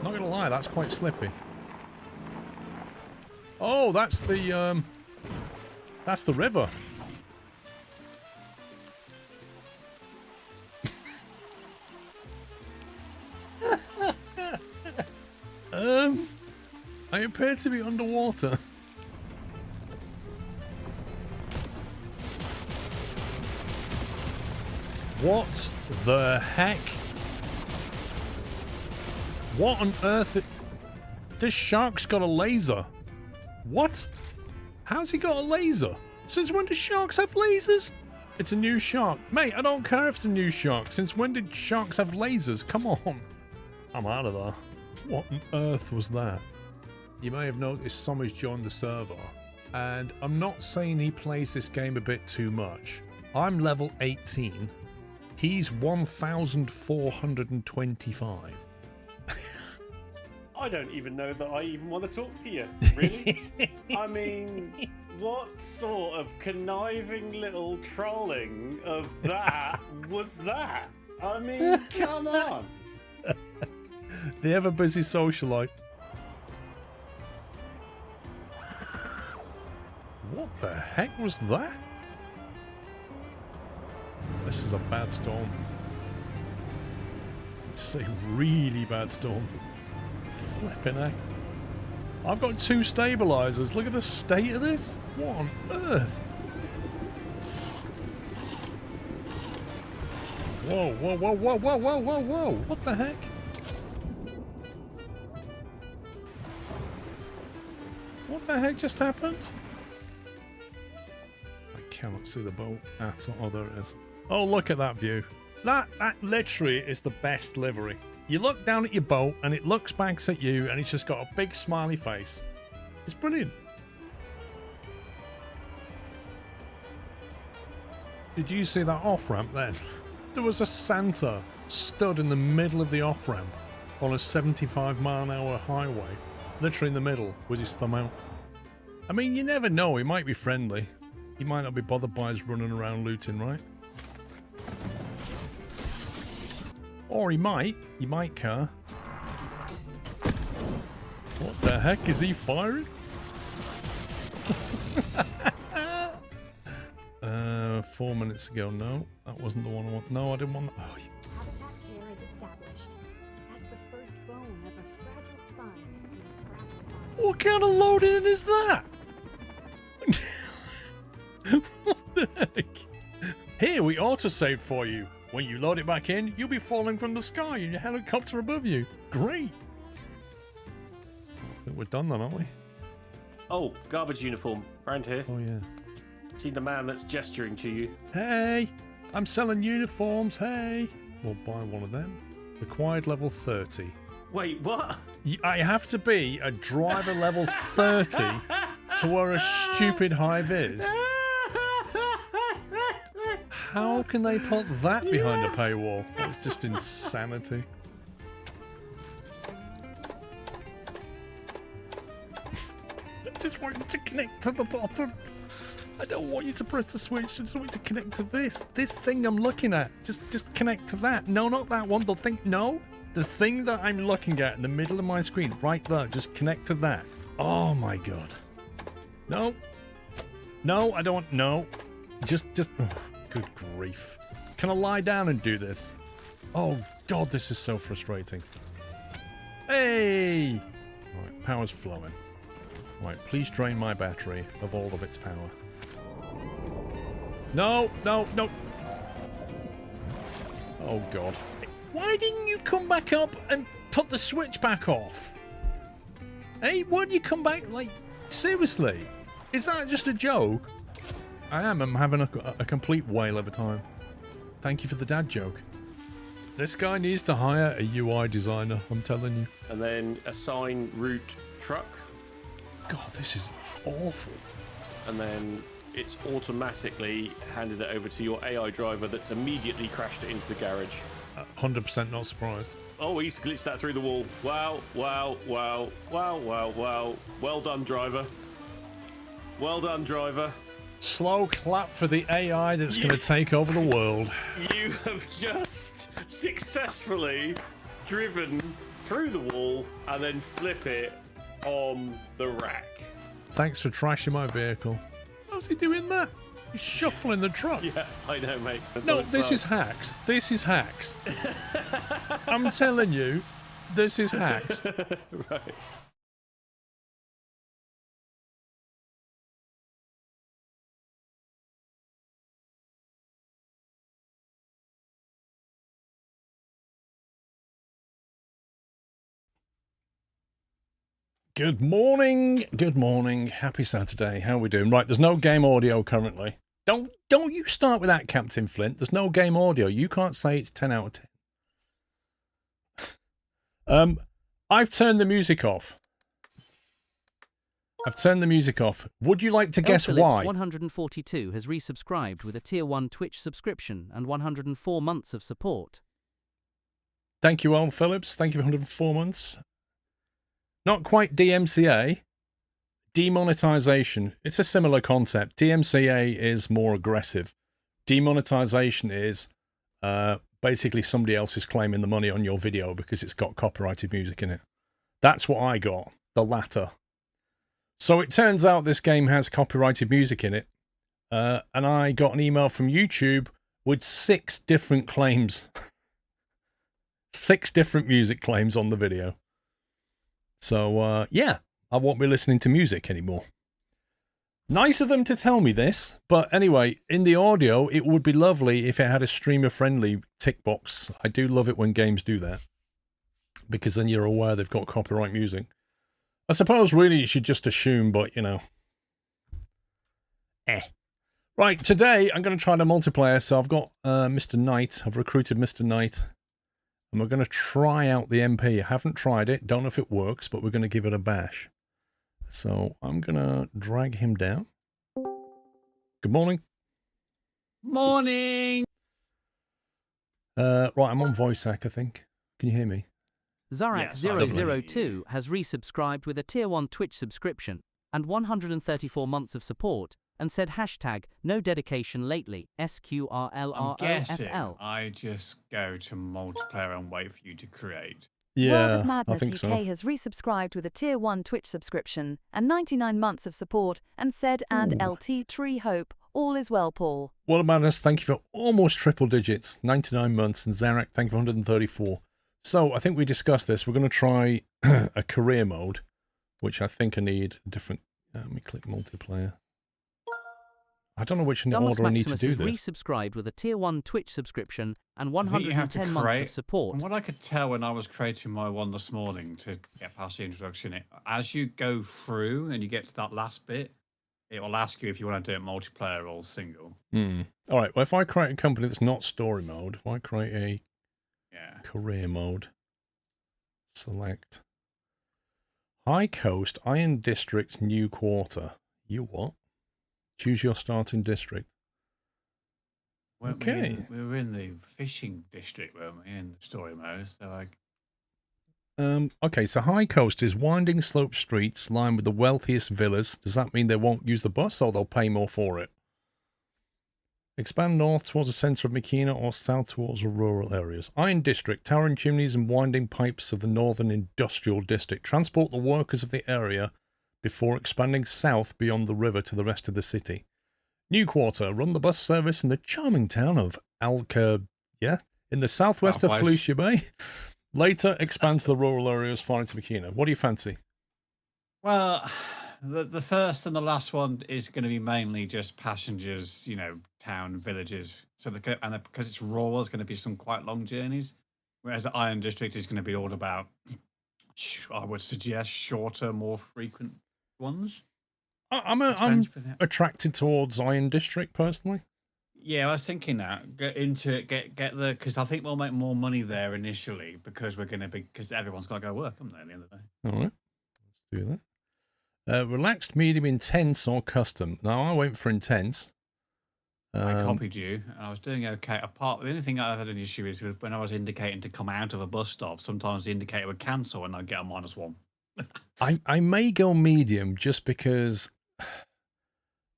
Not gonna lie, that's quite slippy. Oh, that's the river. I appear to be underwater. What the heck? What on earth? This shark's got a laser. What? How's he got a laser? Since when do sharks have lasers? It's a new shark. Mate, I don't care if it's a new shark. Since when did sharks have lasers? Come on. I'm out of there. What on earth was that? You may have noticed Sommer's joined the server. And I'm not saying he plays this game a bit too much. I'm level 18. He's 1,425. I don't even know that I even want to talk to you, really. I mean, what sort of conniving little trolling of that was that? I mean, come on. The ever-busy socialite. What the heck was that? This is a bad storm. Just a really bad storm. Flipping heck. I've got 2 stabilizers. Look at the state of this. What on earth? Whoa, whoa, whoa, whoa, whoa, whoa, whoa, whoa. What the heck? What the heck just happened? I cannot see the boat at all. Oh, there it is. Oh, look at that view. That literally is the best livery. You look down at your boat and it looks back at you and it's just got a big smiley face. It's brilliant. Did you see that off-ramp then? There was a Santa stood in the middle of the off-ramp on a 75-mile-an-hour highway. Literally in the middle with his thumb out. I mean, you never know. He might be friendly. He might not be bothered by us running around looting, right? Or he might care. What the heck is he firing? 4 minutes ago, no. That wasn't the one I want. No, I didn't want that. Oh, Habitat care is established. That's the first bone of a fragile spine in a fragile body. what kind of loading is that? What the heck? Here, we auto-saved for you. When you load it back in, you'll be falling from the sky in your helicopter above you. Great. I think we're done then, aren't we? Oh, garbage uniform. Around here. Oh, yeah. See the man that's gesturing to you. Hey, I'm selling uniforms, hey. We'll buy one of them. Required level 30. Wait, what? I have to be a driver level 30 to wear a stupid high-vis. How can they put that behind a paywall? That's just insanity. I just want you to connect to the bottom. I don't want you to press the switch. I just want you to connect to this. This thing I'm looking at. Just connect to that. No, not that one. No. The thing that I'm looking at in the middle of my screen, right there. Just connect to that. Oh my god. No. No, I don't want. No. Just. Oh, good grief. Can I lie down and do this? Oh god, this is so frustrating. Hey. Right, power's flowing. Right, please drain my battery of all of its power. No. Oh, God. Why didn't you come back up and put the switch back off? Hey, why didn't you come back? Like, seriously? Is that just a joke? I'm having a complete whale of a time. Thank you for the dad joke. This guy needs to hire a UI designer, I'm telling you. And then assign route truck. God, this is awful. And then it's automatically handed it over to your AI driver that's immediately crashed it into the garage. 100% not surprised. Oh, he's glitched that through the wall. Wow. Well done, driver. Well done, driver. Slow clap for the AI that's going to take over the world. You have just successfully driven through the wall and then flip it on the rack. Thanks for trashing my vehicle. How's he doing that? He's shuffling the truck. Yeah, I know, mate. That's No, what it's this like. is hacks. This is hacks. I'm telling you, this is hacks. Right. Good morning. Good morning. Happy Saturday. How are we doing? Right, there's no game audio currently. Don't you start with that, Captain Flint. There's no game audio. You can't say it's 10 out of 10. I've turned the music off. Would you like to guess why? 142 has resubscribed with a Tier 1 Twitch subscription and 104 months of support. Thank you, Al Phillips. Thank you for 104 months. Not quite DMCA. Demonetization. It's a similar concept. DMCA is more aggressive. Demonetization is basically somebody else is claiming the money on your video because it's got copyrighted music in it. That's what I got. The latter. So it turns out this game has copyrighted music in it. And I got an email from YouTube with 6 different claims. 6 different music claims on the video. So, yeah, I won't be listening to music anymore. Nice of them to tell me this, but anyway, in the audio, it would be lovely if it had a streamer-friendly tick box. I do love it when games do that, because then you're aware they've got copyright music. I suppose really you should just assume, but, you know. Right, today I'm going to try the multiplayer, so I've got Mr. Knight. I've recruited Mr. Knight. And we're going to try out the MP. I haven't tried it. Don't know if it works, but we're going to give it a bash. So I'm going to drag him down. Good morning. Morning. Right, I'm on voice hack, I think. Can you hear me? Zarak002 has resubscribed with a Tier 1 Twitch subscription and 134 months of support and said hashtag no dedication lately, I'm guessing SQRLROFL. I just go to multiplayer and wait for you to create. Yeah, World of I Madness think UK so. has resubscribed with a Tier 1 Twitch subscription and 99 months of support and said and LT Tree Hope, all is well, Paul. World of Madness, thank you for almost triple digits, 99 months. And Zarak, thank you for 134. So I think we discussed this. We're going to try a career mode, which I think I need a different... let me click multiplayer. I don't know which Domus order I need to Maximus do has this. resubscribed with a Tier 1 Twitch subscription and I think you have to 110 months of create. support. From what I could tell when I was creating my one this morning to get past the introduction, as you go through and you get to that last bit, it will ask you if you want to do it multiplayer or single. All right, well, if I create a company that's not story mode, if I create a Yeah. career mode, select High Coast, Iron District, New Quarter. You what? Choose your starting district. Weren't Okay. We were in the fishing district, weren't we, in the story mode? So Okay, so High Coast is winding slope streets lined with the wealthiest villas. Does that mean they won't use the bus or they'll pay more for it? Expand north towards the centre of Makina or south towards the rural areas. Iron District, towering chimneys and winding pipes of the northern industrial district. Transport the workers of the area before expanding south beyond the river to the rest of the city. New Quarter, run the bus service in the charming town of Alca, in the southwest of Southwest. Felicia Bay. Later expands the rural areas far into Makina. What do you fancy? well, the first and the last one is going to be mainly just passengers, town, villages. So because it's rural, it's going to be some quite long journeys. Whereas the Iron District is going to be all about, I would suggest, shorter, more frequent ones. I'm Depends with it. attracted towards Iron District personally. Yeah, I was thinking that. Get into it, get the, because I think we'll make more money there initially because because everyone's got to go work, haven't they, at the end of the day? All right, let's do that. Relaxed, medium, intense, or custom. Now I went for intense. I copied you, and I was doing okay. The only thing I had an issue is when I was indicating to come out of a bus stop, sometimes the indicator would cancel and I'd get a -1. I may go medium just because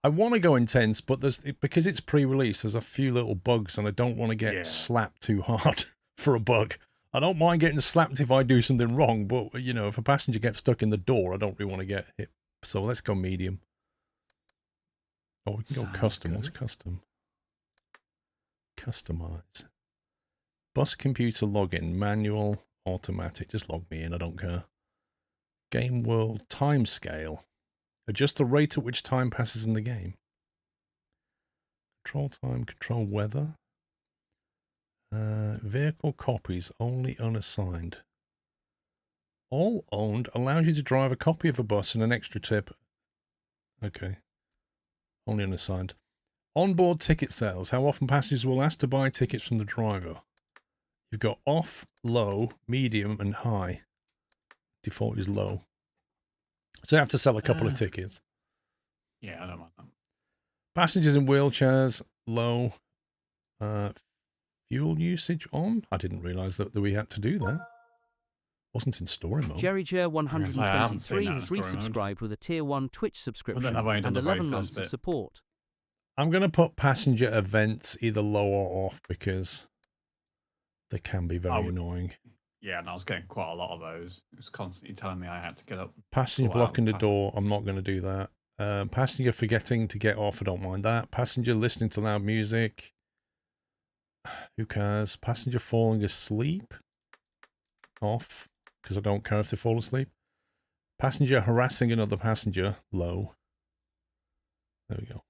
I want to go intense, but because it's pre-release, there's a few little bugs, and I don't want to get Yeah. slapped too hard for a bug. I don't mind getting slapped if I do something wrong, but, you know, if a passenger gets stuck in the door, I don't really want to get hit. So let's go medium. Oh, we can go Sounds custom. good. What's custom? Customize. Bus computer login. Manual. Automatic. Just log me in. I don't care. Game world. Time scale. Adjust the rate at which time passes in the game. Control time. Control weather. Vehicle copies. Only unassigned. All owned allows you to drive a copy of a bus and an extra tip. Okay. Only unassigned. Onboard ticket sales. How often passengers will ask to buy tickets from the driver. You've got off, low, medium, and high. Default is low. So you have to sell a couple of tickets. Yeah, I don't mind that. Passengers in wheelchairs, low. Fuel usage on? I didn't realise that we had to do that. Wasn't in story mode. JerryJer123 that has in story mode. resubscribed with a tier 1 Twitch subscription I've only done and the very 11 first months of bit. support. I'm going to put passenger events either low or off because they can be very annoying. Yeah, and I was getting quite a lot of those. It was constantly telling me I had to get up. Passenger sort out blocking the pass- door, I'm not going to do that. Passenger forgetting to get off, I don't mind that. Passenger listening to loud music. Who cares? Passenger falling asleep. Off, because I don't care if they fall asleep. Passenger harassing another passenger. Low. There we go.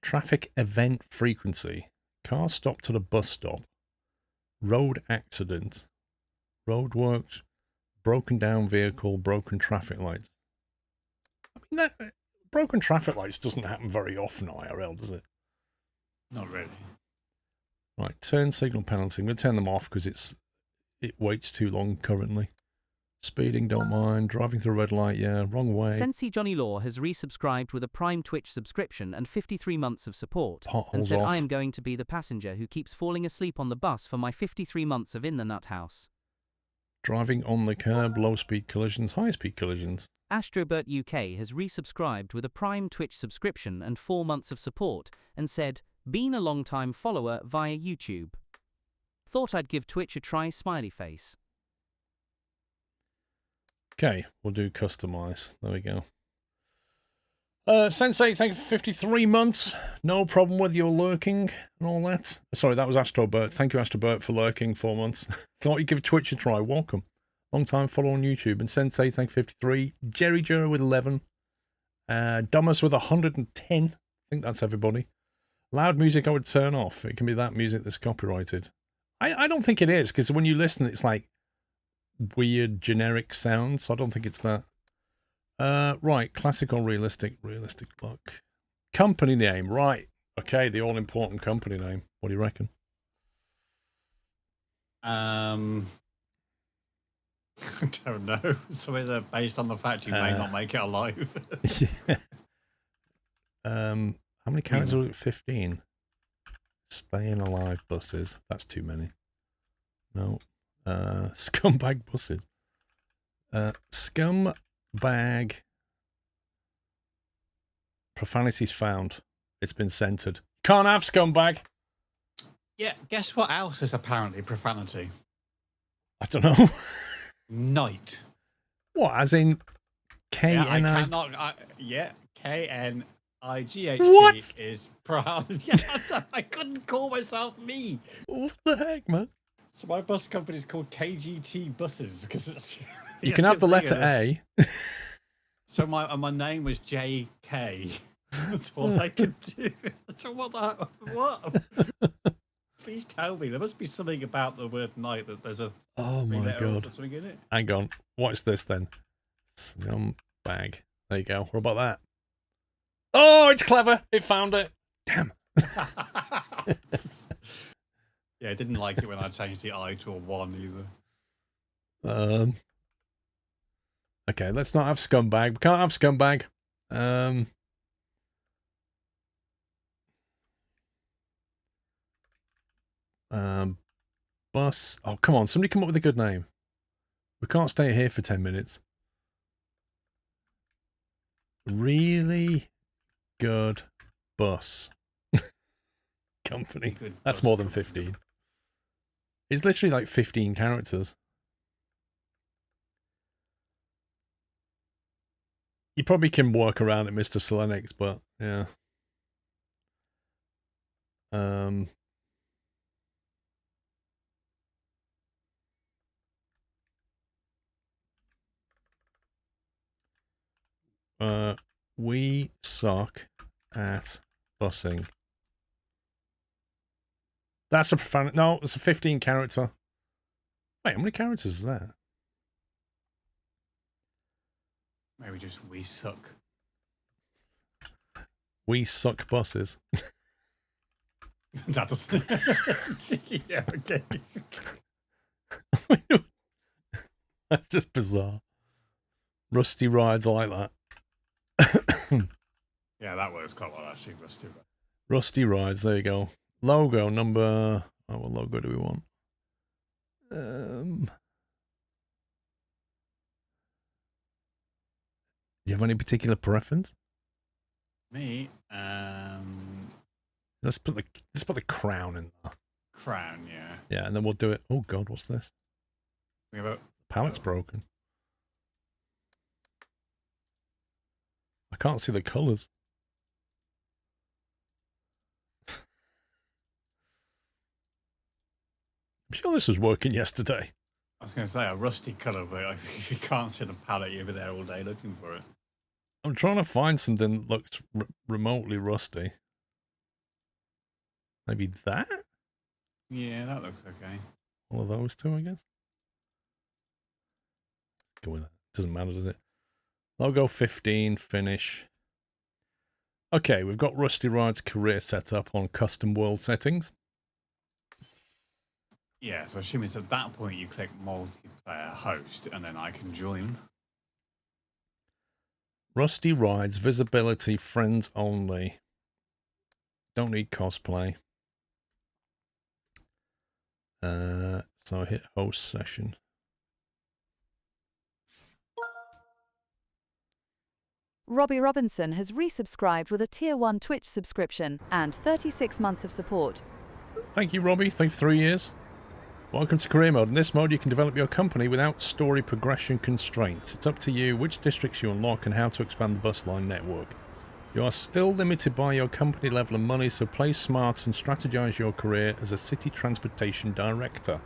Traffic event frequency. Car stopped at a bus stop. Road accident. Roadworks. Broken down vehicle. Broken traffic lights. I mean, broken traffic lights doesn't happen very often IRL, does it? Not really. Right, turn signal penalty. I'm going to turn them off because it waits too long currently. Speeding, don't mind. Driving through a red light, yeah. Wrong way. Sensi Johnny Law has resubscribed with a Prime Twitch subscription and 53 months of support, and Potholes said, off. I am going to be the passenger who keeps falling asleep on the bus for my 53 months of In the Nut House. Driving on the curb, low-speed collisions, high-speed collisions. Astrobert UK has resubscribed with a Prime Twitch subscription and 4 months of support, and said, been a long-time follower via YouTube. Thought I'd give Twitch a try, smiley face. Okay, we'll do customize. There we go. Sensei, thank you for 53 months. No problem with your lurking and all that. Sorry, that was Astrobert. Thank you, Astrobert, for lurking 4 months. Thought you'd give Twitch a try. Welcome. Long time follow on YouTube. And Sensei, thank you for 53. Jerry Jura with 11. Dumbers with 110. I think that's everybody. Loud music I would turn off. It can be that music that's copyrighted. I don't think it is, because when you listen, it's like weird generic sounds. So I don't think it's that. Right, classic or realistic? Realistic look. Company name, right. Okay, the all-important company name. What do you reckon? I don't know. Something that based on the fact you may not make it alive. How many characters are it? 15. Staying alive buses. That's too many. No. Scumbag buses. Scumbag. Profanities found. It's been censored. Can't have scumbag. Yeah, guess what else is apparently profanity? I don't know. Night. What, as in K-N-I? Yeah, I cannot. K-N-I-G-H-T What? is proud. Yeah, I couldn't call myself me. What the heck, man? So my bus company is called KGT Buses because it's. You can have the letter A. So my name was JK. That's all I could do. So what? Please tell me. There must be something about the word night that there's a. Oh my god. Or something in it. Hang on. Watch this then. Scumbag. There you go. What about that? Oh, it's clever. It found it. Damn. Yeah, I didn't like it when I changed the I to a 1 either. Okay, let's not have scumbag. We can't have scumbag. Bus. Oh, come on. Somebody come up with a good name. We can't stay here for 10 minutes. Really good bus company. Good That's bus more than company. 15. It's literally like 15 characters. You probably can work around it, Mr. Selenix, but yeah. We suck at busing. That's a profound. No, it's a 15 character. Wait, how many characters is that? Maybe just we suck. We suck buses. That doesn't. Yeah, okay. That's just bizarre. Rusty rides like that. Yeah, that works quite well actually. Rusty. Rusty rides. There you go. Logo number. Oh, what logo do we want? Do you have any particular preference? Me, Let's put the crown in there. crown, yeah. Yeah, and then we'll do it. Oh God, what's this? We have a Palette's broken. I can't see the colours. I'm sure this was working yesterday. I was going to say a rusty colour, but if you can't see the palette, you'll be there all day looking for it. I'm trying to find something that looks remotely rusty. Maybe that? Yeah, that looks okay. All of those two, I guess. Go with it. Doesn't matter, does it? Logo 15, finish. Okay, we've got Rusty Ride's career set up on custom world settings. Yeah, so assuming it's at that point you click multiplayer host and then I can join. Rusty Rides, visibility, friends only. Don't need cosplay. So I hit host session. Robbie Robinson has resubscribed with a Tier 1 Twitch subscription and 36 months of support. Thank you, Robbie. Thank you for 3 years. Welcome to Career Mode. In this mode, you can develop your company without story progression constraints. It's up to you which districts you unlock and how to expand the bus line network. You are still limited by your company level and money, so play smart and strategize your career as a city transportation director.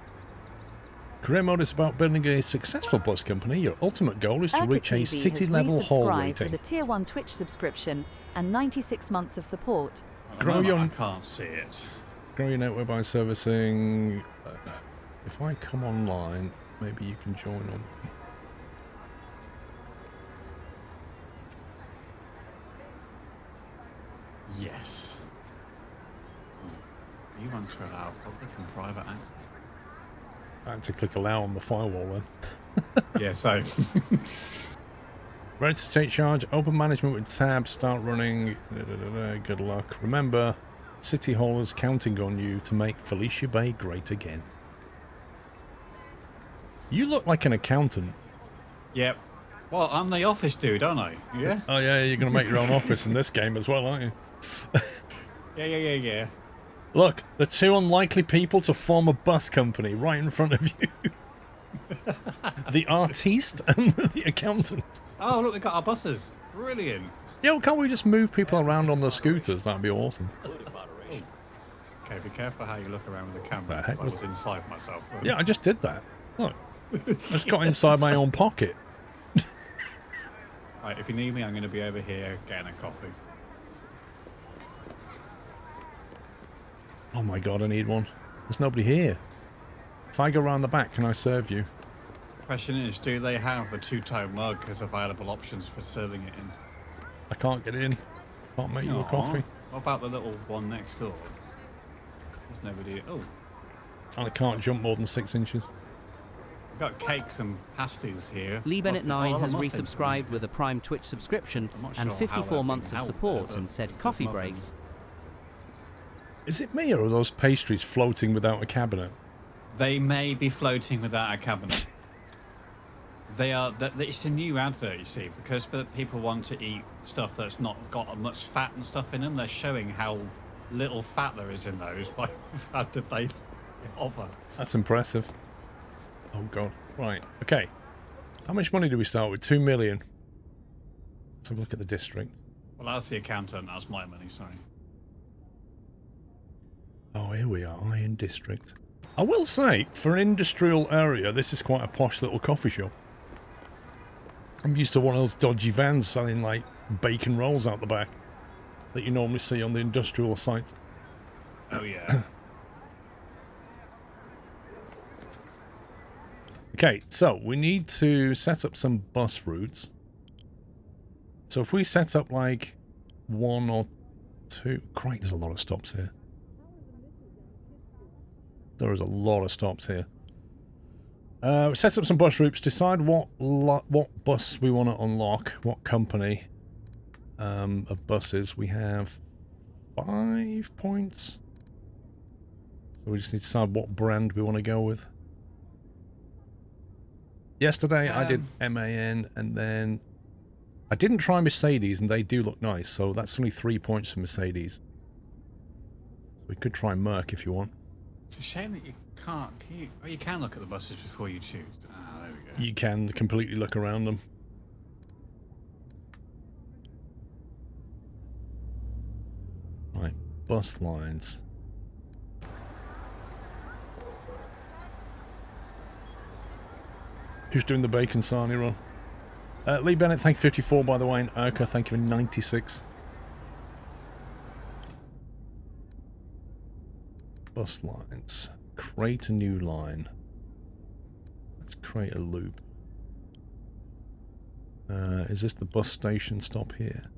Career Mode is about building a successful bus company. Your ultimate goal is to reach a city-level haul rating. With a Tier 1 Twitch subscription and 96 months of support. I can't see it. Grow your network by servicing. If I come online, maybe you can join on. Yes. You want to allow public and private access? I had to click allow on the firewall then. Yeah, so. Ready to take charge. Open management with tab. Start running. Good luck. Remember, City Hall is counting on you to make Felicia Bay great again. You look like an accountant. Yep. Well, I'm the office dude, aren't I? Yeah? Oh yeah, you're going to make your own office in this game as well, aren't you? Yeah. Look, the two unlikely people to form a bus company right in front of you. The artiste and the accountant. Oh, look, we got our buses. Brilliant. Yeah, well, can't we just move people around on the scooters? That'd be awesome. Okay, be careful how you look around with the camera. The heck I was inside myself. Yeah, I just did that. Look, I just got inside my own pocket. Right, if you need me, I'm going to be over here getting a coffee. Oh my god, I need one. There's nobody here. If I go around the back, can I serve you? Question is, do they have the two-tone mug as available options for serving it in? I can't get in. Can't make you a coffee. What about the little one next door? There's nobody. Oh. And I can't jump more than 6 inches. We've got cakes and pasties here. Lee Bennett 9 has muffins. resubscribed with a Prime Twitch subscription and sure 54 months of support and said coffee break. Is it me or are those pastries floating without a cabinet? They may be floating without a cabinet. They are. It's a new advert, you see, because people want to eat stuff that's not got much fat and stuff in them. They're showing how little fat there is in those by the fact that they Offer. That's impressive. Oh god. Right. Okay. How much money do we start with? 2 million. Let's have a look at the district. Well, that's the accountant. That's my money. Sorry. Oh, here we are. Iron District. I will say, for an industrial area, this is quite a posh little coffee shop. I'm used to one of those dodgy vans selling, like, bacon rolls out the back that you normally see on the industrial site. Oh, yeah. Okay, so we need to set up some bus routes. So if we set up, like, 1 or 2... Crikey, there's a lot of stops here. There is a lot of stops here. Set up some bus routes. Decide what bus we want to unlock. What company of buses. We have 5 points. So we just need to decide what brand we want to go with. Yesterday I did MAN and then... I didn't try Mercedes and they do look nice. So that's only 3 points for Mercedes. We could try Merc if you want. It's a shame that you can't. You can look at the buses before you choose. Ah, there we go. You can completely look around them. Right, bus lines. Who's doing the bacon sarnie run? Lee Bennett, thank you 54 by the way, and Urka, thank you for 96. Bus lines. Create a new line. Let's create a loop. Is this the bus station stop here?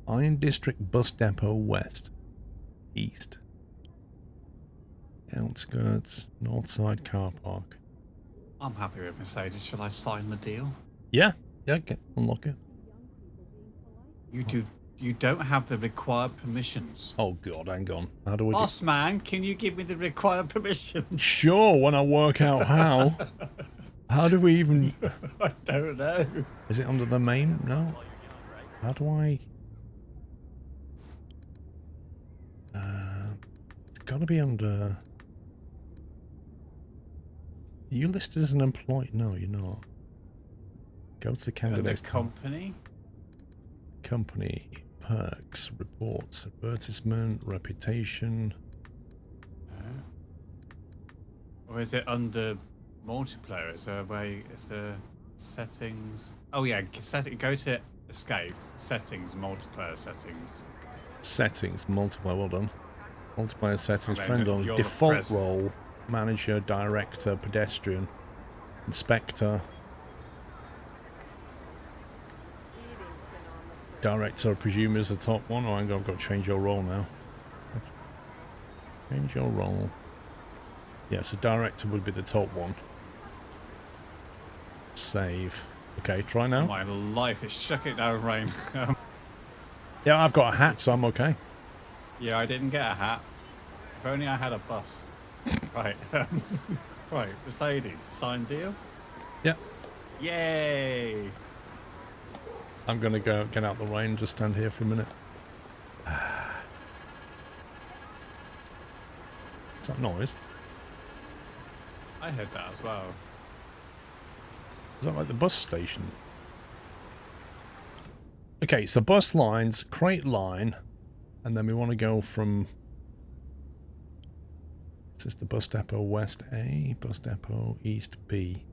Iron District Bus Depot West. East. Outskirts. North Side Car Park. I'm happy with Mercedes. Shall I sign the deal? Yeah. Yeah, unlock it. You don't have the required permissions. Oh god, hang on. How do we Boss man, can you give me the required permissions? Sure, when I work out how. How do we even... I don't know. Is it under the main? No. How do I... it's gotta be under... Are you listed as an employee? No, you're not. Go to the candidates. Company? Company. Perks. Reports. Advertisement. Reputation. Or is it under multiplayer? Is there a way? Is there settings? Oh yeah, go to escape. Settings. Multiplayer settings. Settings. Multiplayer. Well done. Multiplayer settings. Okay, Friend on. you're Default role. Manager. Director. Pedestrian. Inspector. Director, I presume, is the top one. Oh, I've got to change your role now. Change your role. Yeah, so director would be the top one. Save. Okay, try now. My life is chucking down rain. Yeah, I've got a hat, so I'm okay. Yeah, I didn't get a hat. If only I had a bus. Right. Right, Mercedes, signed deal? Yeah. Yay! I'm going to go get out the rain, just stand here for a minute. What's that noise? I heard that as well. Is that like the bus station? Okay, so bus lines, create line, and then we want to go from... Is this the bus depot West A, bus depot East B?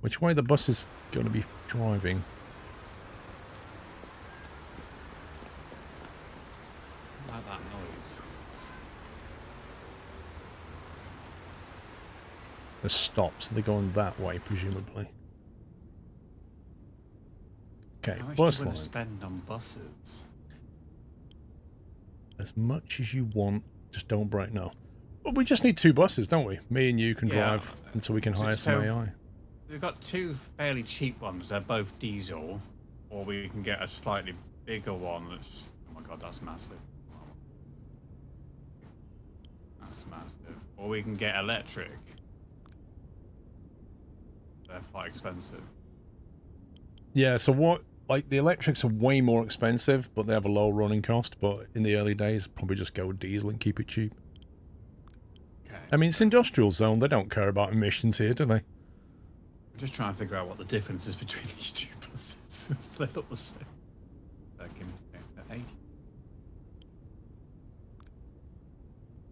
Which way the bus is going to be driving? I like that noise. The stops, they're going that way, presumably. Okay, How much bus do you want line. to spend on buses? As much as you want, just don't break. No. Well, we just need 2 buses, don't we? Me and you can drive until we can hire some AI. We've got 2 fairly cheap ones. They're both diesel, or we can get a slightly bigger one. That's, oh my god, that's massive. That's massive. Or we can get electric. They're quite expensive. Yeah. So what like the electrics are way more expensive, but they have a low running cost. But in the early days, probably just go with diesel and keep it cheap. Okay. I mean, it's industrial zone. They don't care about emissions here, do they? I'm just trying to figure out what the difference is between these two buses. They look the same. Give me so 80.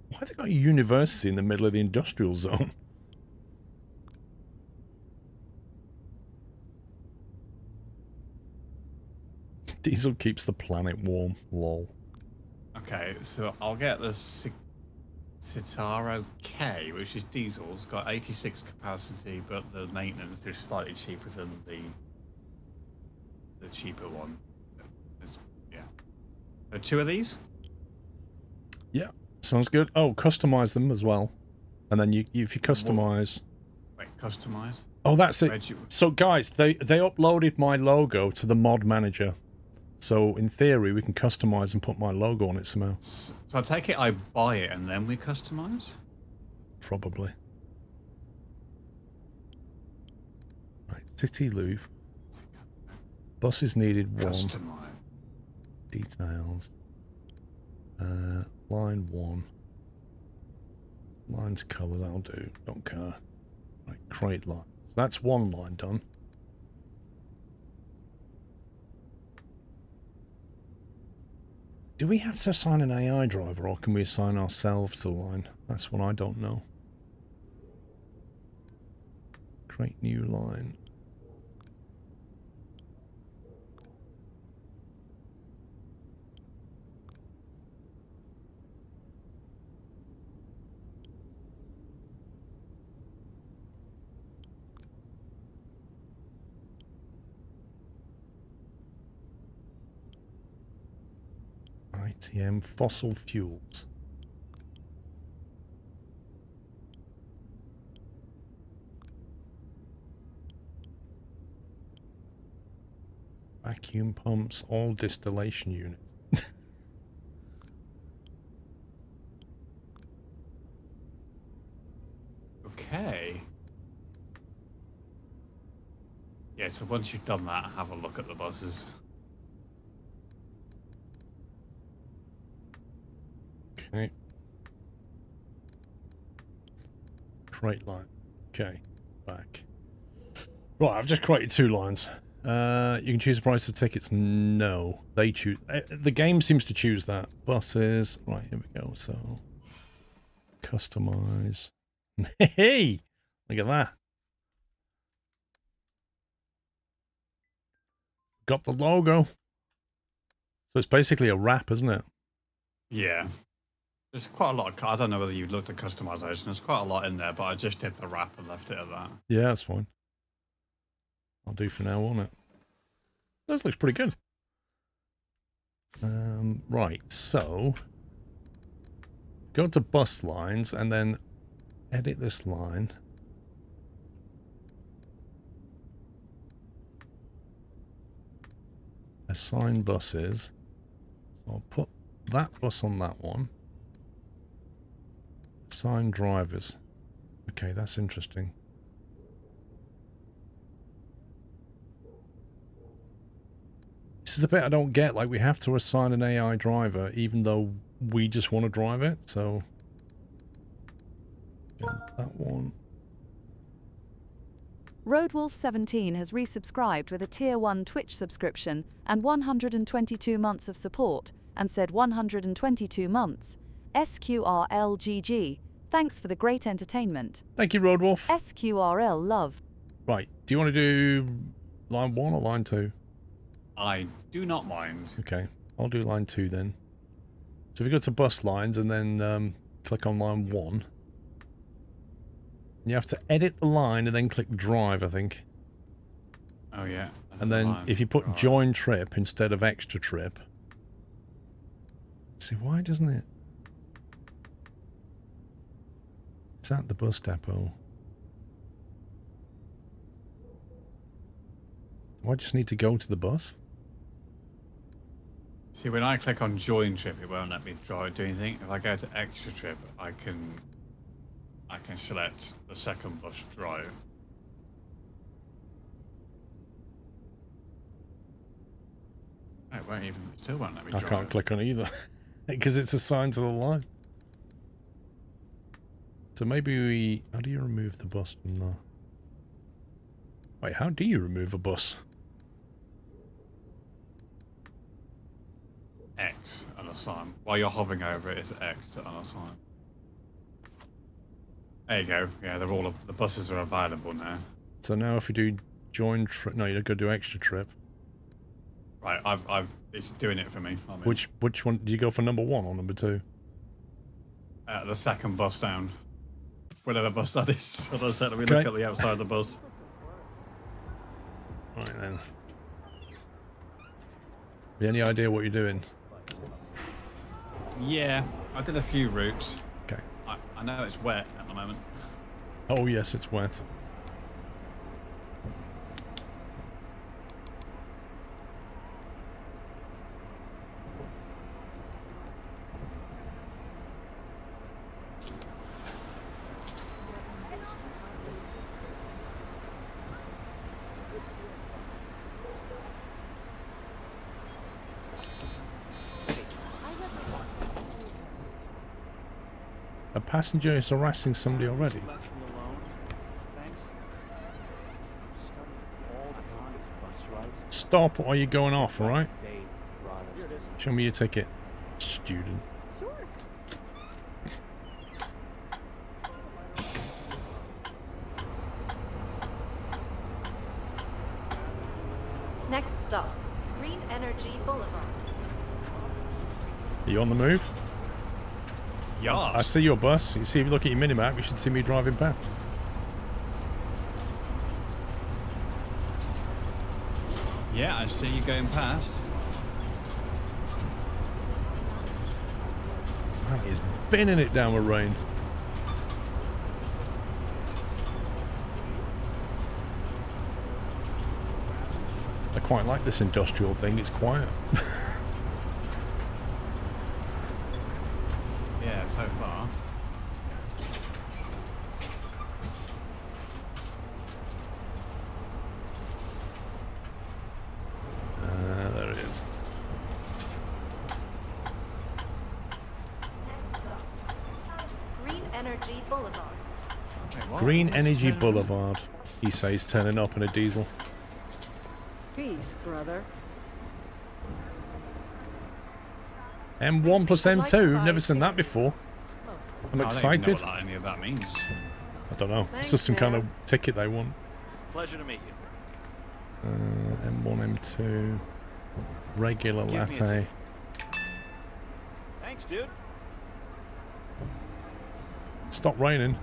Why have they got a university in the middle of the industrial zone? Diesel keeps the planet warm. Lol. Okay, so I'll get the Citaro K, which is diesel. It's got 86 capacity, but the maintenance is slightly cheaper than the cheaper one. Yeah. So 2 of these? Yeah, sounds good. Oh, customize them as well. And then if you customize... Wait, customize? Oh, that's it. So, guys, they uploaded my logo to the mod manager. So, in theory, we can customize and put my logo on it somehow. So I take it I buy it and then we customize? Probably. Right, City Louvre. Buses needed 1. Customize. Details. Line 1. Line's colour, that'll do. Don't care. Right, crate line. So that's 1 line done. Do we have to assign an AI driver, or can we assign ourselves to the line? That's what I don't know. Create new line. ITM fossil fuels. Vacuum pumps, oil distillation units. Okay. Yeah, so once you've done that, have a look at the buses. Okay. Crate line. Okay. Back. Right, I've just created 2 lines. You can choose the price of tickets. No. They choose. The game seems to choose that. Buses. Right, here we go. So, customize. Hey! Look at that. Got the logo. So it's basically a wrap, isn't it? Yeah. There's quite a lot of... I don't know whether you looked at customization. There's quite a lot in there, but I just did the wrap and left it at that. Yeah, that's fine. I'll do for now, won't it? This looks pretty good. Right, so... Go to bus lines and then edit this line. Assign buses. So I'll put that bus on that one. Assign drivers. Okay, that's interesting. This is the bit I don't get. Like, we have to assign an AI driver even though we just want to drive it, so... Yeah, that one. Roadwolf17 has resubscribed with a Tier 1 Twitch subscription and 122 months of support, and said 122 months. SQRLGG. Thanks for the great entertainment. Thank you, Roadwolf. SQRL love. Right, do you want to do line 1 or line 2? I do not mind. Okay, I'll do line 2 then. So if you go to bus lines and then click on line 1, you have to edit the line and then click drive, I think. Oh, yeah. And then if you put join trip instead of extra trip. See, why doesn't it? It's at the bus depot. Do I just need to go to the bus? See, when I click on join trip, it won't let me do anything. If I go to extra trip, I can select the second bus drive. It won't even, still won't let me I drive. can't click on either. Because it's assigned to the line. So maybe we... How do you remove the bus from there? Wait, how do you remove a bus? X unassign. While you're hovering over it, it's X to unassign. There you go. Yeah, they're all the buses are available now. So now if you do join trip... No, you're going to do extra trip. Right, it's doing it for me. I mean, Which one? Do you go for number 1 or number 2? the second bus down. Whatever bus that is. Hold on a second, let me Okay. look at the outside of the bus. Right then. Have you any idea what you're doing? Yeah, I did a few routes. Okay. I know it's wet at the moment. Oh yes, it's wet. A passenger is harassing somebody already. Stop or you're going off, alright? Show me your ticket, student. Next stop, Green Energy Boulevard. Are you on the move? Yeah. I see your bus. You see, if you look at your minimap, you should see me driving past. Yeah, I see you going past. Man, he's binning it down with rain. I quite like this industrial thing. It's quiet. Yeah, so far. There it is. Green Energy Boulevard. Wait, what? Green What's Energy turning Boulevard. He says turning up in a diesel. Peace, brother. M1 plus I'd like to M2. buy Never seen that tickets. before. Mostly. I'm I don't even excited. know what any of that means. I don't know. It's Thanks, just some kind of man. ticket they want. Pleasure to meet you. M1, M2. Regular Give me a latte. ticket. Thanks, dude. Stop raining.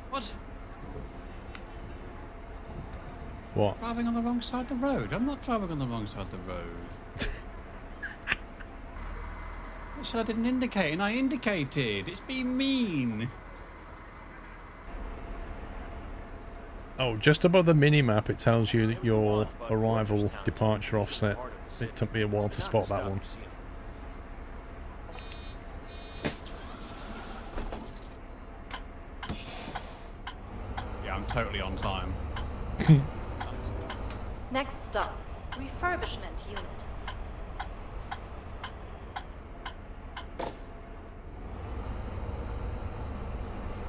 What? What? Driving on the wrong side of the road. I'm not driving on the wrong side of the road. I said I didn't indicate, and I indicated. It's being mean. Oh, just above the mini-map it tells you that your arrival departure offset. It took me a while to spot that one. Yeah, I'm totally on time. Next stop, Refurbishment Unit.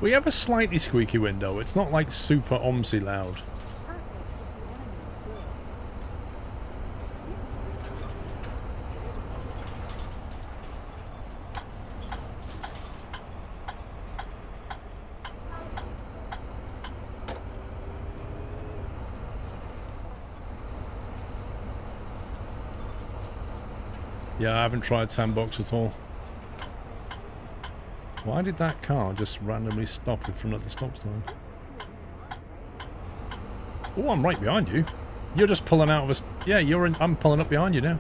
We have a slightly squeaky window. It's not like super omsy loud. Yeah, I haven't tried Sandbox at all. Why did that car just randomly stop in front of the stop sign? Oh, I'm right behind you. You're just pulling out of us. Yeah, you're in. I'm pulling up behind you now.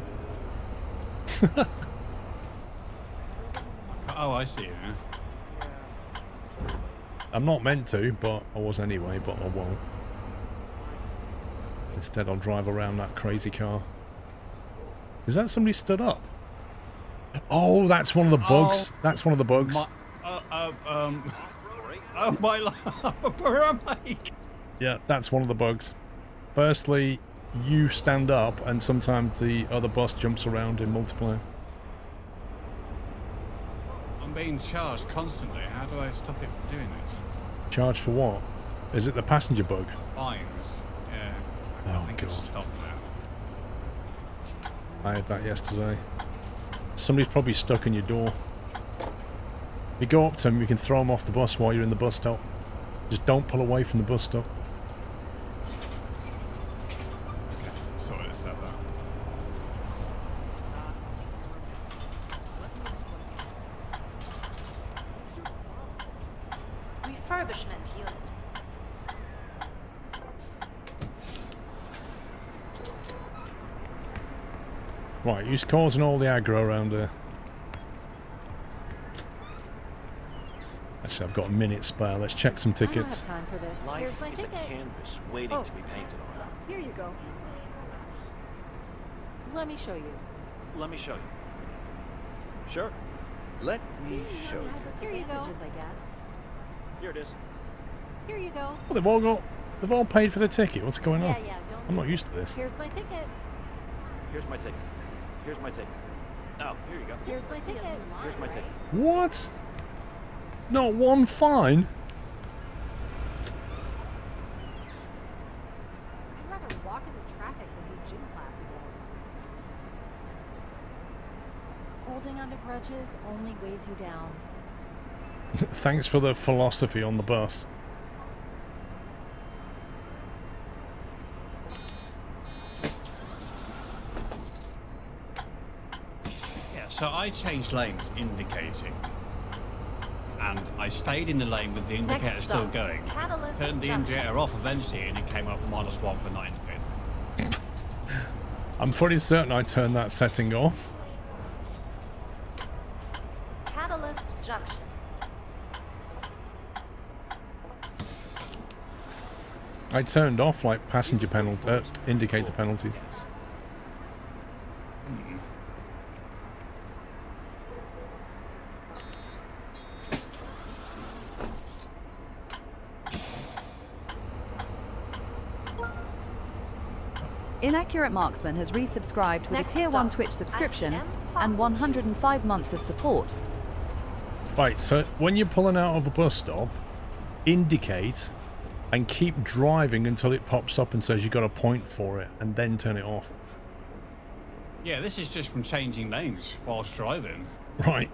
Oh, I see you now. I'm not meant to, but I was anyway, but I won't. Instead, I'll drive around that crazy car. Is that somebody stood up? Oh, that's one of the bugs. Oh, That's one of the bugs. Oh my life. Where am I? Yeah, that's one of the bugs. Firstly, you stand up, and sometimes the other bus jumps around in multiplayer. I'm being charged constantly. How do I stop it from doing this? Charged for what? Is it the passenger bug? Fines. Yeah. Oh, I think it's God. stopped now. I had that yesterday. Somebody's probably stuck in your door. You go up to them, you can throw them off the bus while you're in the bus stop. Just don't pull away from the bus stop. Okay, sorted this out there. Refurbishment unit. Right, who's causing all the aggro around here? Actually, I've got a minute spare. Let's check some I don't tickets. have time for this. Life Here's my is a ticket. canvas waiting to be painted on. Here you go. Let me show you. Let me show you. Sure. Let me show you. Has its advantages, I guess. Here it is. Here you go. Oh, they've all paid for the ticket. What's going on? Yeah, don't I'm not miss used it. to this. Here's my ticket. Here's my ticket. Here's my ticket. Oh, here you go. Here's my ticket. Here's my ticket. What? Not one fine? I'd rather walk into traffic than do gym class again. Holding onto grudges only weighs you down. Thanks for the philosophy on the bus. Yeah, so I changed lanes indicating. And I stayed in the lane with the indicator Next still stop, going. Catalyst Turned the junction. indicator off eventually and it came up -1 for not indicator. I'm pretty certain I turned that setting off. Catalyst junction. I turned off like passenger penalty, indicator penalties. Inaccurate Marksman has resubscribed with Next a Tier 1 stop, Twitch subscription IM and 105 months of support. Right, so when you're pulling out of a bus stop, indicate and keep driving until it pops up and says you got a point for it, and then turn it off. Yeah, this is just from changing lanes whilst driving. Right.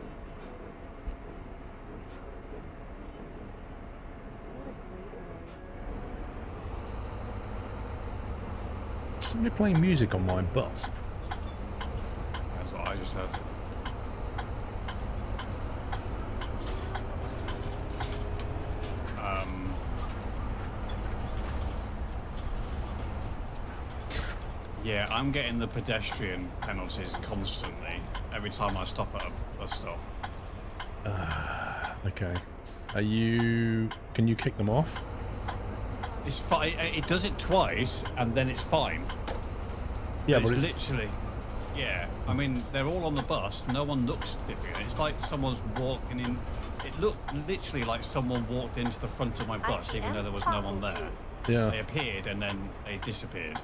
Somebody playing music on my bus. That's what I just heard. Yeah, I'm getting the pedestrian penalties constantly every time I stop at a bus stop. Okay. Are you... Can you kick them off? It's fine. It does it twice, and then it's fine. Yeah, but but it's it's... literally. Yeah, I mean they're all on the bus. No one looks different. It's like someone's walking in. It looked literally like someone walked into the front of my bus, even though there was no one there. Yeah. They appeared and then they disappeared.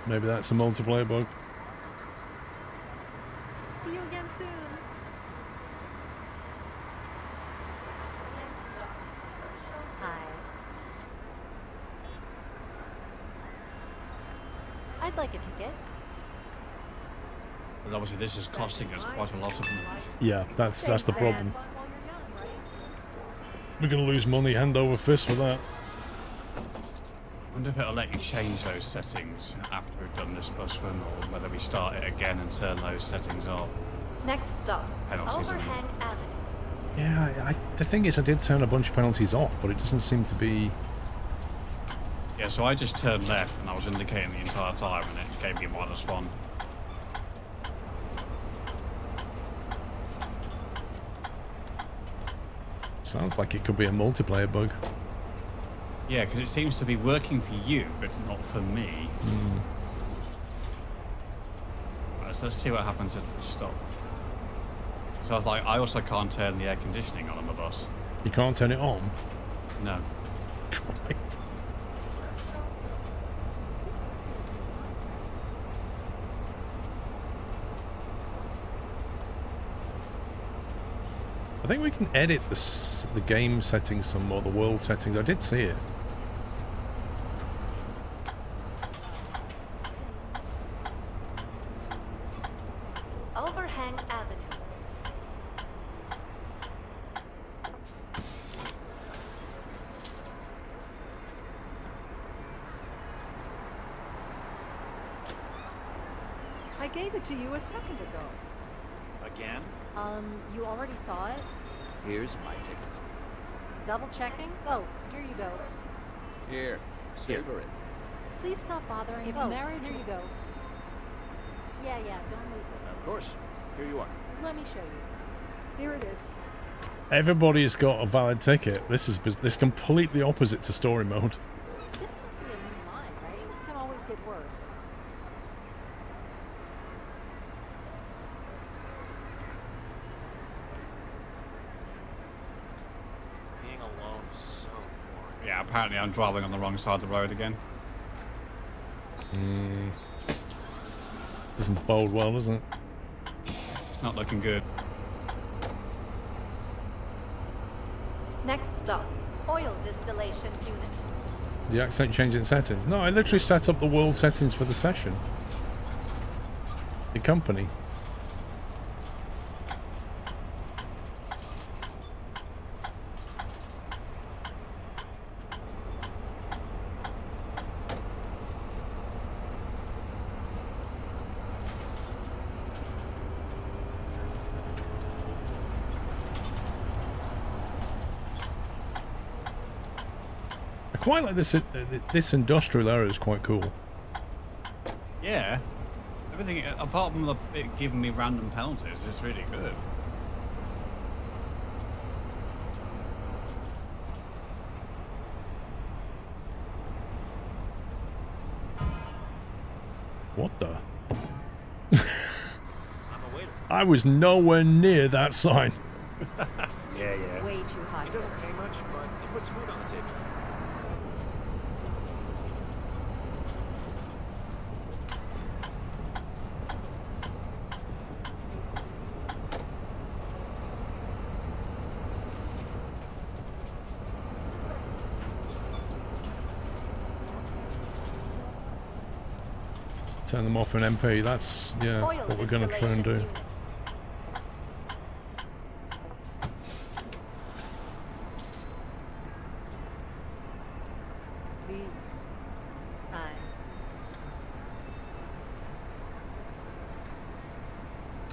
Maybe that's a multiplayer bug. See you again soon. Hi. I'd like a ticket. But obviously this is costing us quite a lot of money. Yeah, that's the problem. We're gonna lose money hand over fist for that. I wonder if it'll let you change those settings after we've done this bus run, or whether we start it again and turn those settings off. Next stop, Penalties, Overhang Avenue. Yeah, the thing is, I did turn a bunch of penalties off, but it doesn't seem to be... Yeah, so I just turned left and I was indicating the entire time and it gave me -1. Sounds like it could be a multiplayer bug. Yeah, because it seems to be working for you, but not for me. Right, so let's see what happens at the stop. So I was like, I also can't turn the air conditioning on the bus. You can't turn it on? No. Right. I think we can edit the game settings some more, the world settings. I did see it. Overhang Avenue. I gave it to you a second ago. Again? You already saw it? Here's my ticket. Double checking? Oh, here you go. Here, savor it. Please stop bothering. If marriage, here you go. Yeah, don't lose it. Of course. Here you are. Let me show you. Here it is. Everybody's got a valid ticket. This is completely opposite to story mode. This must be a new line, right? This can always get worse. Being alone is so boring. Yeah, apparently I'm driving on the wrong side of the road again. Doesn't bode well, does it? It's not looking good. Next stop, oil distillation unit. The accent changing settings. No, I literally set up the world settings for the session. The company. I quite like this. This industrial area is quite cool. Yeah. Everything, apart from the bit giving me random penalties, is really good. What the? I'm a waiter. I was nowhere near that sign. Yeah. Way too high. He doesn't pay much, but he puts food on the table. Turn them off an MP. That's, yeah, Oil what we're going to try and do. distillation unit. Please. Fine.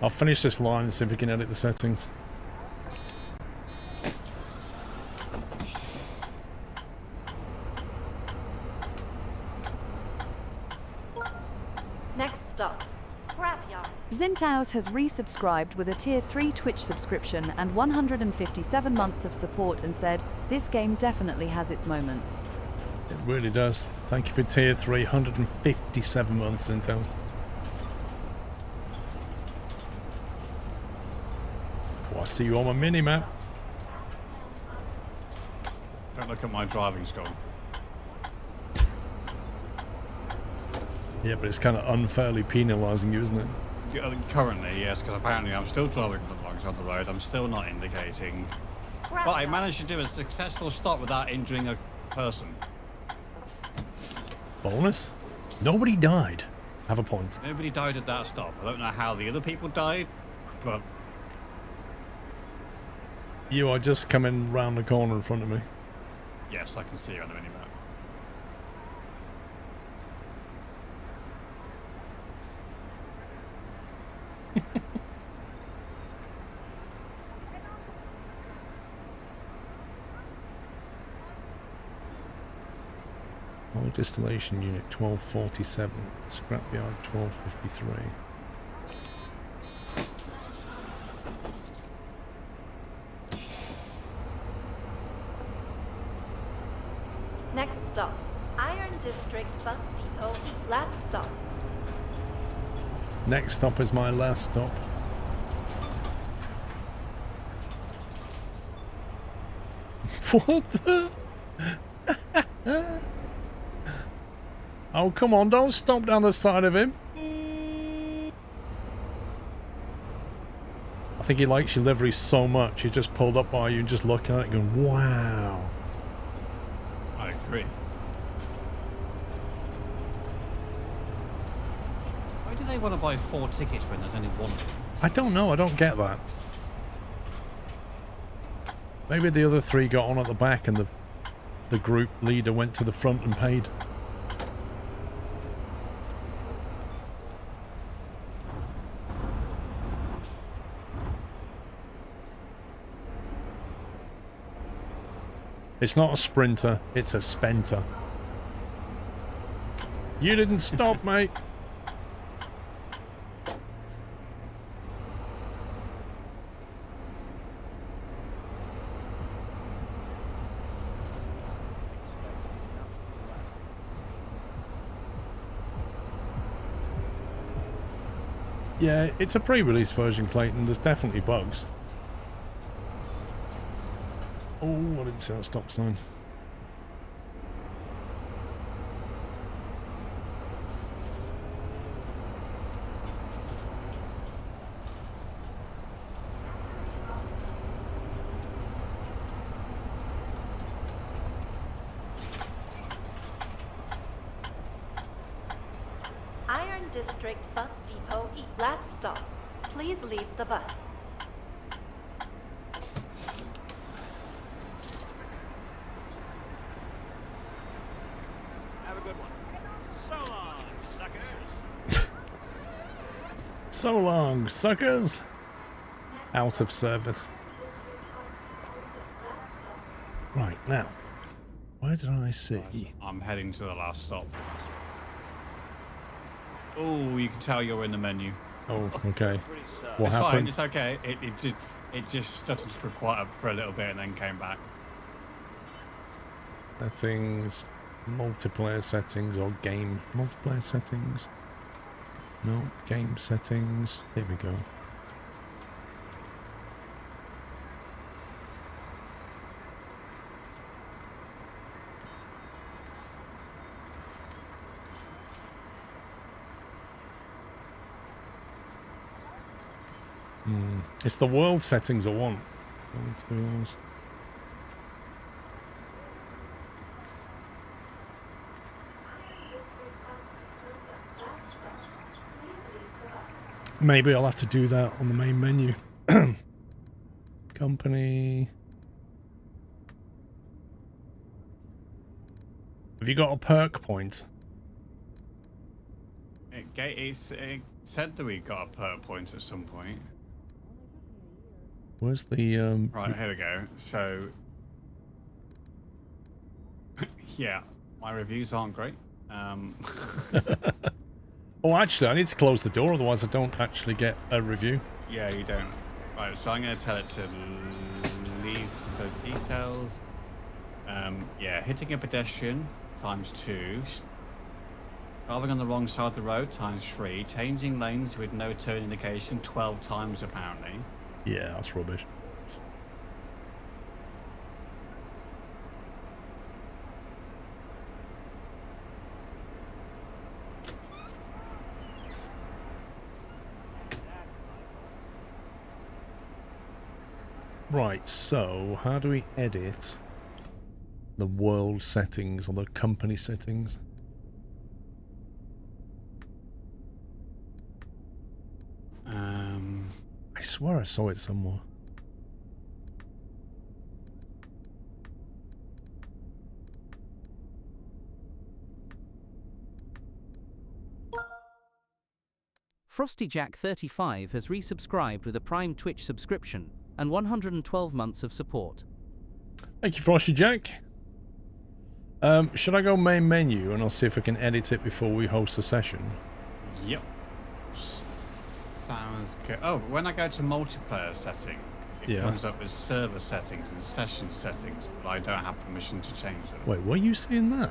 I'll finish this line and see if we can edit the settings. Next stop, scrapyard. Zintaus has resubscribed with a Tier 3 Twitch subscription and 157 months of support and said, this game definitely has its moments. It really does. Thank you for tier 3, 157 months in total. Oh, I see you on my mini-map. Don't look at my driving score. Yeah, but it's kind of unfairly penalising you, isn't it? Currently, yes, because apparently I'm still driving on the wrong side of the road. I'm still not indicating. But I managed to do a successful stop without injuring a person. Bonus? Nobody died. Have a point. Nobody died at that stop. I don't know how the other people died, but... You are just coming round the corner in front of me. Yes, I can see you on the minimap. Oil distillation unit 1247. Scrapyard 1253. Next stop, Iron District Bus Depot. Last stop. Next stop is my last stop. What the? Oh, come on, don't stop down the side of him. I think think he likes your livery so much, he just pulled up by you and just looking at it going, wow. I agree. Why do they want to buy 4 tickets when there's only one? I don't know, I don't get that. Maybe the other 3 got on at the back and the group leader went to the front and paid. It's not a sprinter, it's a spenter. You didn't stop, mate. Yeah, it's a pre-release version, Clayton. There's definitely bugs. Oh, I didn't see that stop sign. Iron District Bus Depot E. Last stop. Please leave the bus. Have a good one. So long, suckers. So long, suckers. Out of service. Right, now. Where did I see? I'm heading to the last stop. Oh, you can tell you're in the menu. Oh, okay. What It's happened? fine, it's okay. It just stuttered for a little bit and then came back. Settings, multiplayer settings, or game multiplayer settings. No, game settings. Here we go. It's the world settings I want. Maybe I'll have to do that on the main menu. Company. Have you got a perk point? It said that we got a perk point at some point. Where's the Right, here we go. So yeah, my reviews aren't great. Oh, actually, I need to close the door, otherwise I don't actually get a review. Yeah, you don't. Right, so I'm going to tell it to leave the details. Yeah, hitting a pedestrian ×2. Driving on the wrong side of the road ×3. Changing lanes with no turn indication 12 times apparently. Yeah, that's rubbish. Right, so how do we edit the world settings or the company settings? I swear I saw it somewhere. FrostyJack35 has resubscribed with a Prime Twitch subscription and 112 months of support. Thank you, Frosty Jack. Should I go main menu and I'll see if I can edit it before we host a session? Yep. Sounds good. Oh, when I go to multiplayer setting, it comes up with server settings and session settings, but I don't have permission to change them. Wait, were you saying that?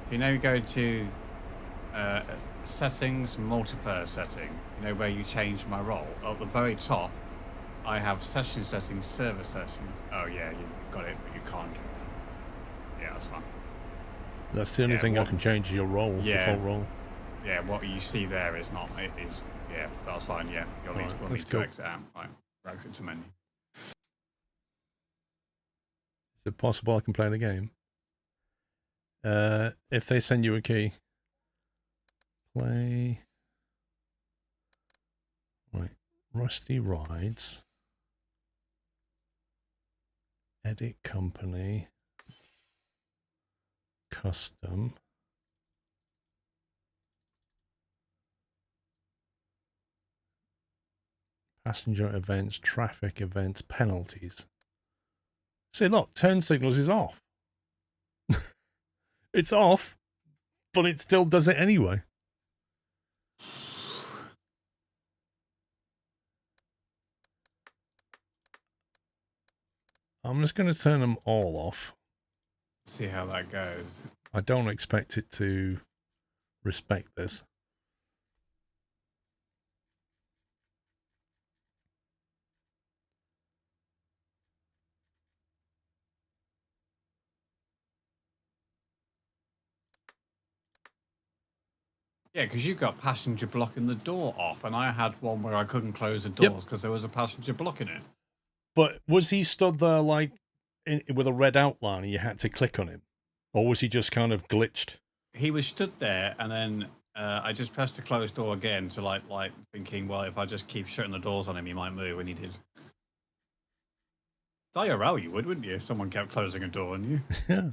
So you know, you go to settings, multiplayer setting, you know, where you change my role. At the very top, I have session settings, server setting. Oh yeah, you got it, but you can't. Yeah, that's fine. That's the only thing I can change is your role, default role. Yeah, what you see there is not. It is. Yeah, that's fine. Yeah, you'll need to exit out. Right, Exit to menu. Is it possible I can play the game? If they send you a key. Play. Right. Rusty Rides. Edit company. Custom. Passenger events, traffic events, penalties. See, look, turn signals is off. It's off, but it still does it anyway. I'm just going to turn them all off. See how that goes. I don't expect it to respect this. Yeah, because you've got passenger blocking the door off, and I had one where I couldn't close the doors because there was a passenger blocking it. But was he stood there like with a red outline and you had to click on him? Or was he just kind of glitched? He was stood there, and then I just pressed the closed door again to like thinking, well, if I just keep shutting the doors on him, he might move, and he did. IRL, you would, wouldn't you? If someone kept closing a door on you. Yeah.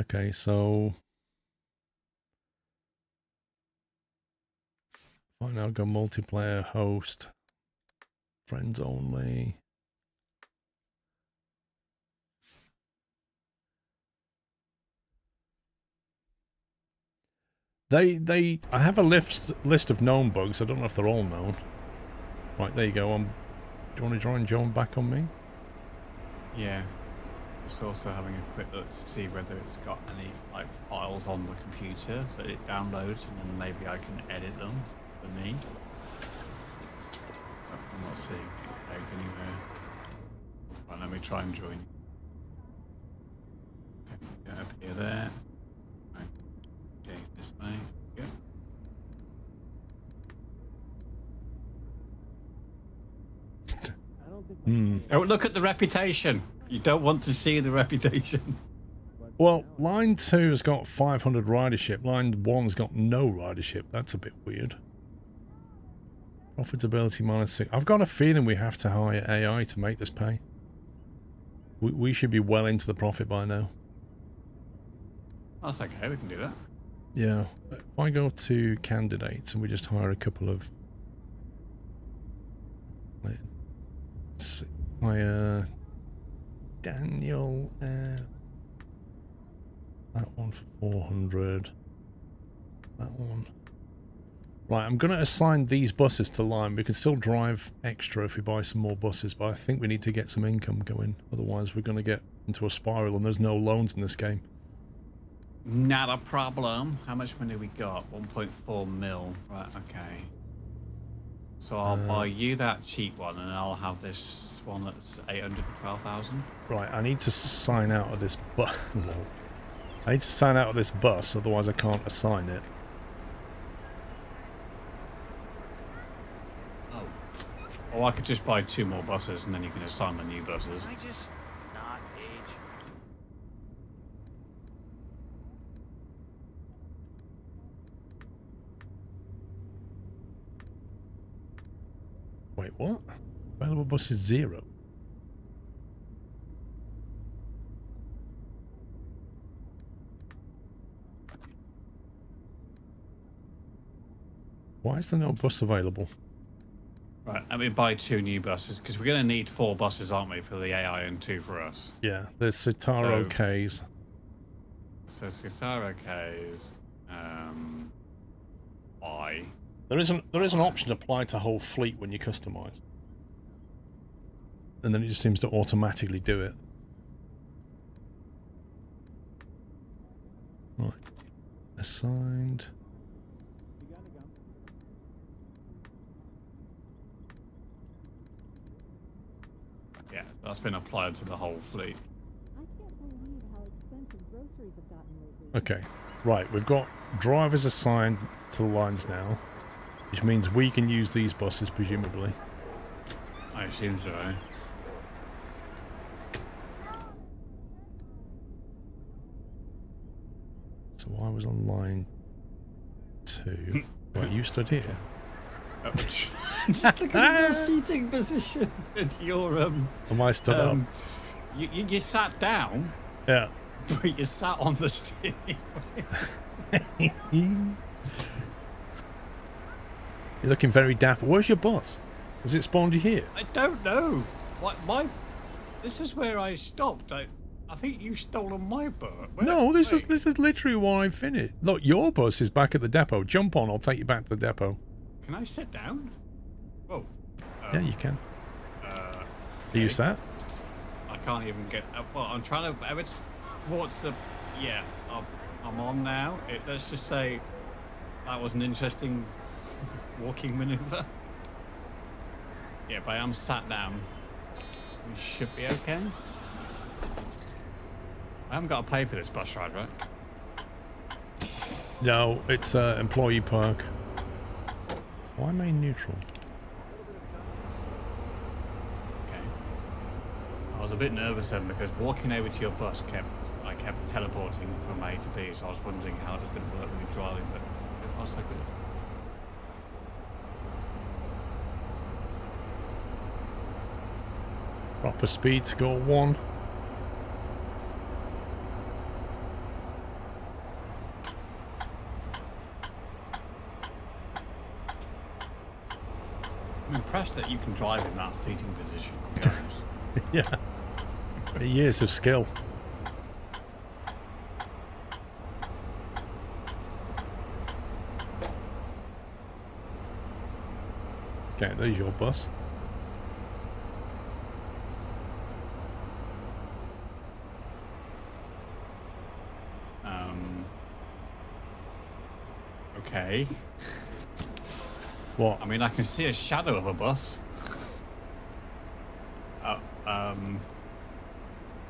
Okay, so fine, I'll go multiplayer, host, friends only. I have a list of known bugs. I don't know if they're all known. Right, there you go. Do you want to try and join back on me? Yeah. Just also having a quick look to see whether it's got any like files on the computer that it downloads, and then maybe I can edit them for me. But I'm not seeing it tagged anywhere. Right, let me try and join. Okay, get up here there. Right. Okay, this way. Go. Oh, look at the reputation. You don't want to see the reputation. Well, line 2 has got 500 ridership. Line 1's got no ridership. That's a bit weird. Profitability -6. I've got a feeling we have to hire AI to make this pay. We should be well into the profit by now. That's okay, we can do that. Yeah. If I go to candidates and we just hire a couple of... Let's hire... Daniel, that one for 400, that one. Right, I'm going to assign these buses to Lime. We can still drive extra if we buy some more buses, but I think we need to get some income going. Otherwise, we're going to get into a spiral, and there's no loans in this game. Not a problem. How much money we got? 1.4 mil. Right, okay. So I'll buy you that cheap one, and I'll have this one that's 812,000. Right, I need to sign out of this bus. I need to sign out of this bus, otherwise I can't assign it. Oh. Or I could just buy 2 more buses, and then you can assign the new buses. I just not age. Wait, what? Available bus is 0. Why is there no bus available? Right, let me buy 2 new buses, because we're going to need 4 buses, aren't we, for the AI and 2 for us. Yeah, there's Citaro Ks. So Citaro Ks, buy. There is an option to apply to whole fleet when you customize. And then it just seems to automatically do it. Right. Assigned. Yeah, that's been applied to the whole fleet. I can't believe how expensive groceries have gotten lately. Okay. Right, we've got drivers assigned to the lines now. Which means we can use these buses, presumably. I assume so. So I was on line 2. Well, you stood here. Just look at your seating position. Your Am I stood up? You sat down. Yeah. But you sat on the steering wheel. You're looking very dapper. Where's your bus? Has it spawned you here? I don't know. This is where I stopped. I think you've stolen my bus. No, this is literally where I finished. Look, your bus is back at the depot. Jump on, I'll take you back to the depot. Can I sit down? Whoa. Yeah, you can. Okay. Are you sat? I can't even get up. Well, I'm trying to. What's the? Yeah, I'm on now. Let's just say that was an interesting walking maneuver. Yeah, but I am sat down. We should be okay. I haven't got to pay for this bus ride, right? No, it's employee park. Why am I neutral? Okay. I was a bit nervous then because walking over to your bus I kept teleporting from A to B, so I was wondering how it was going to work with you driving, but so far so good. Proper speed score 1. I'm impressed that you can drive in that seating position, I'll be honest. Yeah. Years of skill. Okay, there's your bus. Okay. What? I mean, I can see a shadow of a bus.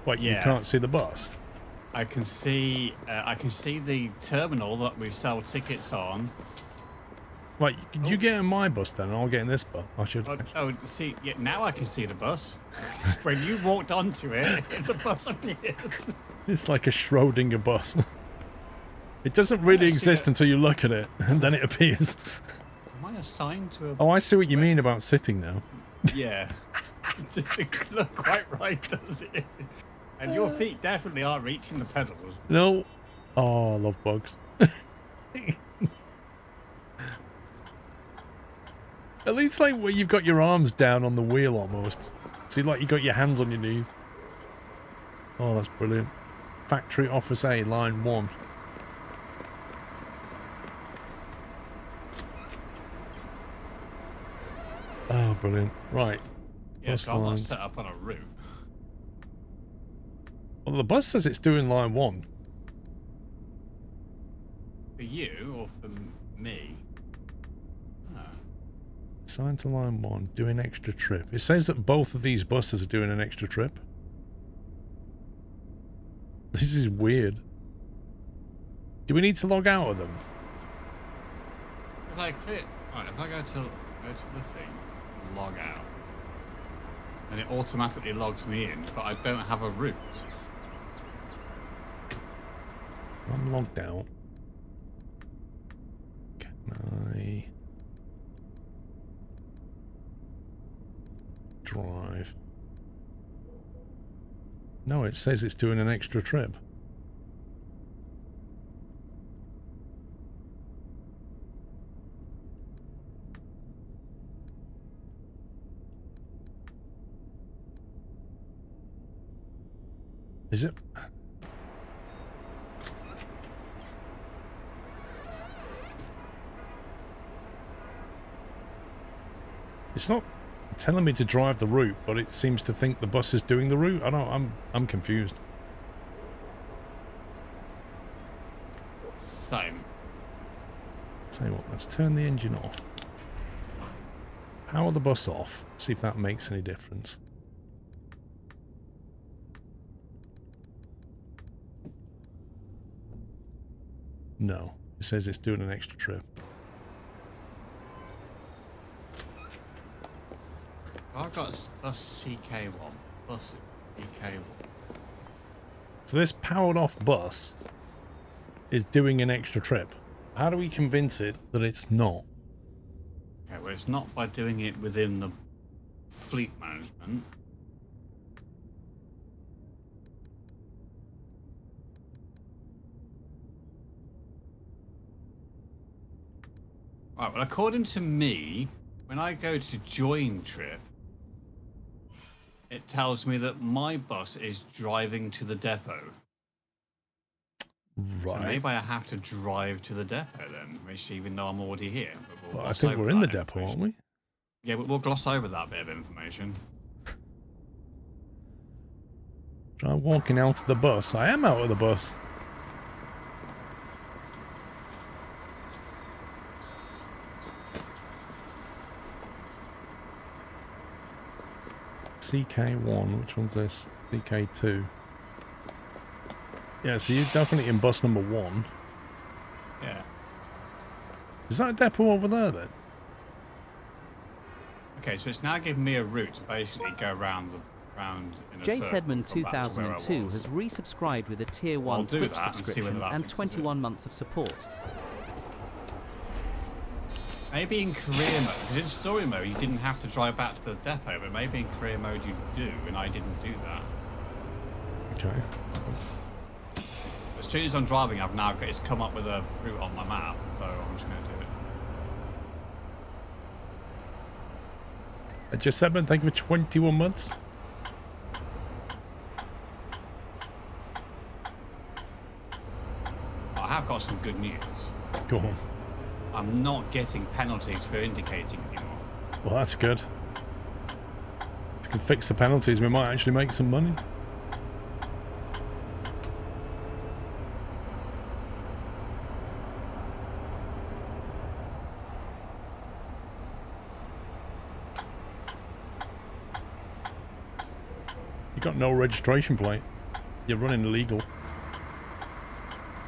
What, yeah. you can't see the bus? I can see the terminal that we sell tickets on. Right, could you get in my bus then? And I'll get in this bus. I should. See, yeah, now I can see the bus. When you walked onto it, the bus appeared. It's like a Schrodinger bus. It doesn't really exist until you look at it, and then it appears. Am I assigned to a... Oh, I see what you mean about sitting now. Yeah. It doesn't look quite right, does it? And your feet definitely are reaching the pedals. No. Oh, I love bugs. At least like where you've got your arms down on the wheel almost. See, like you got your hands on your knees. Oh, that's brilliant. Factory Office A, line 1. Oh, brilliant. Right. Yeah, so I'm not set up on a route. Well, the bus says it's doing line 1. For you or for me? Assigned to line 1, doing extra trip. It says that both of these buses are doing an extra trip. This is weird. Do we need to log out of them? If I click, right, if I go to the thing, log out, and it automatically logs me in, but I don't have a route. I'm logged out. Can I drive? No, it says it's doing an extra trip. Is it? It's not telling me to drive the route, but it seems to think the bus is doing the route. I don't. I'm confused. Same. Tell you what, let's turn the engine off. Power the bus off. See if that makes any difference. No, it says it's doing an extra trip. I've got bus CK1. Bus CK1. So this powered off bus is doing an extra trip. How do we convince it that it's not? Okay, well, it's not by doing it within the fleet management. Right, well, according to me, when I go to join trip, it tells me that my bus is driving to the depot. Right. So maybe I have to drive to the depot then, which even though I'm already here. Well, I think we're in the depot, aren't we? Yeah, but we'll gloss over that bit of information. Try walking out of the bus. I am out of the bus. CK1, which one's this? CK2. Yeah, so you're definitely in bus number 1. Yeah. Is that a depot over there then? Okay, so it's now giving me a route to basically go round in a J. circle, Sedman come back to where I 2002 was. has resubscribed with a Tier 1 I'll do Twitch that and see subscription whether that and fixes 21 months of support. Maybe in career mode, because in story mode you didn't have to drive back to the depot, but maybe in career mode you do, and I didn't do that. Okay. As soon as I'm driving, I've now got it's come up with a route on my map, so I'm just going to do it. Just Sedman, thank you for 21 months. I have got some good news. Go on. I'm not getting penalties for indicating anymore. Well, that's good. If we can fix the penalties, we might actually make some money. You got no registration plate. You're running illegal.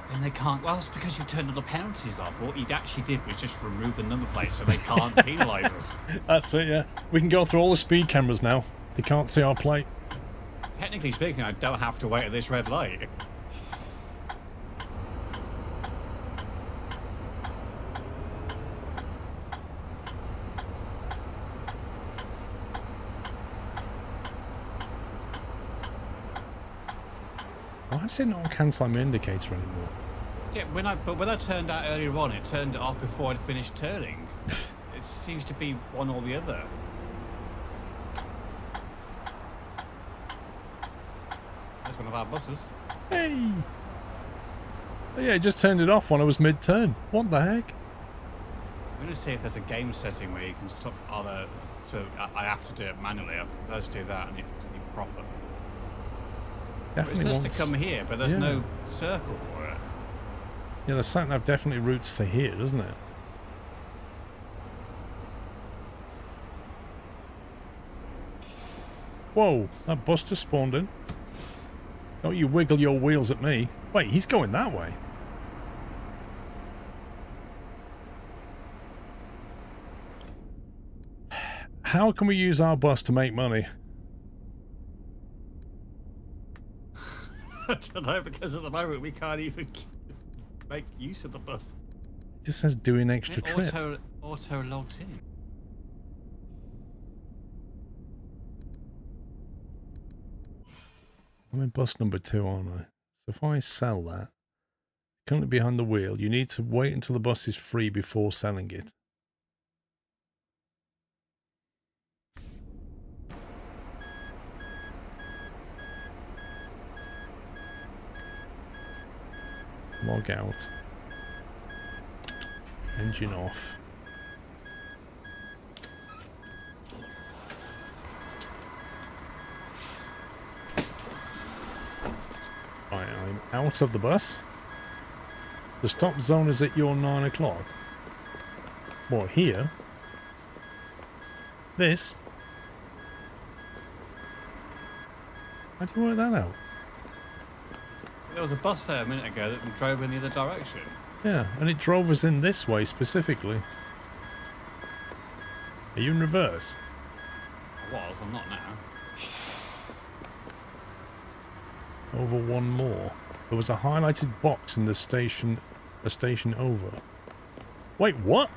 Then they can't. Well, it's because you turned all the penalties off. What you actually did was just remove the number plate so they can't penalise us. That's it, yeah. We can go through all the speed cameras now. They can't see our plate. Technically speaking, I don't have to wait at this red light. Why does it not cancel my indicator anymore? Yeah, when I turned out earlier on, it turned it off before I'd finished turning. It seems to be one or the other. That's one of our buses. Hey! Oh, yeah, it just turned it off when I was mid-turn. What the heck? I'm going to see if there's a game setting where you can stop other. So I have to do it manually. Let's do that and it has to be proper. Definitely it says wants... to come here, but there's yeah. no circle for it. Yeah, the sat-nav definitely routes to here, doesn't it? Whoa, that bus just spawned in. Don't you wiggle your wheels at me. Wait, he's going that way. How can we use our bus to make money? I don't know, because at the moment we can't even make use of the bus. It just says doing extra trip. Auto logs in. I'm in bus number 2, aren't I? So if I sell that, currently behind the wheel, you need to wait until the bus is free before selling it. Log out. Engine off. Right, I'm out of the bus. The stop zone is at your 9 o'clock. What, here? This? How do you work that out? There was a bus there a minute ago that drove in the other direction. Yeah, and it drove us in this way specifically. Are you in reverse? I was. I'm not now. Over one more. There was a highlighted box in the station over. Wait, what?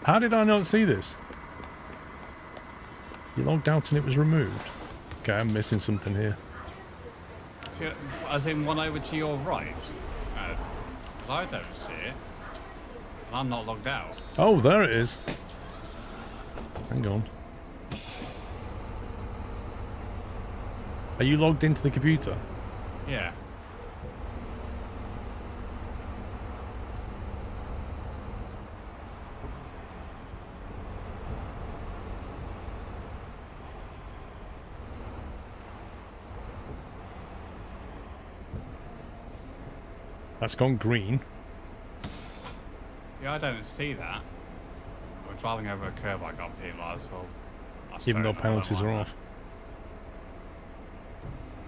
How did I not see this? You logged out and it was removed. Okay, I'm missing something here. So, as in one over to your right? 'Cause I don't see it. And I'm not logged out. Oh, there it is. Hang on. Are you logged into the computer? Yeah. That's gone green. Yeah, I don't see that. We're driving over a curb I got penalised for. Even though penalties are off.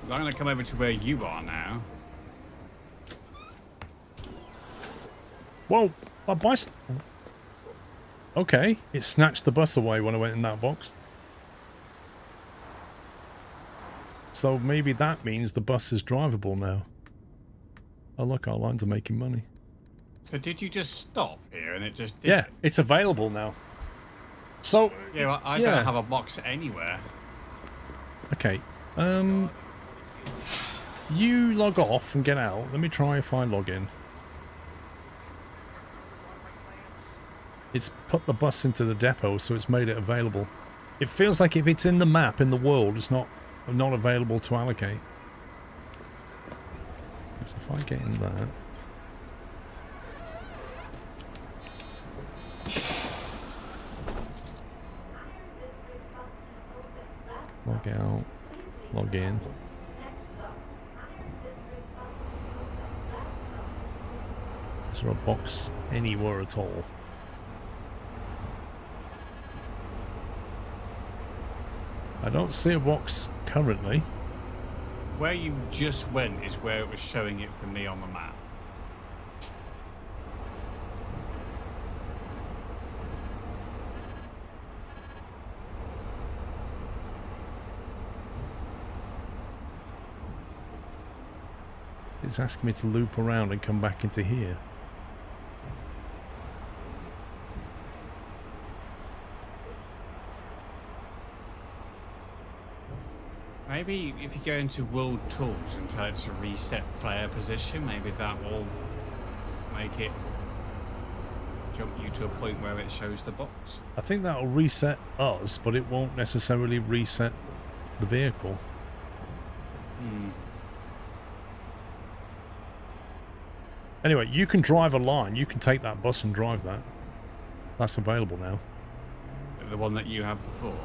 So I'm going to come over to where you are now. Whoa! My bus. Okay, it snatched the bus away when I went in that box. So maybe that means the bus is drivable now. Oh look, our lines are making money. So did you just stop here and it just did Yeah, it? it's available now. So Yeah, well, I don't have a box anywhere. Okay. You log off and get out. Let me try if I log in. It's put the bus into the depot, so it's made it available. It feels like if it's in the map in the world, it's not available to allocate. So if I get in that. Log out. Log in. Is there a box anywhere at all? I don't see a box currently. Where you just went is where it was showing it for me on the map. It's asking me to loop around and come back into here. Maybe if you go into World Tools and tell it to reset player position, maybe that will make it jump you to a point where it shows the box. I think that'll reset us, but it won't necessarily reset the vehicle. Anyway, you can drive a line. You can take that bus and drive that. That's available now. The one that you had before?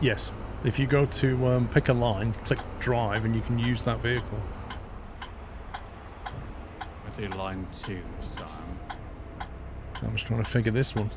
Yes. If you go to pick a line, click drive, and you can use that vehicle. I do line 2 this time. I'm just trying to figure this one.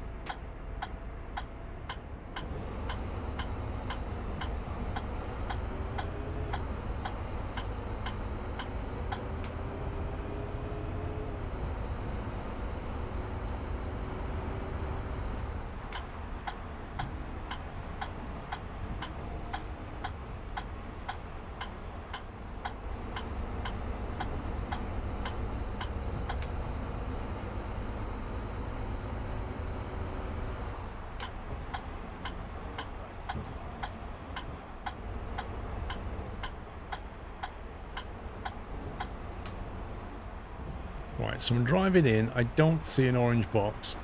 Right, so I'm driving in. I don't see an orange box.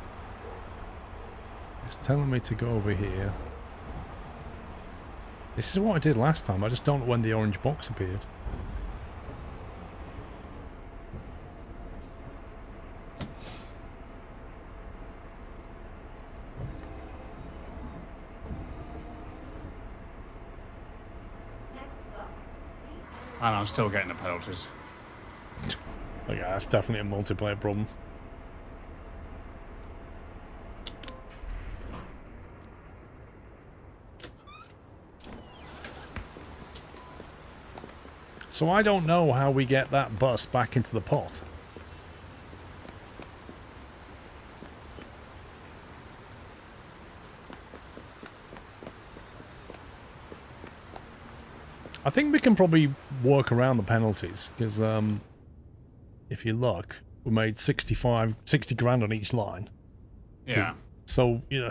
It's telling me to go over here. This is what I did last time. I just don't know when the orange box appeared. And I'm still getting the penalties. Oh yeah, that's definitely a multiplayer problem. So I don't know how we get that bus back into the pot. I think we can probably work around the penalties, because if you look, we made 60 grand on each line. Yeah. So, you know,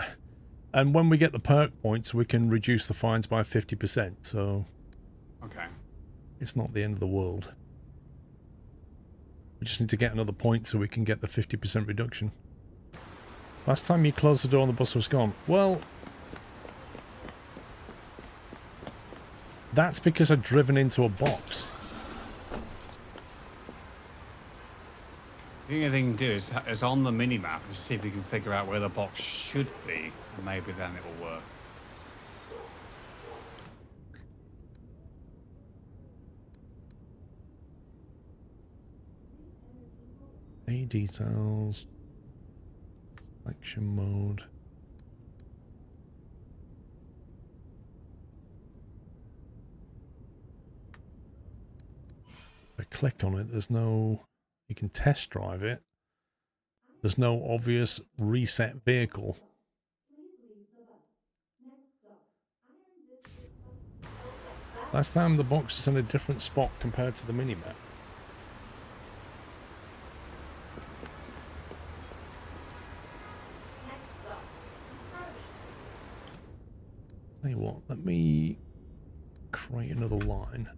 and when we get the perk points, we can reduce the fines by 50%, so... Okay. It's not the end of the world. We just need to get another point so we can get the 50% reduction. Last time you closed the door and the bus was gone. Well... That's because I'd driven into a box. The only thing you can do is on the mini-map and see if you can figure out where the box should be, and maybe then it will work. A details. Selection mode. If I click on it, there's no... You can test drive it. There's no obvious reset vehicle. Last time the box was in a different spot compared to the minimap. Tell you what, let me create another line.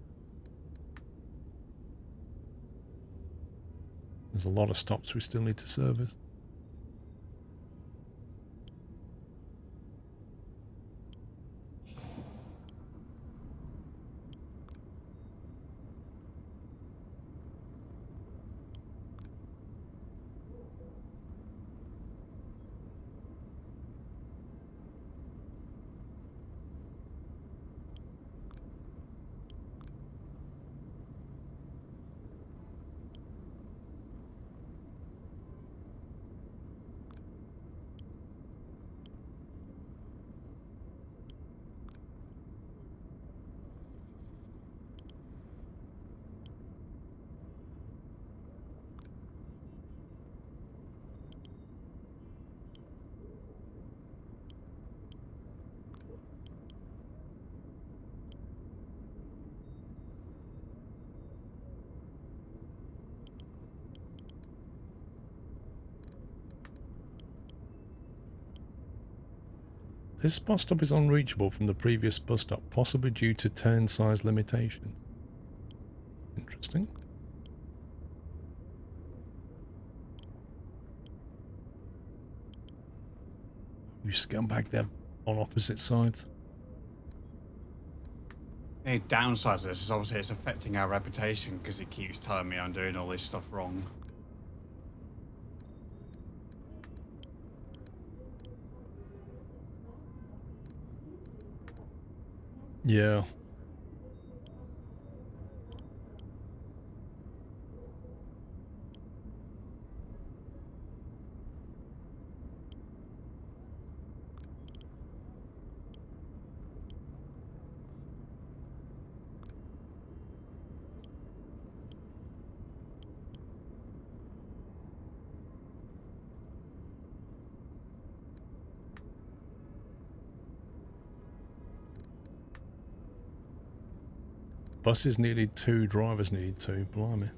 There's a lot of stops we still need to service. This bus stop is unreachable from the previous bus stop, possibly due to turn size limitation. Interesting. You scumbag, they're on opposite sides. The downside to this is obviously it's affecting our reputation because it keeps telling me I'm doing all this stuff wrong. Yeah. Buses needed 2, drivers needed 2. Blimey.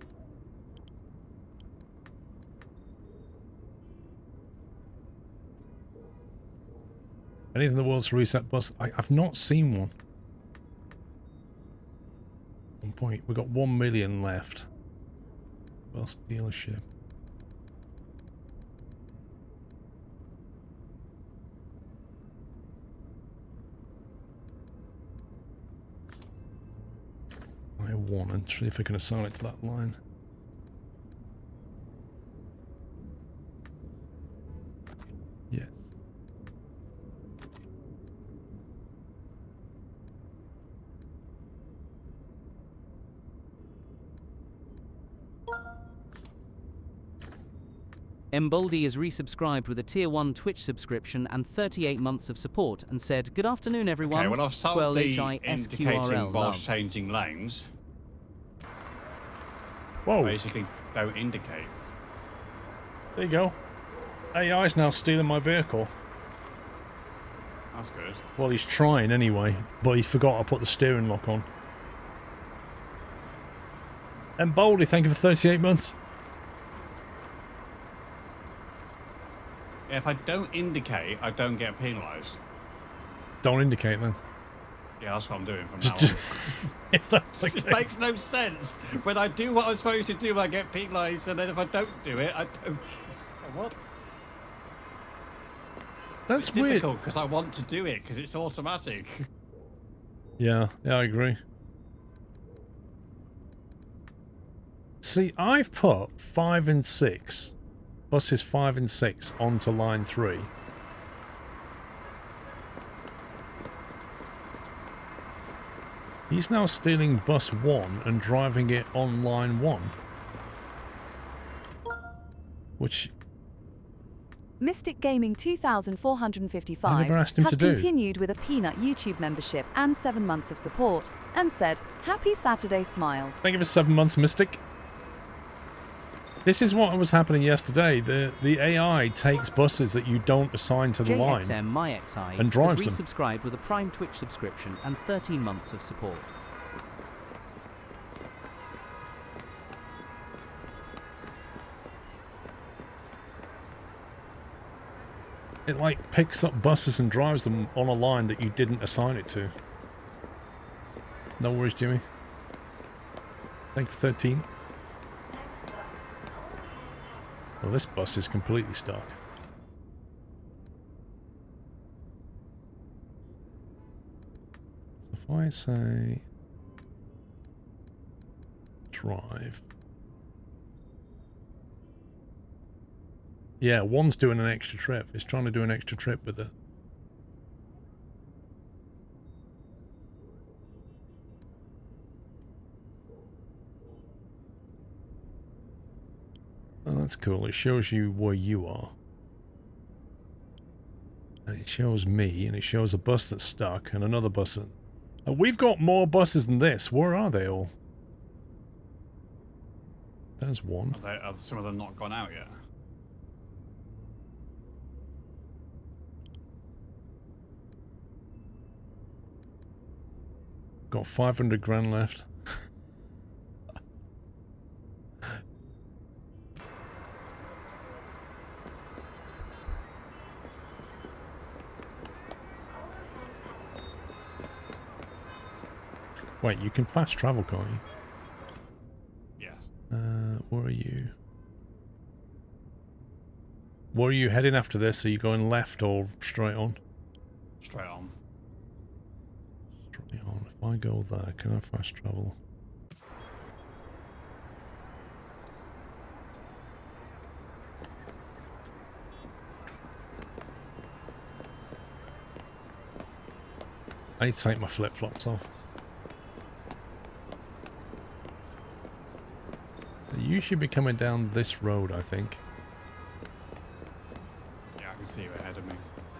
Anything in the world to reset bus? I've not seen one. 1 point. We've got 1 million left. Bus dealership. I want and see if I can assign it to that line. Yes. Mboldy is resubscribed with a Tier 1 Twitch subscription and 38 months of support and said, "Good afternoon, everyone." Okay, well, I've sold the indicating HISQRL, whilst love. changing lanes. Whoa. Basically, don't indicate. There you go. AI's now stealing my vehicle. That's good. Well, he's trying anyway, but he forgot I put the steering lock on. And Baldy, thank you for 38 months. If I don't indicate, I don't get penalised. Don't indicate then. Yeah, that's what I'm doing from now on. If that's the It case. makes no sense. When I do what I'm supposed to do, I get penalised, and then if I don't do it, I don't. What? That's it's weird. difficult because I want to do it because it's automatic. Yeah, I agree. See, I've put 5 and 6, buses 5 and 6 onto line 3. He's now stealing bus 1 and driving it on line 1. Which... Mystic Gaming 2455 I never asked him has to do. continued with a peanut YouTube membership and 7 months of support and said, "Happy Saturday, smile." Thank you for 7 months, Mystic. This is what was happening yesterday. The AI takes buses that you don't assign to the line JXMMyXI and drives has them. resubscribed with a Prime Twitch subscription and 13 months of support. It like picks up buses and drives them on a line that you didn't assign it to. No worries, Jimmy. Thank you for 13. Well, this bus is completely stuck. So if I say drive. Yeah, one's doing an extra trip. It's trying to do an extra trip with it. Oh, that's cool. It shows you where you are. And it shows me, and it shows a bus that's stuck, and another bus that... we've got more buses than this. Where are they all? There's one. Are some of them not gone out yet? Got 500 grand left. Wait, you can fast travel, can't you? Yes. Where are you? Where are you heading after this? Are you going left or straight on? Straight on. Straight on. If I go there, can I fast travel? I need to take my flip-flops off. You should be coming down this road, I think. Yeah, I can see you ahead of me.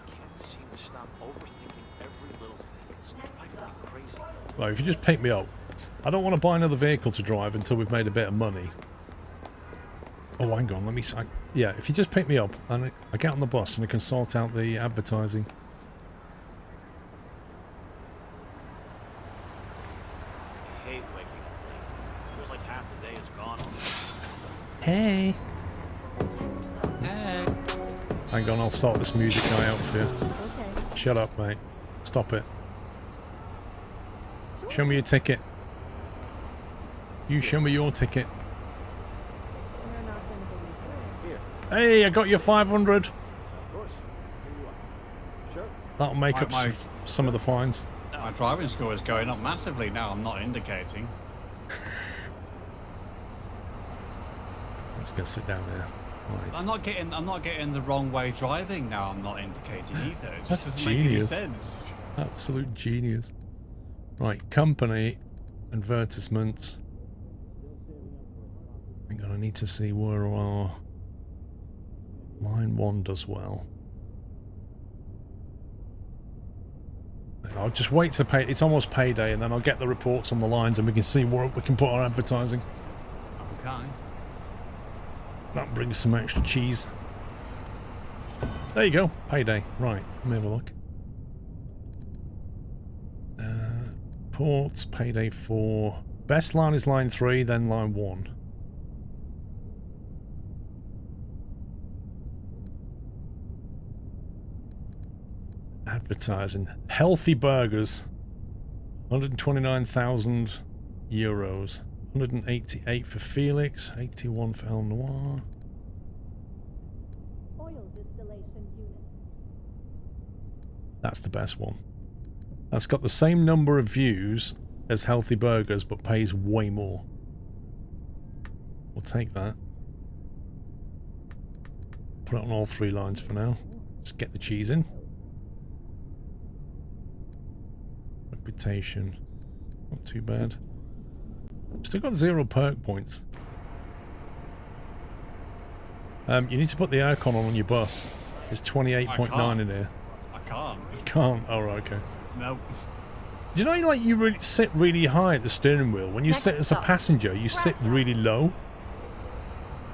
Can't seem to stop overthinking every little thing. It's driving me crazy. Well, if you just pick me up. I don't want to buy another vehicle to drive until we've made a bit of money. Oh, hang on, let me... yeah, if you just pick me up and I get on the bus and I can sort out the advertising. I hate waking up late. Feels like half the day is gone already. Hey. Hey. Hang on, I'll sort this music guy out for you. Okay. Shut up, mate. Stop it. Show me your ticket. You show me your ticket. You're not going to believe this. Here, Hey, I got you 500. of course. Here you are. Sure. That'll make up some of the fines. My driving score is going up massively now. I'm not indicating. I'm just gonna sit down there. Right. I'm not getting the wrong way driving now. I'm not indicating either. It That's just doesn't make any genius. sense. Absolute genius. Right, company, advertisements. Hang on, I need to see where our line 1 does well. I'll just wait to pay. It's almost payday, and then I'll get the reports on the lines, and we can see where we can put our advertising. Okay. That brings some extra cheese. There you go, payday. Right, let me have a look. Ports, payday 4. Best line is line 3, then line 1. Advertising. Healthy burgers. 129,000 euros. 188 for Felix. 81 for El Noir. Oil distillation unit. That's the best one. That's got the same number of views as Healthy Burgers, but pays way more. We'll take that. Put it on all 3 lines for now. Just get the cheese in. Reputation. Not too bad. Still got 0 perk points. You need to put the aircon on your bus. It's 28.9 in here. I can't. You can't? Oh, right, okay. Nope. Do you know, like, you really sit really high at the steering wheel? When you sit as a passenger, you sit really low.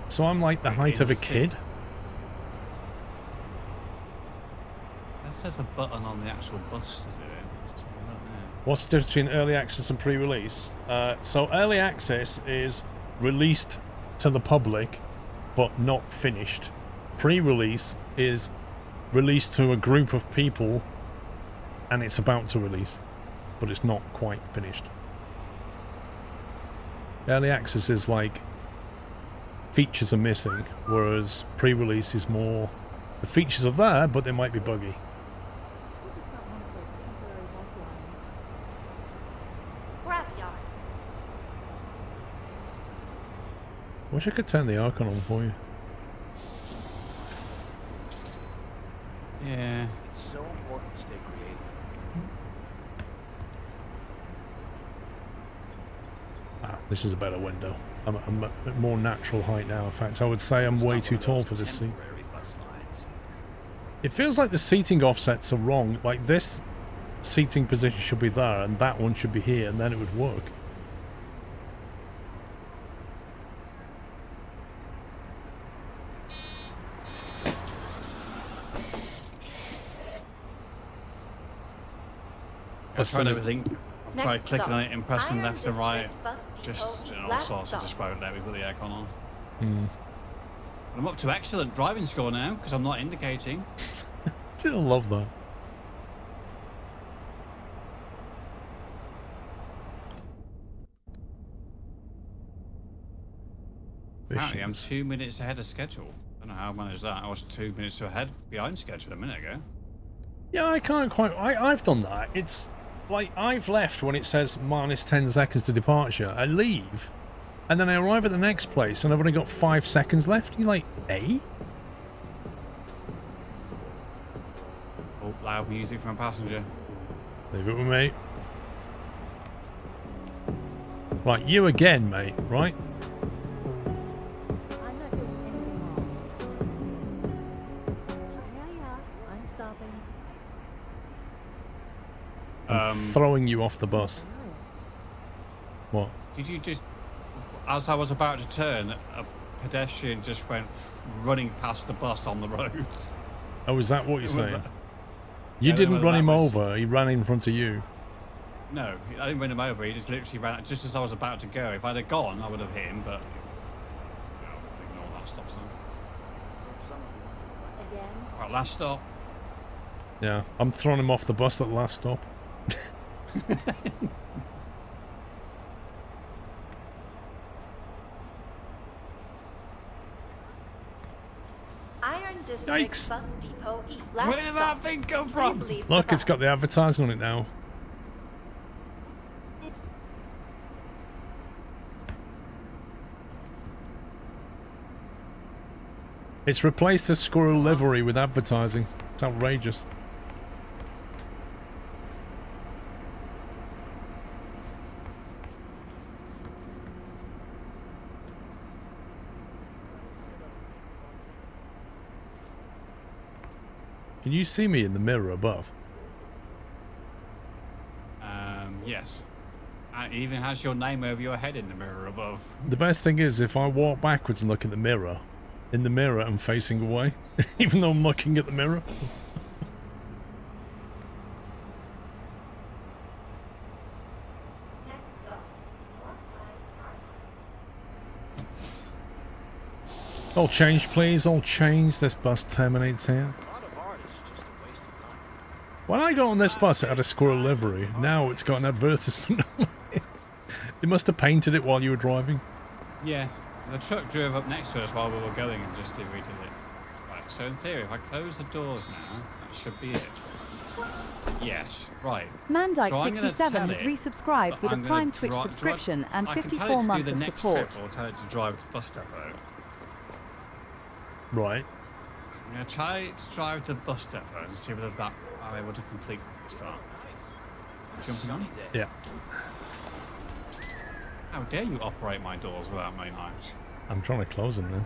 So I'm like the height of a kid. That says a button on the actual bus to do it. I don't know. What's the difference between early access and pre-release? So early access is released to the public, but not finished. Pre-release is released to a group of people, and it's about to release, but it's not quite finished. Early access is like features are missing, whereas pre-release is more the features are there, but they might be buggy. Hope it's not one of those temporary bus lines. Scrapyard. Wish I could turn the icon on for you. Yeah. It's so important to stay creative. Ah, this is a better window. I'm at more natural height now. In fact, I would say I'm way too tall for this seat. Temporary bus lines. It feels like the seating offsets are wrong. Like this seating position should be there and that one should be here, and then it would work. I've tried everything. I've Next tried clicking stop, on it and pressing Iron left and right. District Bus Just Depot and all last sorts. It stop. just won't let me put the aircon on. Hmm. I'm up to excellent driving score now because I'm not indicating. I love that. Apparently, I'm 2 minutes ahead of schedule. I don't know how I managed that. I was 2 minutes ahead behind schedule a minute ago. Yeah, I can't quite. I've done that. It's like I've left when it says minus 10 seconds to departure. I leave, and then I arrive at the next place, and I've only got 5 seconds left. You're like, eh? Oh, loud music from a passenger. Leave it with me. Right, you again, mate. Right? I'm not doing anything wrong. Yeah, I'm stopping. I'm throwing you off the bus. Honest. What? Did you just, as I was about to turn, a pedestrian just went running past the bus on the road? Oh, is that what you're saying? I You don't know didn't whether run that him was- over. He ran in front of you. No, I didn't run him over. He just literally ran just as I was about to go. If I'd have gone, I would have hit him, but ignore that stop sign. Again? Right, last stop. Yeah, I'm throwing him off the bus at the last stop. Iron District Yikes. Bus Depot East. Last Where did that stop. thing come Please from? leave the Look, it's bus. got the advertising on it now. It's replaced the squirrel livery with advertising. It's outrageous. Can you see me in the mirror above? Yes. And it even has your name over your head in the mirror above. The best thing is if I walk backwards and look in the mirror, I'm facing away, even though I'm looking at the mirror. Next stop, All change, please. All change. This bus terminates here. A lot of art is just a waste of time. When I got on this bus, it had a squirrel livery. Now it's got an advertisement on it. They must have painted it while you were driving. Yeah, the truck drove up next to us while we were going and just redid it. Right, so in theory, if I close the doors now, that should be it. Yes, right. So I'm gonna Mandike67 tell has it resubscribed that with a I'm gonna Prime Twitch do I- subscription and I can tell it 54 to do months the of next support. trip or tell it to drive to bus depot. Right. I'm going to try to drive to bus depot and see whether that I'm able to complete the start. Jumping on? Yeah. How dare you operate my doors without my knowledge? I'm trying to close them now.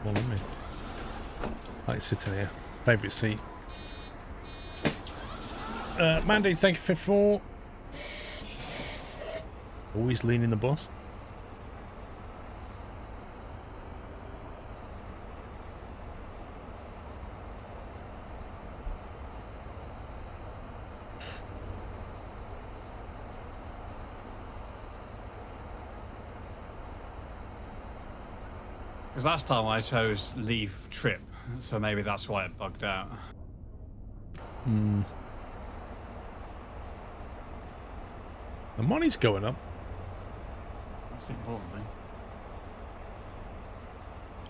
Well, let me. Like sitting here. Favourite seat. Mandy, thank you for 4. Always leaning the bus. Because last time I chose leave trip, so maybe that's why it bugged out. Hmm. The money's going up. That's the important thing.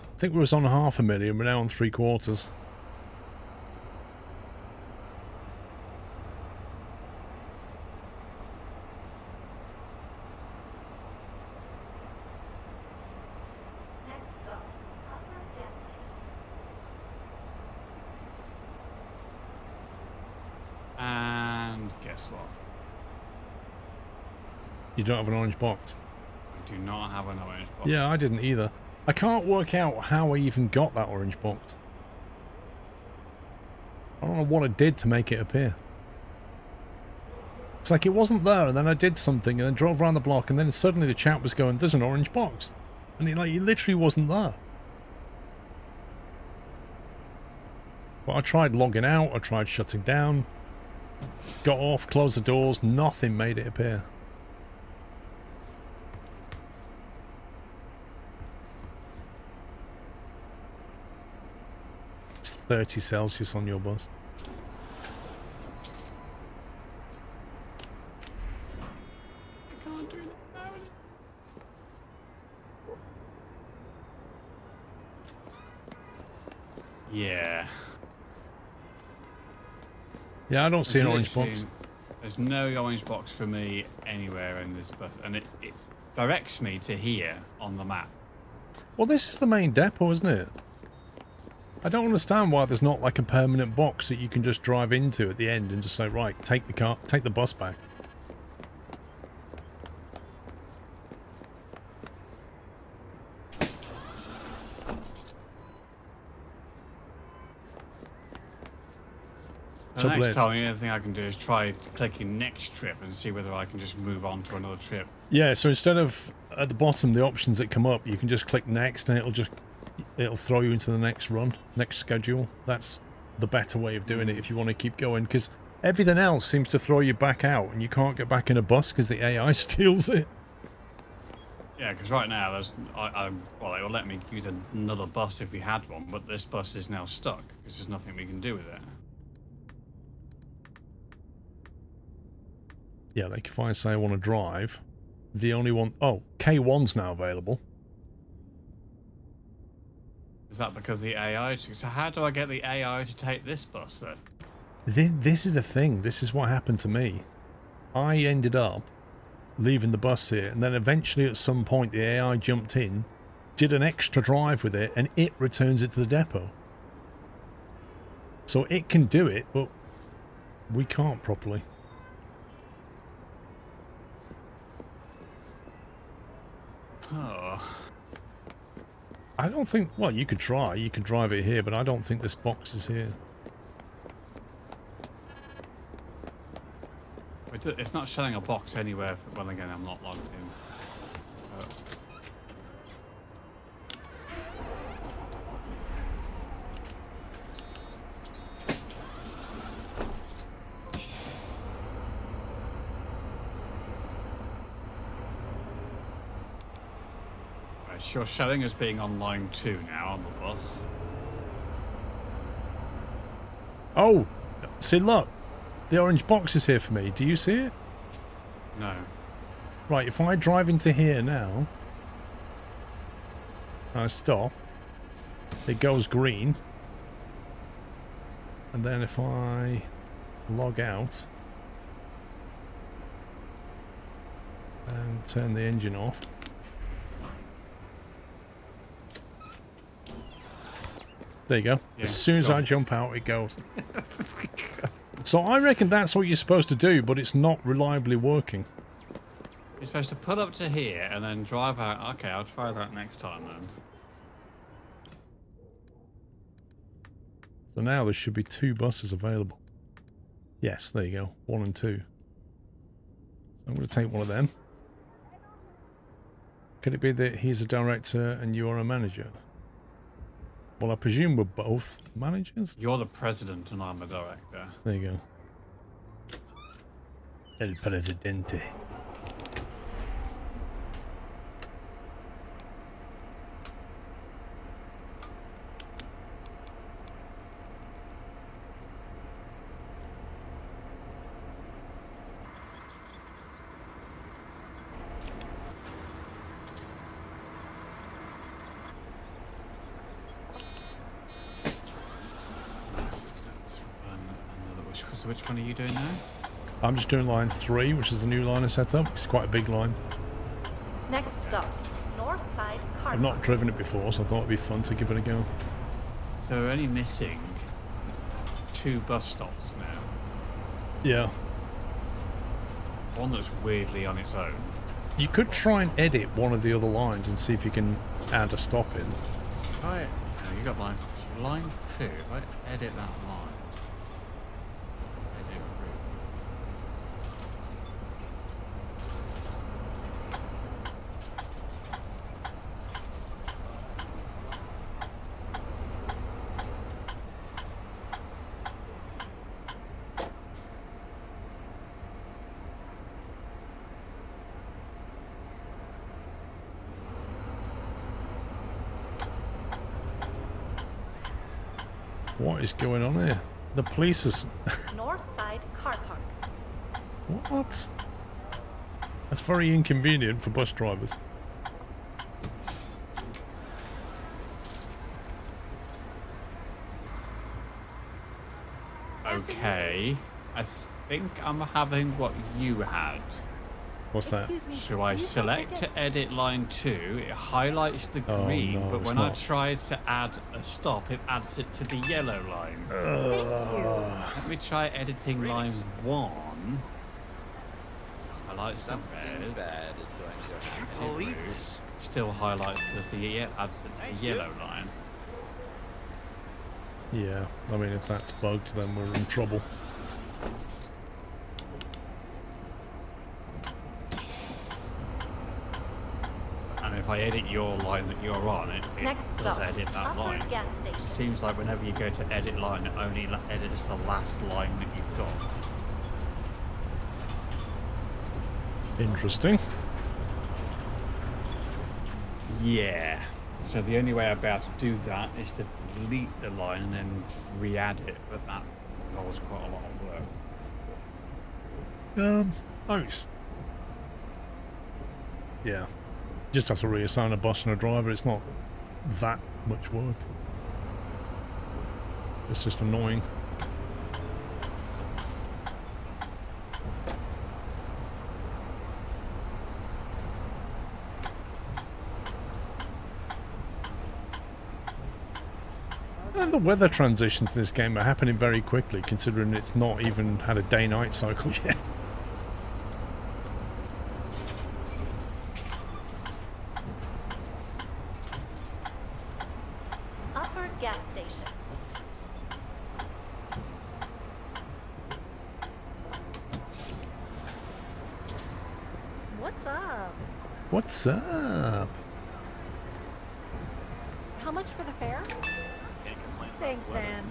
I think we was on 500,000. We're now on 3/4. Next stop, Upper gas station. And guess what? You don't have an orange box. I do not have an orange box. Yeah, I didn't either. I can't work out how I even got that orange box. I don't know what I did to make it appear. It's like it wasn't there, and then I did something, and then drove around the block, and then suddenly the chat was going, "There's an orange box," and it literally wasn't there. But I tried logging out, I tried shutting down, got off, closed the doors, nothing made it appear. It's 30 Celsius on your bus. I can't do it now. Yeah. Yeah, I don't see an There's orange box. literally- There's no orange box for me anywhere in this bus, and it directs me to here on the map. Well, this is the main depot, isn't it? I don't understand why there's not like a permanent box that you can just drive into at the end and just say, right, take the bus back. The Trouble next is- time, the only thing I can do is try clicking next trip and see whether I can just move on to another trip. Yeah, so instead of at the bottom the options that come up, you can just click next and it'll throw you into the next run, next schedule. That's the better way of doing it if you want to keep going, because everything else seems to throw you back out and you can't get back in a bus because the AI steals it. Yeah, because right now well, it will let me use another bus if we had one, but this bus is now stuck because there's nothing we can do with it. Yeah, like if I say I want to drive, the only one... Oh, K1's now available. Is that because the AI? So how do I get the AI to take this bus then? This is the thing. This is what happened to me. I ended up leaving the bus here, and then eventually at some point the AI jumped in, did an extra drive with it, and it returns it to the depot. So it can do it, but we can't properly. Oh. I don't think... Well, you could try. You could drive it here, but I don't think this box is here. It's not showing a box anywhere. Well, again, I'm not logged in. It's you're showing as being on line 2 now on the bus. Oh, see, look. The orange box is here for me. Do you see it? No. Right, if I drive into here now, I stop, it goes green. And then if I log out and turn the engine off, there you go. Yeah, as soon as I jump out, it goes. So I reckon that's what you're supposed to do, but it's not reliably working. You're supposed to pull up to here and then drive out. Okay, I'll try that next time then. So now there should be 2 buses available. Yes, there you go. 1 and 2. I'm going to take one of them. Could it be that he's a director and you are a manager? Well, I presume we're both managers? You're the president and I'm a director. There you go. El Presidente. Which one are you doing now? I'm just doing line 3, which is the new line I set up. It's quite a big line. Next stop, North Side Car I've not Park. driven it before, so I thought it'd be fun to give it a go. So we're only missing 2 bus stops now. Yeah. One that's weirdly on its own. You could try and edit one of the other lines and see if you can add a stop in. Right. No, you got line 2. If I edit that line. Edit route. What is going on here? The police is... North Side Car Park. What? That's very inconvenient for bus drivers. Okay. I think I'm having what you had. What's that? Excuse me. So I do you sell select tickets? to edit line 2, it highlights the Oh, green, no, but it's when I not. try to add a stop, it adds it to the yellow line. Thank you. Let me try editing line 1. Highlights the Something red. bad is going to happen. Edit Believe route. this. Still highlights adds it to Thanks, the dude. yellow line. Yeah, I mean, if that's bugged, then we're in trouble. And if I edit your line that you're on, it Next does stop, edit that Upper line. Gas It Station. seems like whenever you go to edit line, it only edits the last line that you've got. Interesting. Yeah. So the only way I'd be able to do that is to delete the line and then re-add it, but that involves quite a lot of work. Nice. Yeah. Just have to reassign a bus and a driver. It's not that much work. It's just annoying. And the weather transitions in this game are happening very quickly, considering it's not even had a day-night cycle yet. Upper Gas Station. What's up? What's up? How much for the fare? Can't complain. Thanks, Weather. man.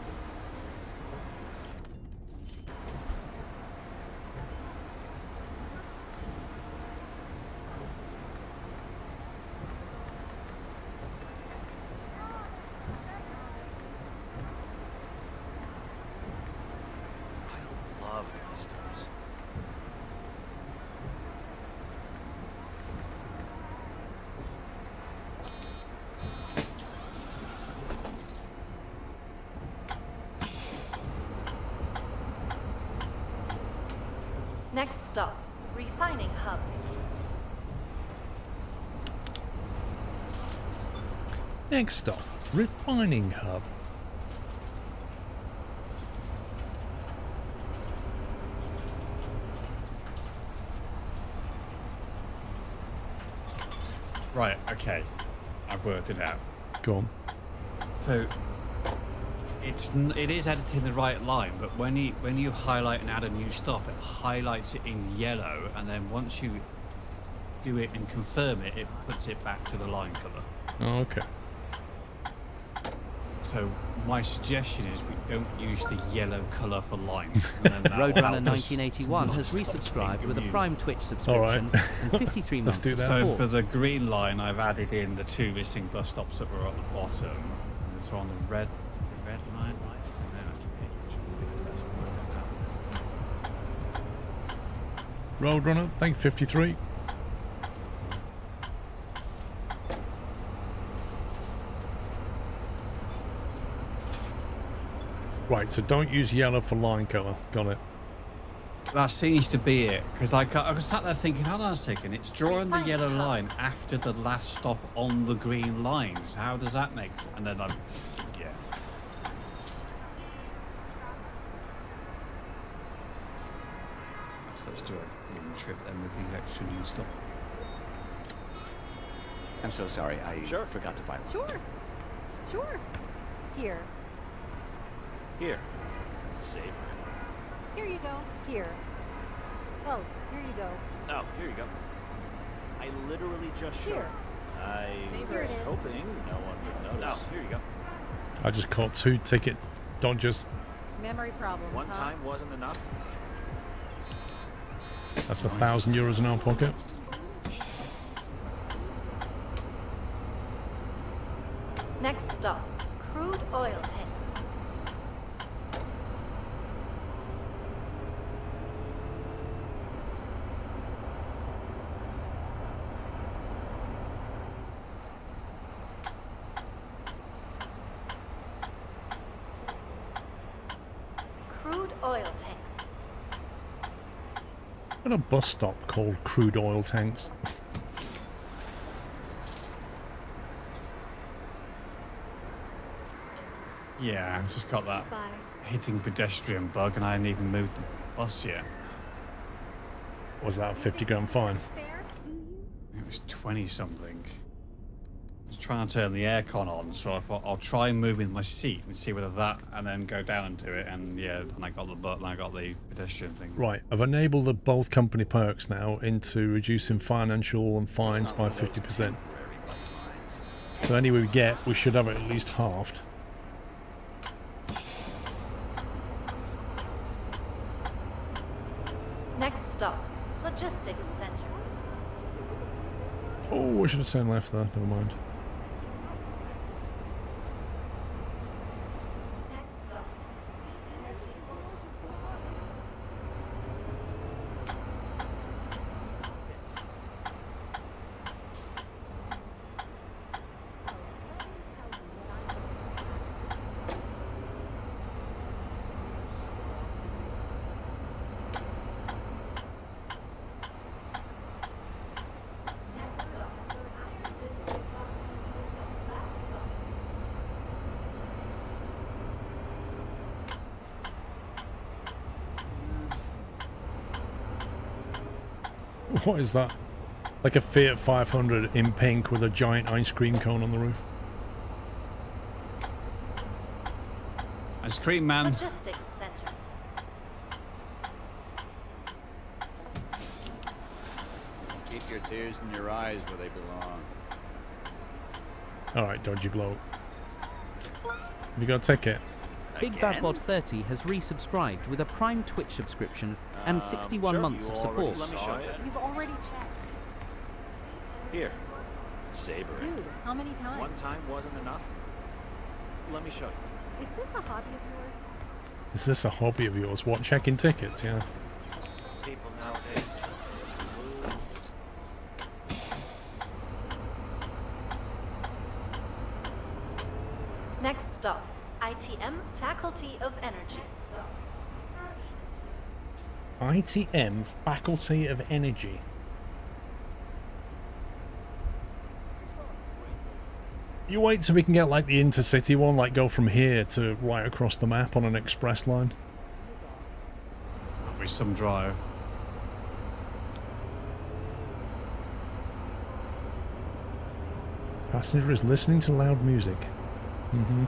Next stop, refining hub. Right, okay. I've worked it out. Go on. So it is editing the right line, but when you highlight and add a new stop, it highlights it in yellow, and then once you do it and confirm it, it puts it back to the line color. Oh, okay. So my suggestion is we don't use the yellow color for lines. And then that'll Roadrunner help us 1981 has not resubscribed stop with a being Prime Twitch subscription and 53 Let's months do of that. So support. for the green line, I've added in the 2 missing bus stops that were at the bottom. And so on the red line, right? And then actually, it should be the best line. Roadrunner, thank you, 53. Right, so don't use yellow for line colour. Got it. That seems to be it, because I was sat there thinking, hold on a second, it's drawing the yellow line after the last stop on the green lines. How does that make sense? And then yeah. So let's do a green trip then with these extra new stuff. I'm so sorry. I forgot to buy one. Sure. Sure. Here. Here. Save. Here you go. Here. Oh, here you go. Oh, here you go. I literally just showed. Here. I Here was it is. hoping no one would notice. Oh, here you go. I just caught 2 ticket dodgers. Memory problems, One huh? time wasn't enough. That's €1,000 in our pocket. Next stop, crude oil tanks. Crude oil tanks. Got a bus stop called Crude Oil Tanks. Yeah, I've just got that Bye. hitting pedestrian bug, and I hadn't even moved the bus yet. Was that a 50 grand fine? Fair, do you? It was 20 something. I was trying to turn the aircon on, so I thought I'll try moving my seat and see whether that, and then go down into it, and yeah, then I got the button, I got the pedestrian thing. Right, I've enabled the both company perks now into reducing financial and fines by 50%. So any we get, we should have it at least halved. Next stop, logistics center. Oh, I should have said left there, never mind. What is that? Like a Fiat 500 in pink with a giant ice cream cone on the roof. Ice cream man. Logistics center. Keep your tears in your eyes where they belong. Alright, dodgy bloke. Have you got a ticket? Big Bad Bod 30 has resubscribed with a Prime Twitch subscription and 61 months of support. Let me show you. You've already checked. Here. Savor it. Dude, how many times? One time wasn't enough. Let me show you. Is this a hobby of yours? Is this a hobby of yours? What, checking tickets? Yeah. People nowadays. Next stop, ITM Faculty of Energy. ITM Faculty of Energy. You wait till we can get like the intercity one, like go from here to right across the map on an express line. That'll be some drive. Passenger is listening to loud music. Mm-hmm.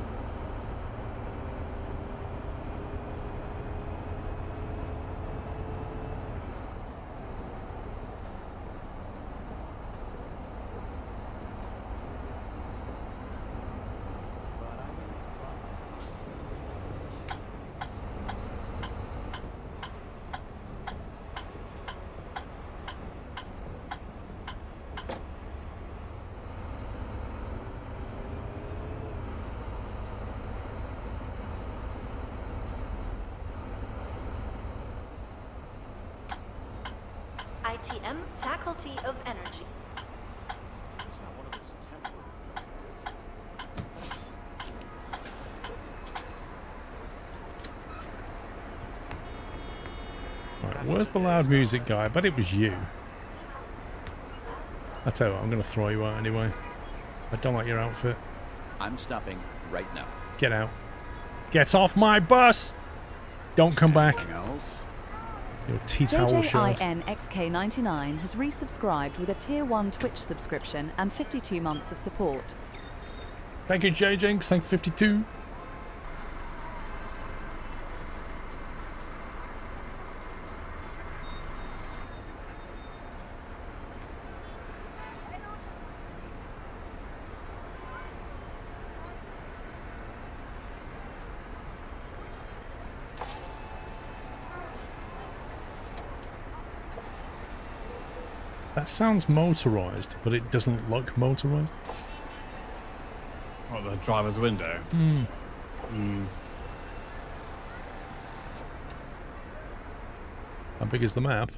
ITM, Faculty of Energy. It's not one of those temporary Right, where's the loud music guy? I bet it was you. I tell you what, I'm going to throw you out anyway. I don't like your outfit. I'm stopping right now. Get out. Get off my bus! Don't come back. Anything else? Your tea towel shirt. JJINXK99 has resubscribed with a Tier 1 Twitch subscription and 52 months of support. Thank you, JJinx. Thank you, 52. That sounds motorized, but it doesn't look motorized. What, the driver's window? Hmm. How big is the map?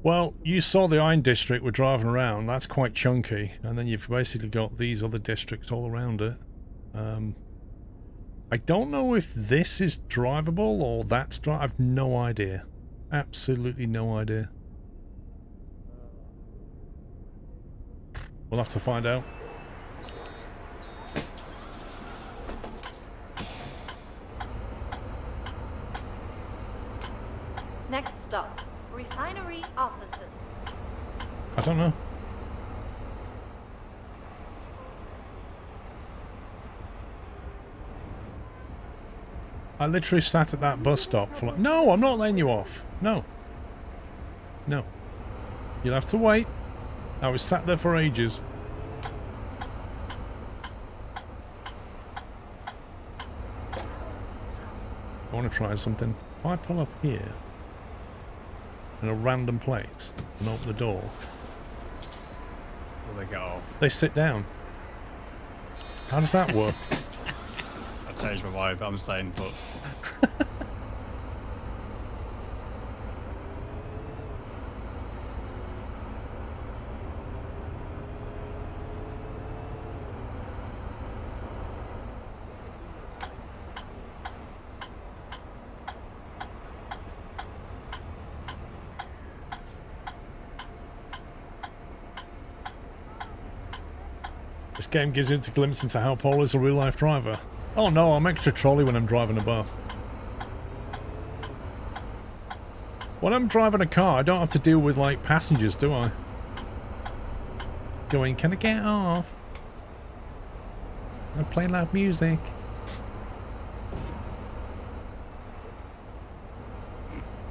Well, you saw the Iron District we're driving around. That's quite chunky. And then you've basically got these other districts all around it. I don't know if this is drivable or that's drivable. I've no idea. Absolutely no idea. We'll have to find out. Next stop, refinery offices. I don't know. I literally sat at that bus stop for like... No, I'm not letting you off. No. No. You'll have to wait. I was sat there for ages. I want to try something. If I pull up here in a random place and open the door, Will they get off? they sit down. How does that work? I've changed my mind, but I'm staying put. This game gives you a glimpse into how Paul is a real-life driver. Oh no, I'm extra trolley when I'm driving a bus. When I'm driving a car, I don't have to deal with, like, passengers, do I? Going, can I get off? I play loud music.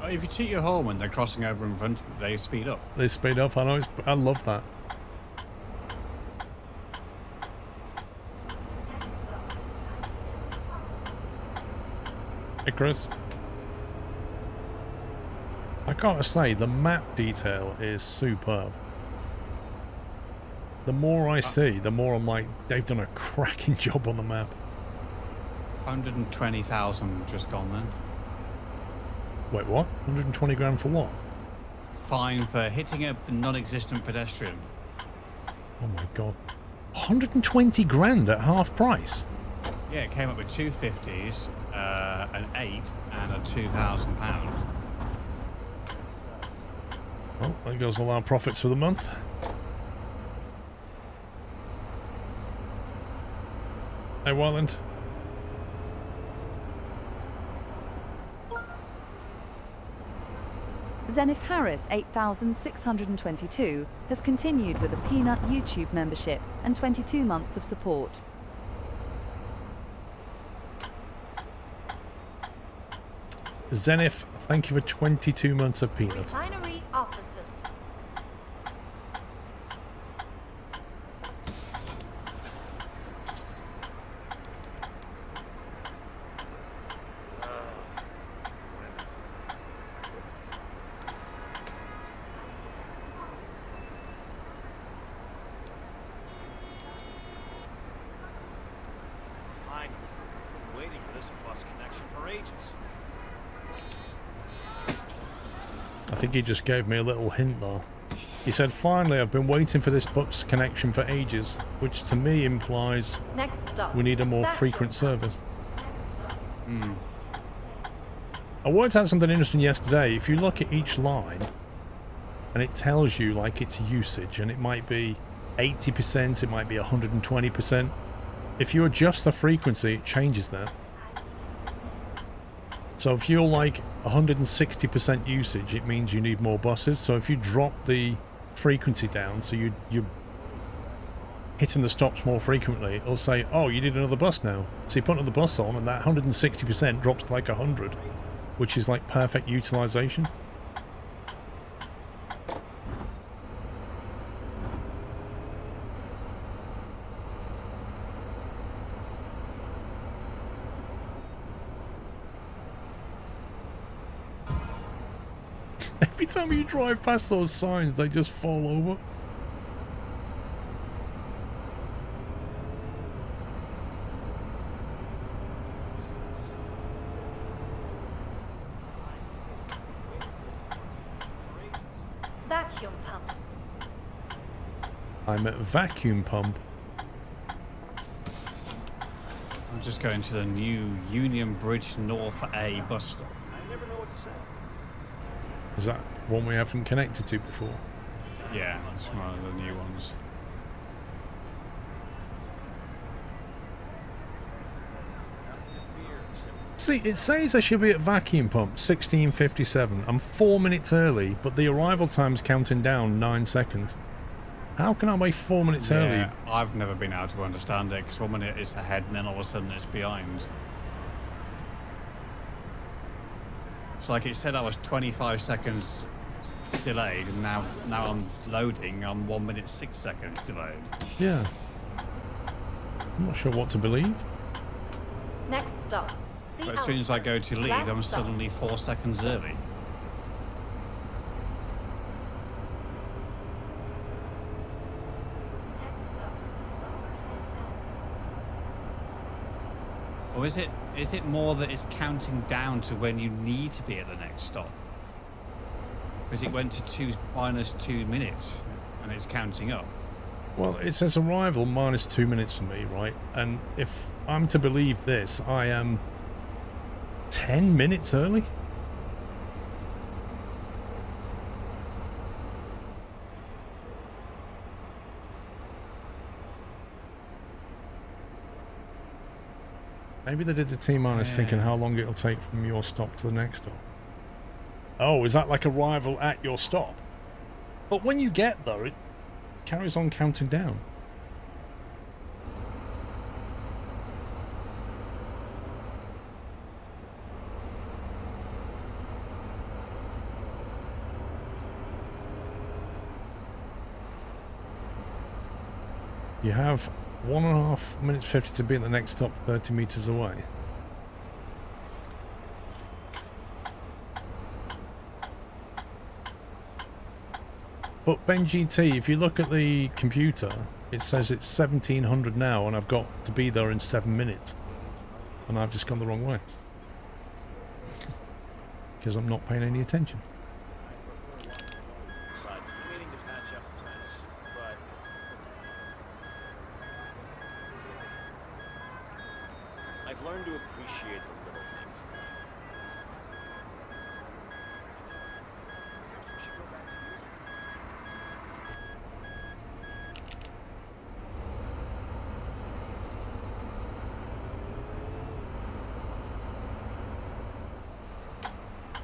Oh, if you toot your horn when they're crossing over in front, they speed up. They speed up, I know, I love that. Hey Chris. I gotta say, the map detail is superb. The more I see, the more I'm like, they've done a cracking job on the map. 120,000 just gone then. Wait, what? 120 grand for what? Fine for hitting a non-existent pedestrian. Oh my god. 120 grand at half price? Yeah, it came up with two 50s, an 8 and a £2,000. Well, there goes all our profits for the month. Hey, Walland. Zenith Harris 8622 has continued with a Peanut YouTube membership and 22 months of support. Zenith, thank you for 22 months of Peanut. Refinery officers. I'm waiting for this bus connection for ages. I think he just gave me a little hint there. He said, finally, I've been waiting for this bus connection for ages, which to me implies Next stop. we need a more Vacuum frequent pumps. service. I worked out something interesting yesterday. If you look at each line, and it tells you like its usage, and it might be 80%, it might be 120%. If you adjust the frequency, it changes that. So if you're like 160% usage, it means you need more buses. So if you drop the frequency down, so you're hitting the stops more frequently, it'll say, oh, you need another bus now. So you put another bus on, and that 160% drops to like 100, which is like perfect utilization. Every time you drive past those signs, they just fall over. Vacuum pumps. I'm at vacuum pump. I'm just going to the new Union Bridge North A bus stop. I never know what to say. Is that one we haven't connected to before? Yeah, it's one of the new ones. See, it says I should be at vacuum pump 1657. I'm 4 minutes early, but the arrival time's counting down 9 seconds. How can I be 4 minutes early? Yeah, I've never been able to understand it, because 1 minute it's ahead and then all of a sudden it's behind. It's like it said I was 25 seconds delayed, and now I'm loading, I'm 1 minute 6 seconds delayed. Yeah. I'm not sure what to believe. Next stop. The But as soon as I go to lead, Last I'm stop. suddenly 4 seconds early. Or is it more that it's counting down to when you need to be at the next stop? Because it went to minus 2 minutes and it's counting up. Well, it says arrival minus 2 minutes for me, right? And if I'm to believe this, I am 10 minutes early? Maybe they did the T-minus thinking how long it'll take from your stop to the next stop. Oh, is that like arrival at your stop? But when you get there, it carries on counting down. You have 1.5 minutes 50 to be at the next stop 30 meters away. But Ben GT, if you look at the computer, it says it's 1700 now and I've got to be there in 7 minutes. And I've just gone the wrong way. Because I'm not paying any attention. I'm meaning to patch up friends, but I've learned to appreciate the little things in life. We should go back to you.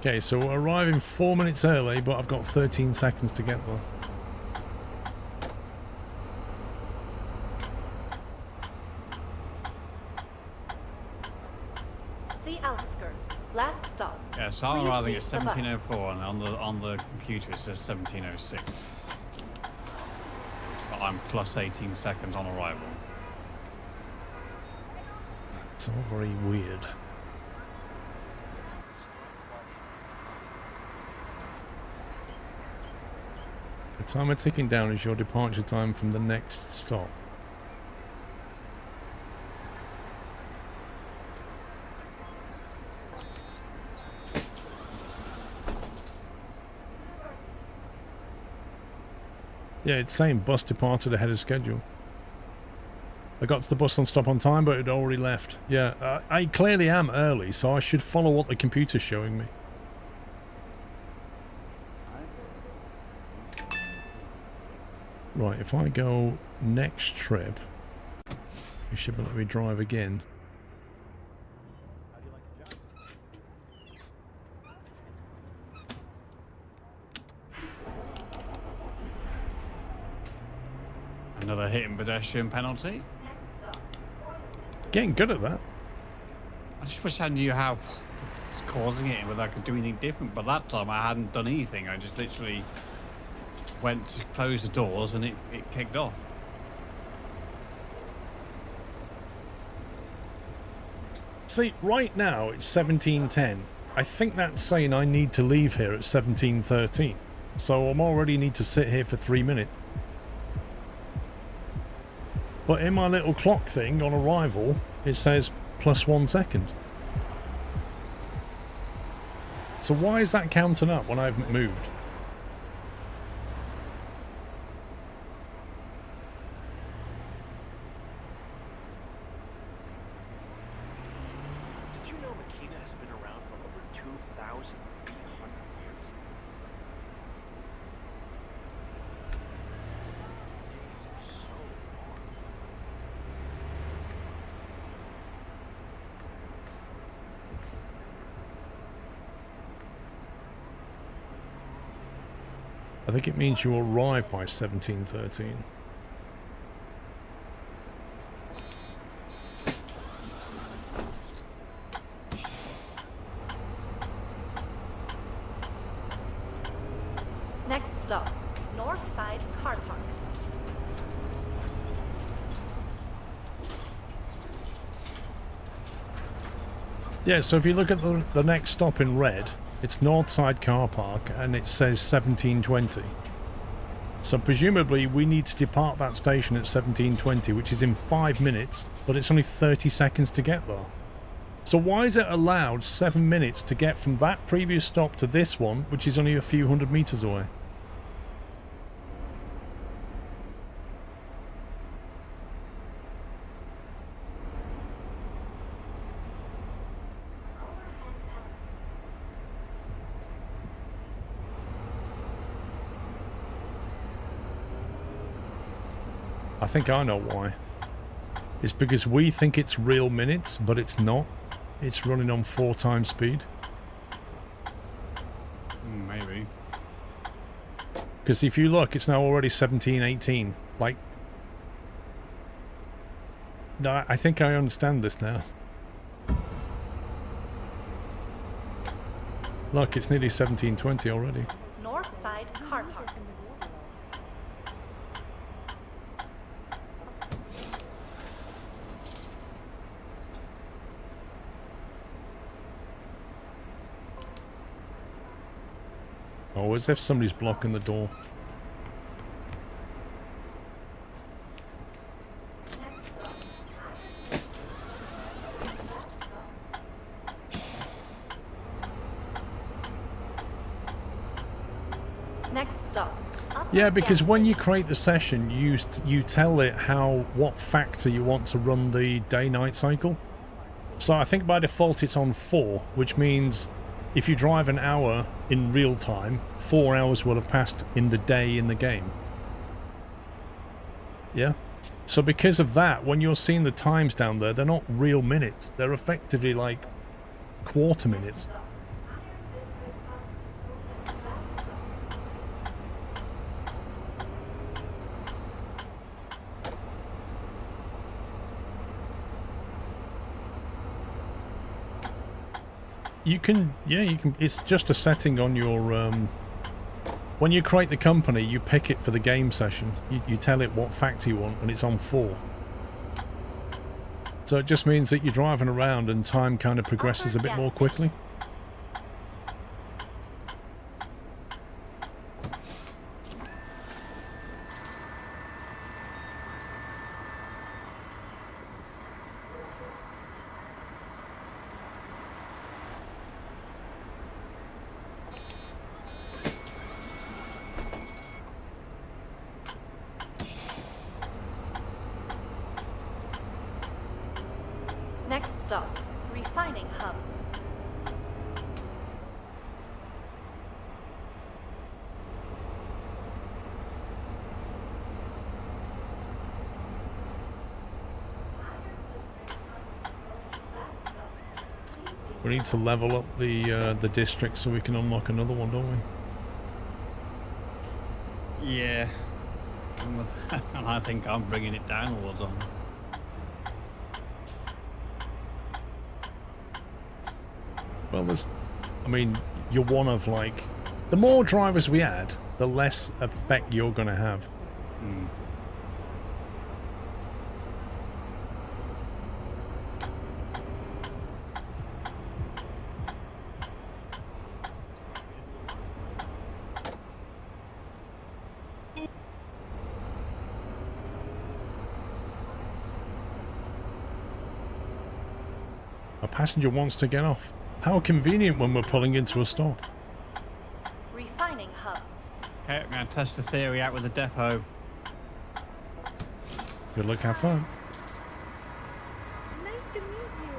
Okay, so we're arriving 4 minutes early, but I've got 13 seconds to get there. The outskirts. Last stop. Yeah, so I'm Please arriving leave at the bus. 17:04, and on the computer it says 17:06. But I'm plus 18 seconds on arrival. It's all very weird. The timer ticking down is your departure time from the next stop. Yeah, it's saying bus departed ahead of schedule. I got to the bus on stop on time, but it had already left. Yeah, I clearly am early, so I should follow what the computer's showing me. Right, if I go next trip, you should let me drive again. Another hitting pedestrian penalty. Getting good at that. I just wish I knew how it's causing it and whether I could do anything different. But that time I hadn't done anything. I just literally went to close the doors and it kicked off. See, right now it's 17:10. I think that's saying I need to leave here at 17:13. So I'm already need to sit here for 3 minutes. But in my little clock thing on arrival, it says plus 1 second. So why is that counting up when I haven't moved? Did you know Makina has been around for over 2,300 years? Days are so long. I think it means you arrive by 17:13. Next stop. North side car park. Yeah, so if you look at the next stop in red, it's Northside Car Park and it says 17:20. So presumably we need to depart that station at 17:20, which is in 5 minutes, but it's only 30 seconds to get there. So why is it allowed 7 minutes to get from that previous stop to this one, which is only a few hundred meters away? I think I know why. It's because we think it's real minutes, but it's not. It's running on 4 times speed. Maybe. Because if you look, it's now already 17:18. Like, no, I think I understand this now. Look, it's nearly 17:20 already. North side car park. Oh, as if somebody's blocking the door. Next stop. Yeah, because when you create the session, you tell it what factor you want to run the day-night cycle. So I think by default it's on 4, which means if you drive an hour in real time, 4 hours will have passed in the day in the game. Yeah? So because of that, when you're seeing the times down there, they're not real minutes. They're effectively like quarter minutes. You can, yeah, you can. It's just a setting on your. When you create the company, you pick it for the game session. You tell it what factor you want, and it's on 4. So it just means that you're driving around and time kind of progresses a bit more quickly. Next stop, refining hub. We need to level up the district so we can unlock another one, don't we? Yeah. And I think I'm bringing it downwards on. Well, I mean, you're one of like, the more drivers we add, the less effect you're going to have. Mm. A passenger wants to get off. How convenient when we're pulling into a stop. Refining hub. Okay, I'm going to test the theory out with the depot. Good luck, have fun. Nice to meet you.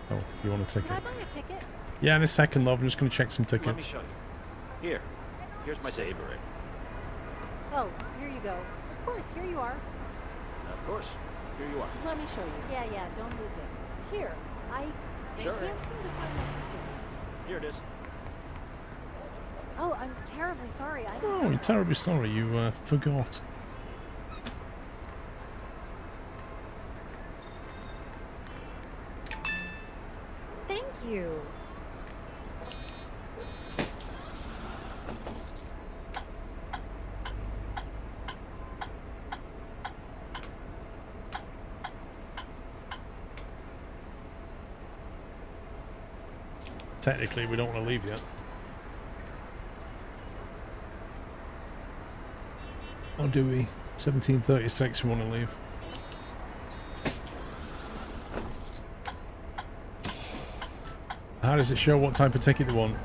Oh, you want a Can I ticket? buy a ticket? Yeah, in a second, love. I'm just going to check some Let me tickets. show you. Here's my Savor it. Oh, here you go. Of course, here you are. Of course. Here you are. Let me show you. Yeah, don't lose it. Here, I Sure. can't seem to find my ticket. Here it is. Oh, I'm terribly sorry. I Oh, don't you're terribly sorry. You forgot. Thank you. Technically, we don't want to leave yet. Or do we? 17:36, we want to leave. How does it show what type of ticket they want?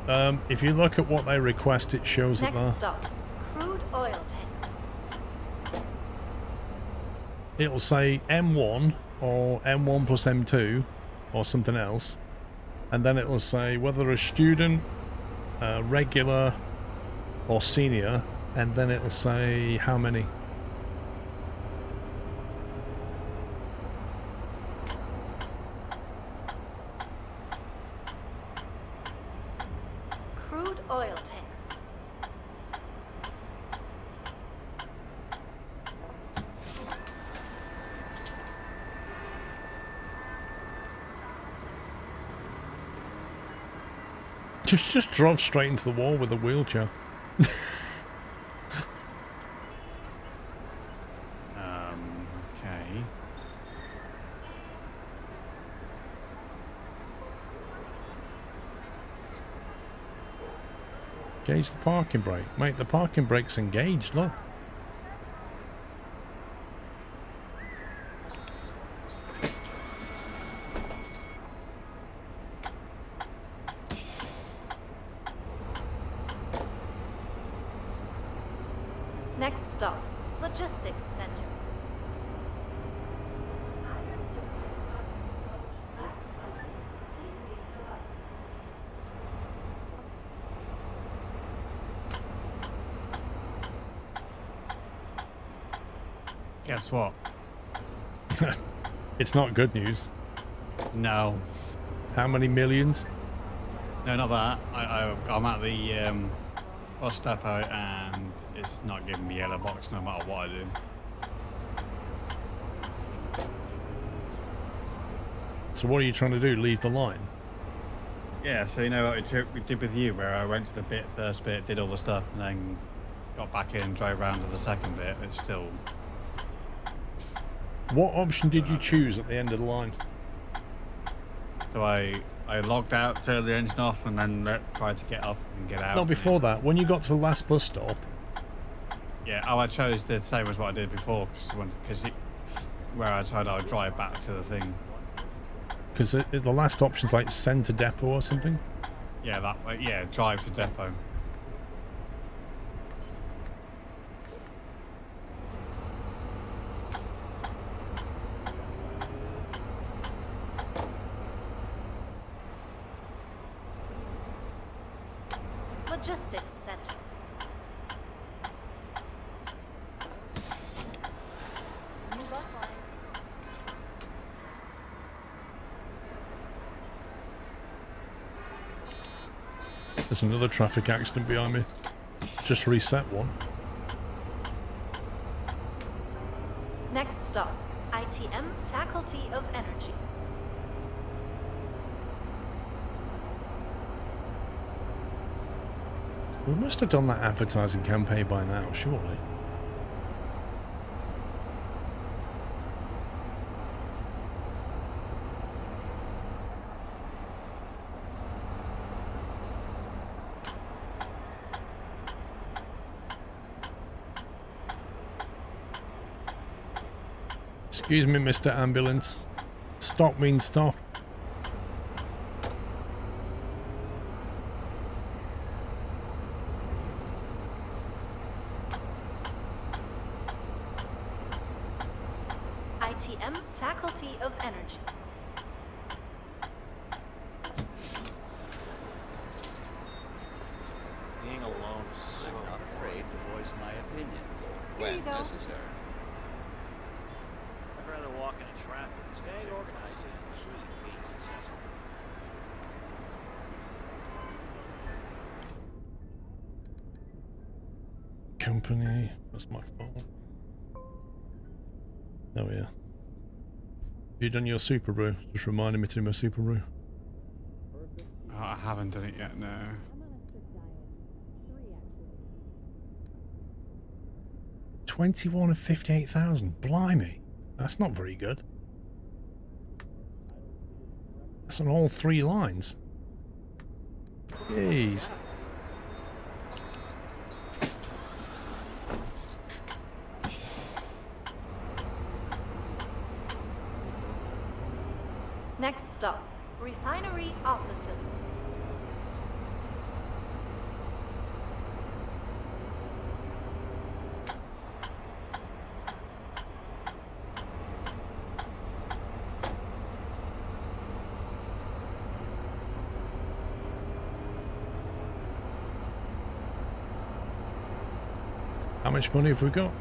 If you look at what they request, it shows it Next there. stop, crude oil tank. It'll say M1 or M1 plus M2 or something else. And then it'll say whether a student, regular or senior. And then it'll say how many. Crude oil tanks. Just drove straight into the wall with a wheelchair. Okay. Engage the parking brake. Mate, the parking brake's engaged, look. Next stop, logistics center. Guess what? It's not good news. No. How many millions? No, not that. I'm at the bus depot and it's not giving me yellow box no matter what I do. So what are you trying to do? Leave the line? Yeah, so you know what we did with you, where I went to the first bit, did all the stuff, and then got back in, drove around to the second bit. It's still. What option did you choose at the end of the line? So I logged out, turned the engine off, and then tried to get up and get out. No, before that, when you got to the last bus stop. Yeah, I chose the same as what I did before, because where I decided I would drive back to the thing. Because the last option's like send to depot or something? Yeah, that way. Yeah, drive to depot. Logistics Center. New bus line. There's another traffic accident behind me. Just reset one. Next stop, ITM Faculty of Energy. We must have done that advertising campaign by now, surely. Excuse me, Mr. Ambulance. Stop means stop. ITM Faculty of Energy. Being alone is so not afraid to voice my opinions Here you when go. necessary. I'd rather walk into traffic. Staying organized is the key to being successful. Company. That's my phone. Oh yeah. Have you done your super brew? Just reminding me to do my super brew. Oh, I haven't done it yet. No. I'm on a strict diet. 3 actually. 21 of 58,000. Blimey. That's not very good. That's on all 3 lines. Jeez. Next stop, Refinery Offices. How much money have we got?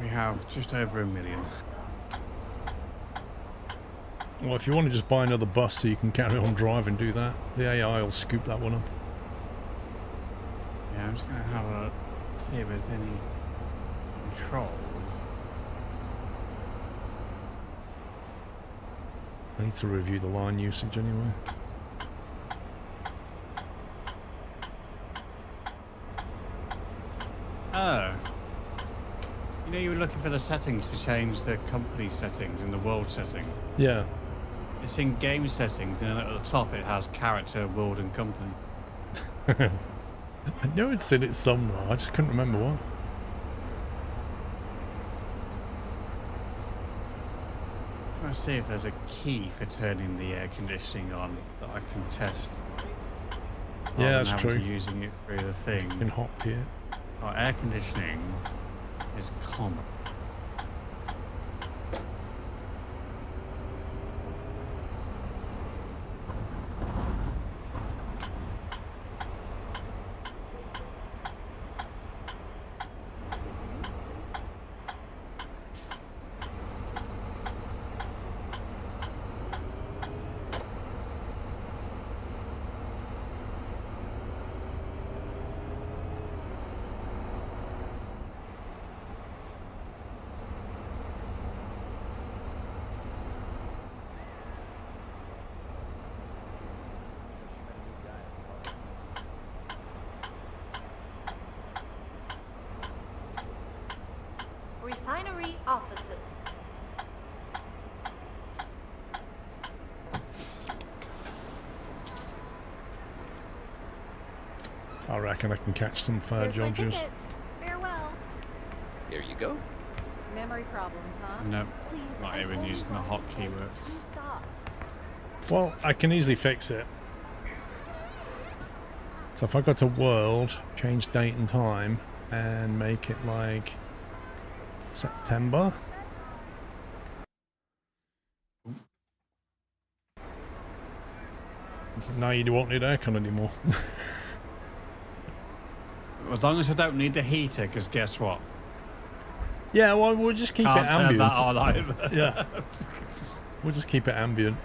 We have just over 1 million. Well, if you want to just buy another bus so you can carry on driving, do that. The AI will scoop that one up. Yeah, I'm just gonna have a see if there's any controls. I need to review the line usage anyway. Oh. You know, you were looking for the settings to change the company settings and the world setting. Yeah. It's in game settings, and then at the top it has character, world, and company. I know it's in it somewhere, I just couldn't remember what. I'm trying to see if there's a key for turning the air conditioning on that I can test. Yeah, rather that's than having true. to using it through the thing. In hotkey. Oh, air conditioning is common. officers. I reckon I can catch some fire Here's my dodgers. ticket. Farewell. Here you go. Memory problems, huh? No, Please, not I even only using the want to hotkey take works. 2 stops. Well, I can easily fix it. So if I go to world, change date and time, and make it like September. So now you won't need aircon anymore. As long as I don't need the heater, because guess what? Yeah, well, we'll just keep Can't it turn ambient. that on either. Yeah. We'll just keep it ambient.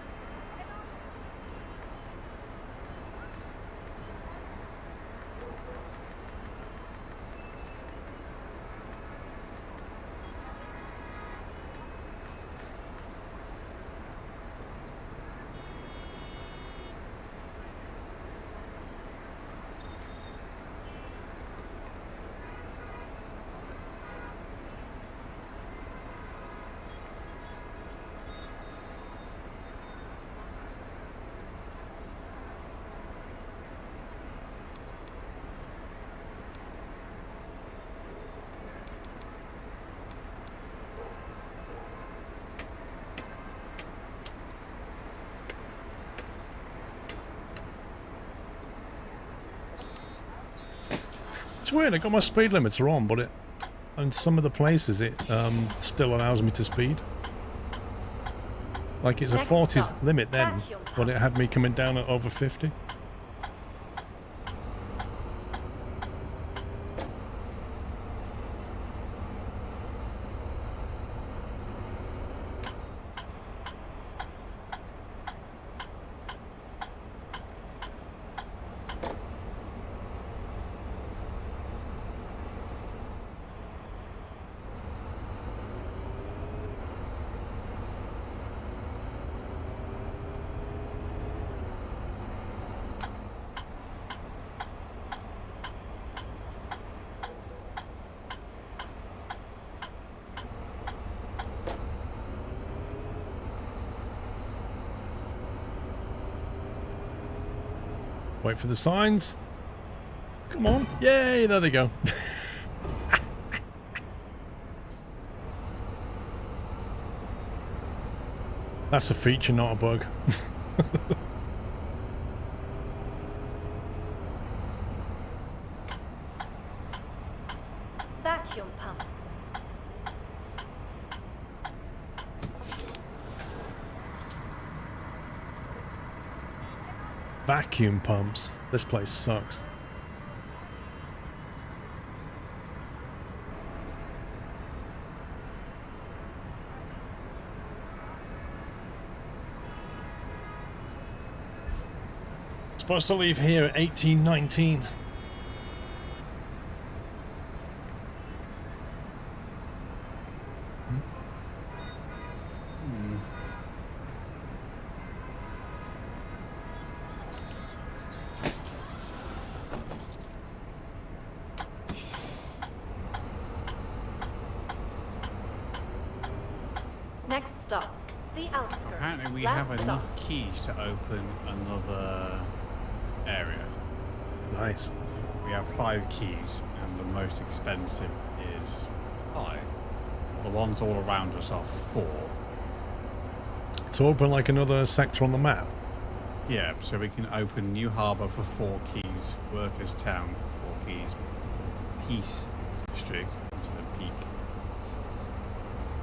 It's weird, I got my speed limiter on, but in some of the places it still allows me to speed. Like it's a 40s limit then, but it had me coming down at over 50. Wait for the signs. Come on. Yay, there they go. That's a feature, not a bug. Vacuum pumps. Vacuum pumps. This place sucks. Supposed to leave here at 18:19. Next stop, the outskirts. Apparently we Last have stop. enough keys to open another area. Nice. So we have 5 keys, and the most expensive is 5. The ones all around us are 4. To open like another sector on the map. Yeah, so we can open New Harbour for 4 keys, Workers' Town for 4 keys, Peace District into the Peak.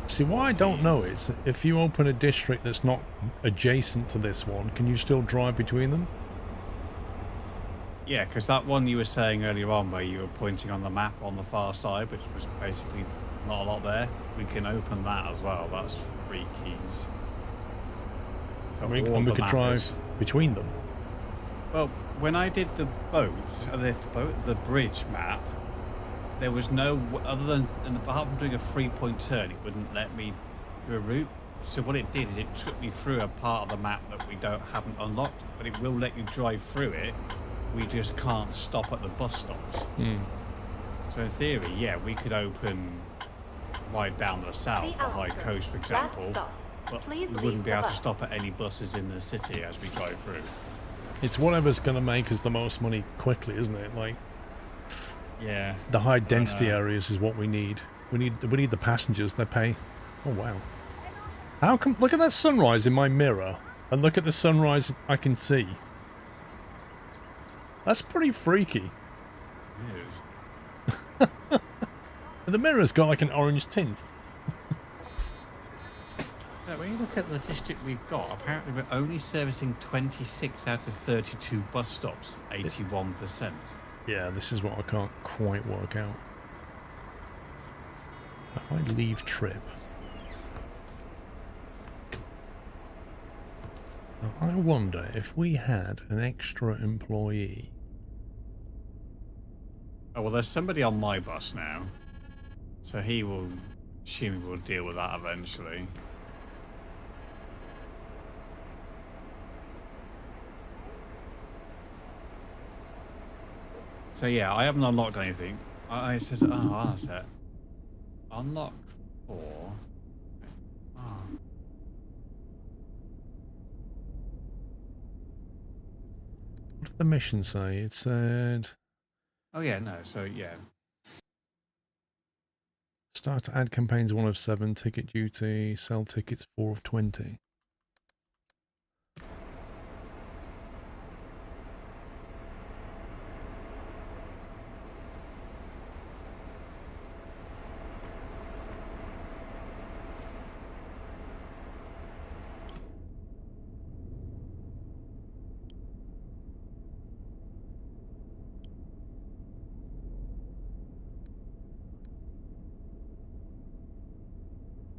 See, what I don't know is, if you open a district that's not adjacent to this one, can you still drive between them? Yeah, because that one you were saying earlier on where you were pointing on the map on the far side, which was basically not a lot there, we can open that as well. That's 3 keys. So And we all could the map drive is- between them. Well, when I did the the bridge map, there was no, other than, and apart from doing a 3-point turn, it wouldn't let me do a route. So what it did is it took me through a part of the map that we haven't unlocked, but it will let you drive through it. We just can't stop at the bus stops. Hmm. So in theory, yeah, we could open right down the south, the high coast, for example. But we wouldn't be able to stop at any buses in the city as we drive through. It's whatever's going to make us the most money quickly, isn't it? Like, yeah, the high density areas is what we need. We need the passengers. They pay. Oh wow! How come? Look at that sunrise in my mirror, and look at the sunrise I can see. That's pretty freaky. It is. The mirror's got like an orange tint. Yeah, when you look at the district we've got, apparently we're only servicing 26 out of 32 bus stops, 81%. Yeah, this is what I can't quite work out. If I leave trip... Now, I wonder if we had an extra employee... Oh, well, there's somebody on my bus now. So he will, assuming we'll deal with that eventually. So yeah, I haven't unlocked anything. It says, oh, that's it. Unlock 4. Oh. What did the mission say? It said... Oh yeah, no, so yeah. Start to add campaigns 1 of 7, ticket duty, sell tickets 4 of 20.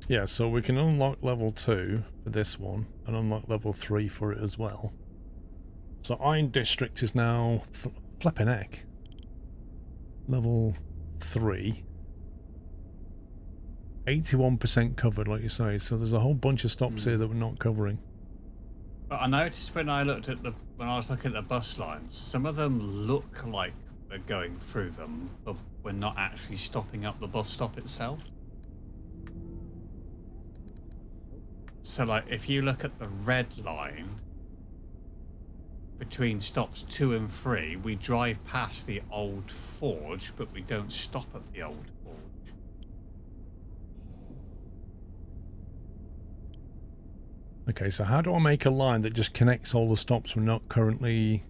Yeah, so we can unlock level 2 for this one, and unlock level 3 for it as well. So Iron District is now flipping heck. Level 3. 81% covered, like you say, so there's a whole bunch of stops here that we're not covering. But I noticed when I was looking at the bus lines, some of them look like they're going through them, but we're not actually stopping up the bus stop itself. So, like, if you look at the red line between stops 2 and 3, we drive past the old forge, but we don't stop at the old forge. Okay, so how do I make a line that just connects all the stops we're not currently...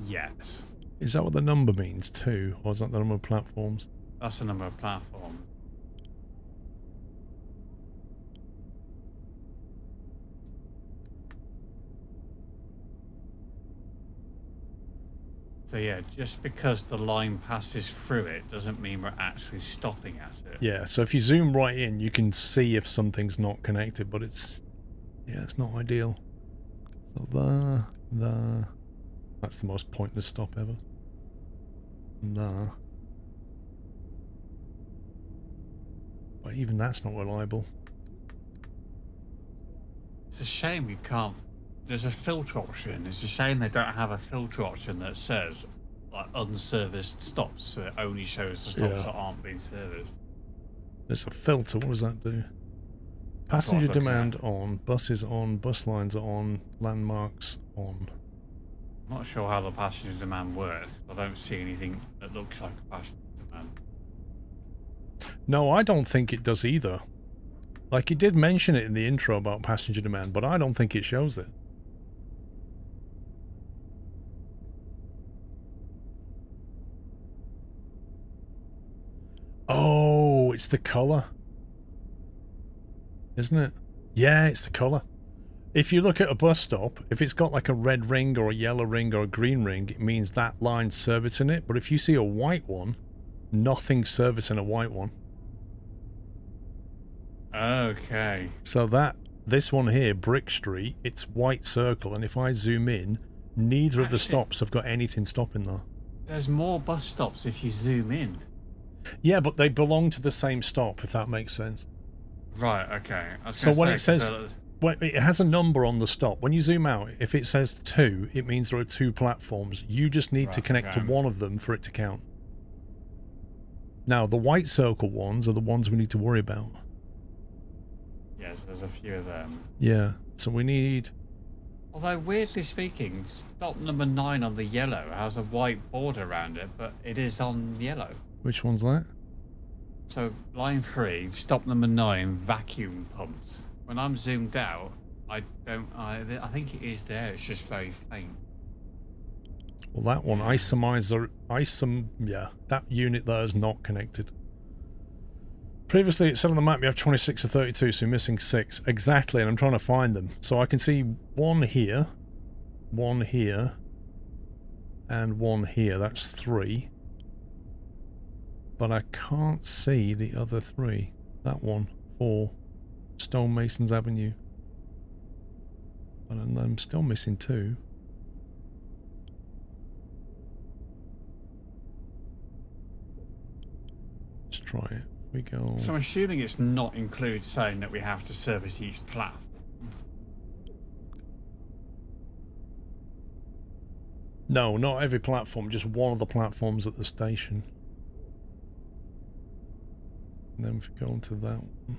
Yes. Is that what the number means, 2? Or is that the number of platforms? That's the number of platforms. So yeah, just because the line passes through it doesn't mean we're actually stopping at it. Yeah, so if you zoom right in, you can see if something's not connected, but it's... Yeah, it's not ideal. So there... That's the most pointless stop ever. There. But even that's not reliable. It's a shame you can't... There's a filter option. It's a shame they don't have a filter option that says like unserviced stops, so it only shows the stops that aren't being serviced. There's a filter. What does that do? Passenger demand on, buses on, bus lines are on, landmarks on. I'm not sure how the passenger demand works. I don't see anything that looks like a passenger demand. No, I don't think it does either. Like, it did mention it in the intro about passenger demand, but I don't think it shows it. Oh, it's the colour. Isn't it? Yeah, it's the colour. If you look at a bus stop, if it's got like a red ring or a yellow ring or a green ring, it means that line's servicing it. But if you see a white one, nothing's servicing a white one. Okay. So this one here, Brick Street, it's white circle, and if I zoom in, neither of the stops have got anything stopping there. There's more bus stops if you zoom in. Yeah, but they belong to the same stop, if that makes sense. Right, okay. So when it says... Well, it has a number on the stop. When you zoom out, if it says 2, it means there are 2 platforms. You just need to connect to one of them for it to count. Now, the white circle ones are the ones we need to worry about. Yes, there's a few of them. Yeah, so we need... Although, weirdly speaking, stop number 9 on the yellow has a white border around it, but it is on yellow. Which one's that? So, line 3, stop number 9, vacuum pumps. When I'm zoomed out, I think it is there, it's just very faint. Well, that one, yeah, that unit there is not connected. Previously, it said on the map you have 26 or 32, so you're missing 6. Exactly, and I'm trying to find them. So I can see one here, and one here. That's 3. But I can't see the other 3. That one, 4. Stonemasons Avenue. But I'm still missing 2. Let's try it. We go. So I'm assuming it's not include saying that we have to service each platform. No, not every platform, just one of the platforms at the station. And then if we go into that one.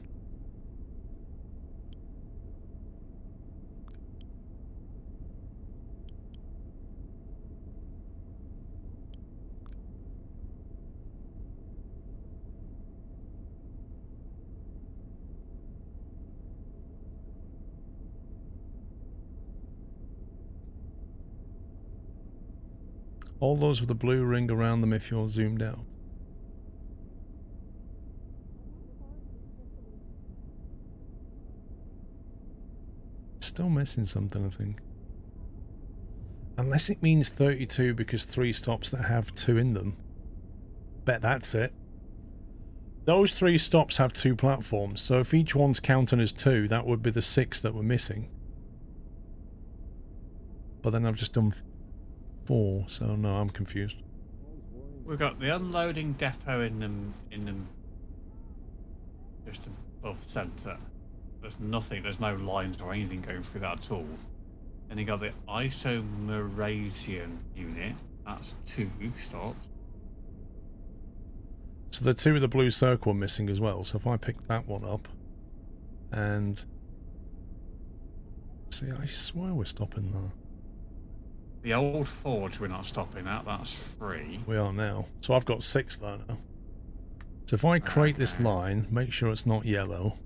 All those with a blue ring around them if you're zoomed out. Still missing something, I think. Unless it means 32 because 3 stops that have 2 in them. Bet that's it. Those 3 stops have 2 platforms, so if each one's counting as 2, that would be the 6 that we're missing. But then I've just done 4, so no, I'm confused. We've got the unloading depot in them just above centre. There's nothing, there's no lines or anything going through that at all. Then you got the isomerasian unit, that's 2 stops. So the 2 with the blue circle are missing as well, so if I pick that one up and see, I swear we're stopping there. The old forge we're not stopping at, that's 3. We are now. So I've got 6 there now. So if I create this line, make sure it's not yellow.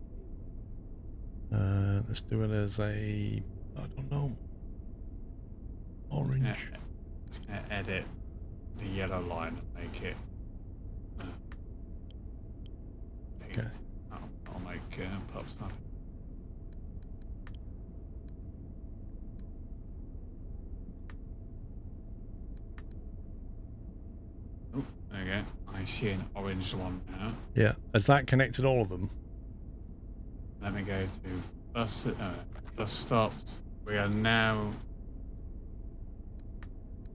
Let's do it as a, I don't know, orange. Edit the yellow line and make it. Okay. I'll make pop stuff. Oh, there you go. I see an orange one now. Yeah. Has that connected all of them? Let me go to bus stops. We are now.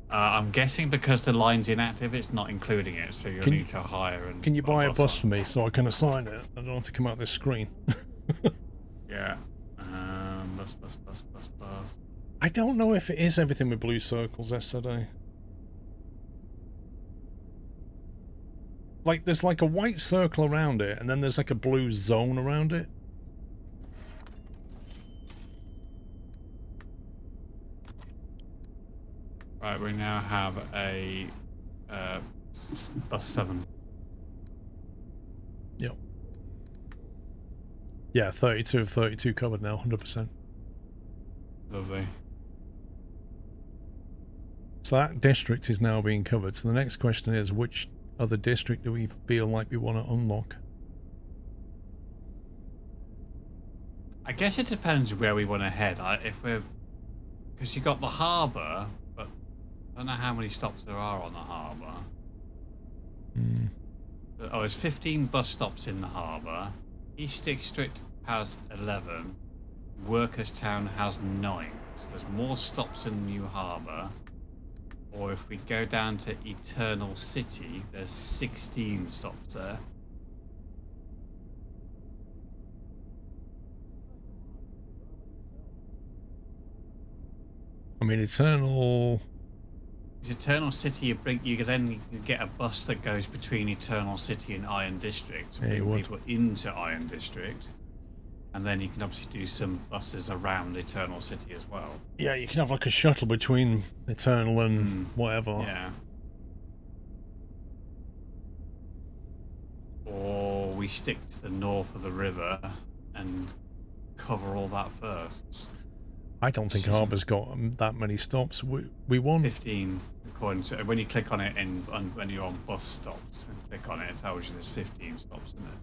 I'm guessing because the line's inactive, it's not including it, so you'll need to hire and. Can you buy a bus for me so I can assign it? I don't want to come out this screen. Yeah. Bus. I don't know if it is everything with blue circles yesterday. Like, there's like a white circle around it, and then there's like a blue zone around it. Right, we now have a bus 7. Yep. Yeah, 32 of 32 covered now, 100%. Lovely. So that district is now being covered. So the next question is, which other district do we feel like we want to unlock? I guess it depends where we want to head. Because you got the harbour, but I don't know how many stops there are on the harbour. Oh, there's 15 bus stops in the harbour. East District has 11. Workers' Town has 9. So there's more stops in New Harbour. Or if we go down to Eternal City, there's 16 stops there. I mean, Eternal Eternal City, you then get a bus that goes between Eternal City and Iron District, Yeah, you bring would. people into Iron District, and then you can obviously do some buses around Eternal City as well. Yeah, you can have like a shuttle between Eternal and whatever. Yeah. Or we stick to the north of the river and cover all that first. I don't think Harbour's got that many stops. We won 15, according to when you click on it and when you're on bus stops and click on it, it tells you there's 15 stops in it.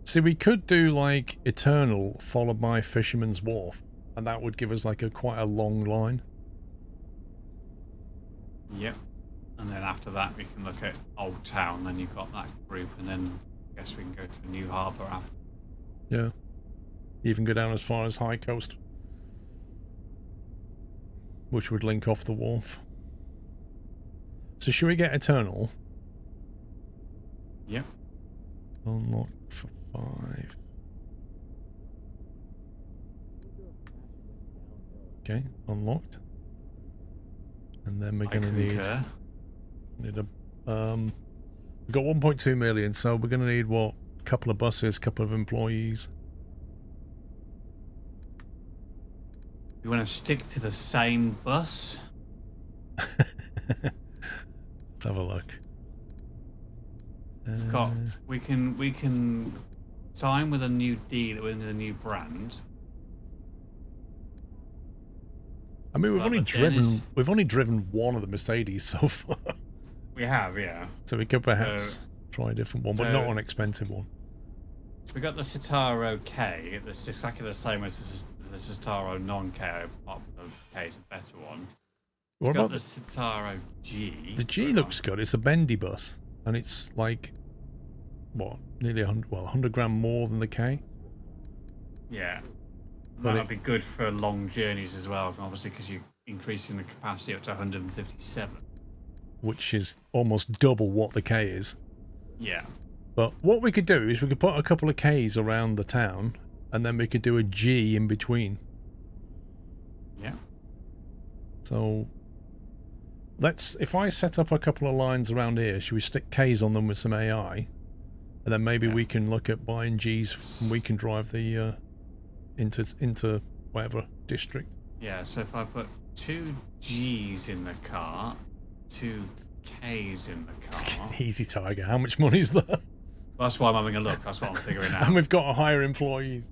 See, we could do like Eternal followed by Fisherman's Wharf, and that would give us like quite a long line. Yep. And then after that, we can look at Old Town. Then you've got that group, and then I guess we can go to the New Harbour after. Yeah. Even go down as far as High Coast, which would link off the wharf. So should we get Eternal? Yep. Unlock for 5. Okay, unlocked. And then we're gonna need a we've got 1.2 million, so we're gonna need what? A couple of buses, couple of employees. You want to stick to the same bus? Let's have a look. We can sign with a new deal with a new brand. I mean, So we've only driven one of the Mercedes so far. We have, yeah. So we could perhaps try a different one, but not an expensive one. We got the Citaro K. It's exactly the same as the Citaro non-K, apart from the K is a better one. What got about the Citaro G? The G looks good. It's a bendy bus, and it's like what, nearly 100 grand more than the K. Yeah, But that would be good for long journeys as well, obviously, because you're increasing the capacity up to 157. Which is almost double what the K is. Yeah. But what we could do is we could put a couple of Ks around the town, and then we could do a G in between. Yeah. So if I set up a couple of lines around here, should we stick Ks on them with some AI? And then maybe we can look at buying Gs and we can drive the into whatever district. Yeah, so if I put 2 Gs in the car, 2 Ks in the car. Easy, Tiger. How much money is that? That's why I'm having a look. That's what I'm figuring out. And we've got to hire employees.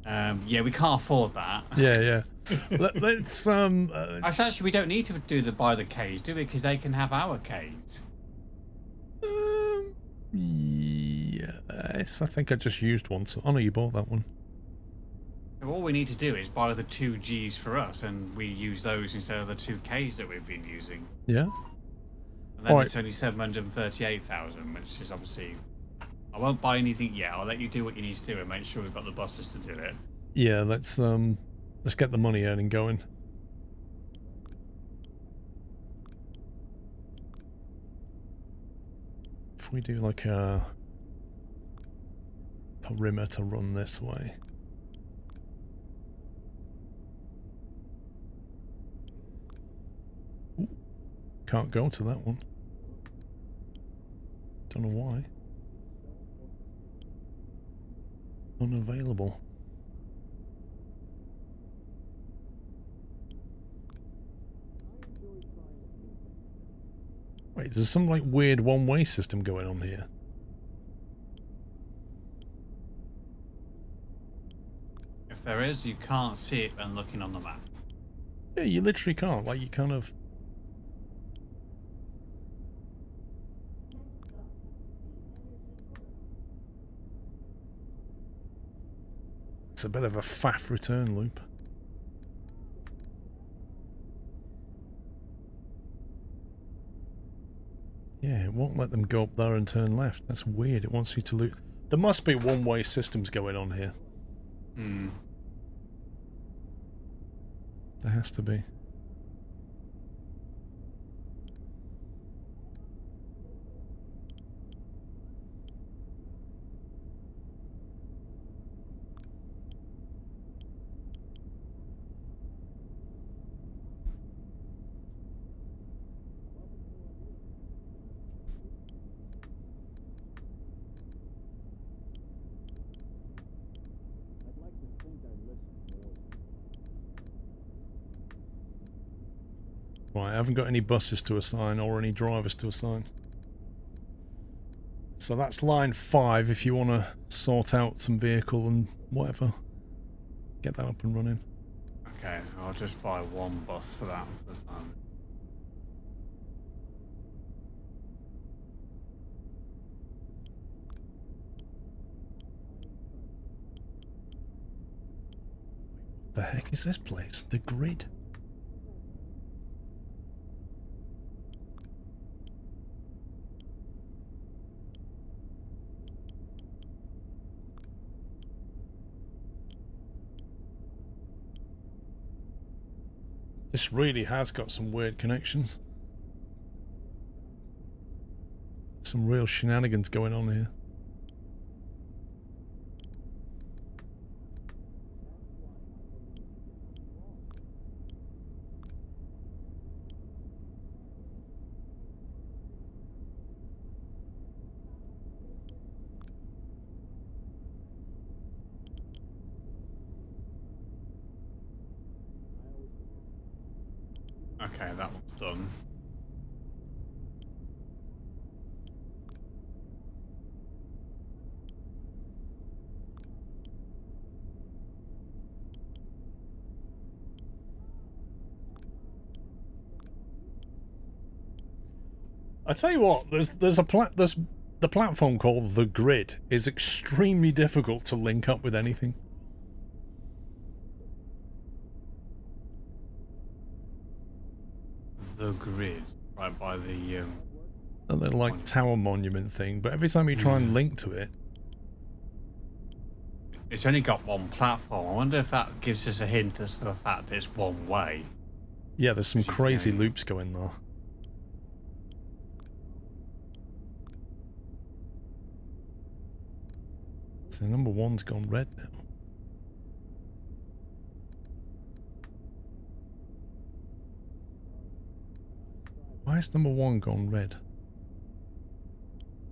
Yeah, we can't afford that. Yeah. Let's Actually, we don't need to buy the Ks, do we? Because they can have our Ks. Yes, I think I just used one. So, oh no, you bought that one. So all we need to do is buy the 2 Gs for us, and we use those instead of the 2 Ks that we've been using. Yeah. And then it's only 738,000, which is obviously. I won't buy anything yet. I'll let you do what you need to do and make sure we've got the buses to do it. Yeah, let's get the money earning going. If we do like a perimeter run this way. Ooh, can't go to that one. Don't know why. Unavailable. Wait, there's some like weird one-way system going on here. If there is, you can't see it when looking on the map. Yeah, you literally can't. Like, you kind of... It's a bit of a faff return loop. Yeah, it won't let them go up there and turn left. That's weird. It wants you to loop. There must be one-way systems going on here. There has to be. Right, I haven't got any buses to assign or any drivers to assign. So that's line 5 if you want to sort out some vehicle and whatever. Get that up and running. Okay, so I'll just buy one bus for that for the time. The heck is this place? The Grid. This really has got some weird connections. Some real shenanigans going on here. Okay, that one's done. I tell you what, there's the platform called the Grid is extremely difficult to link up with anything. The Grid, right by the A little like tower monument thing, but every time you try and link to it, it's only got one platform. I wonder if that gives us a hint as to the fact that it's one way. yeah, there's some crazy loops going there. So number 1's gone red now. Why is number 1 gone red?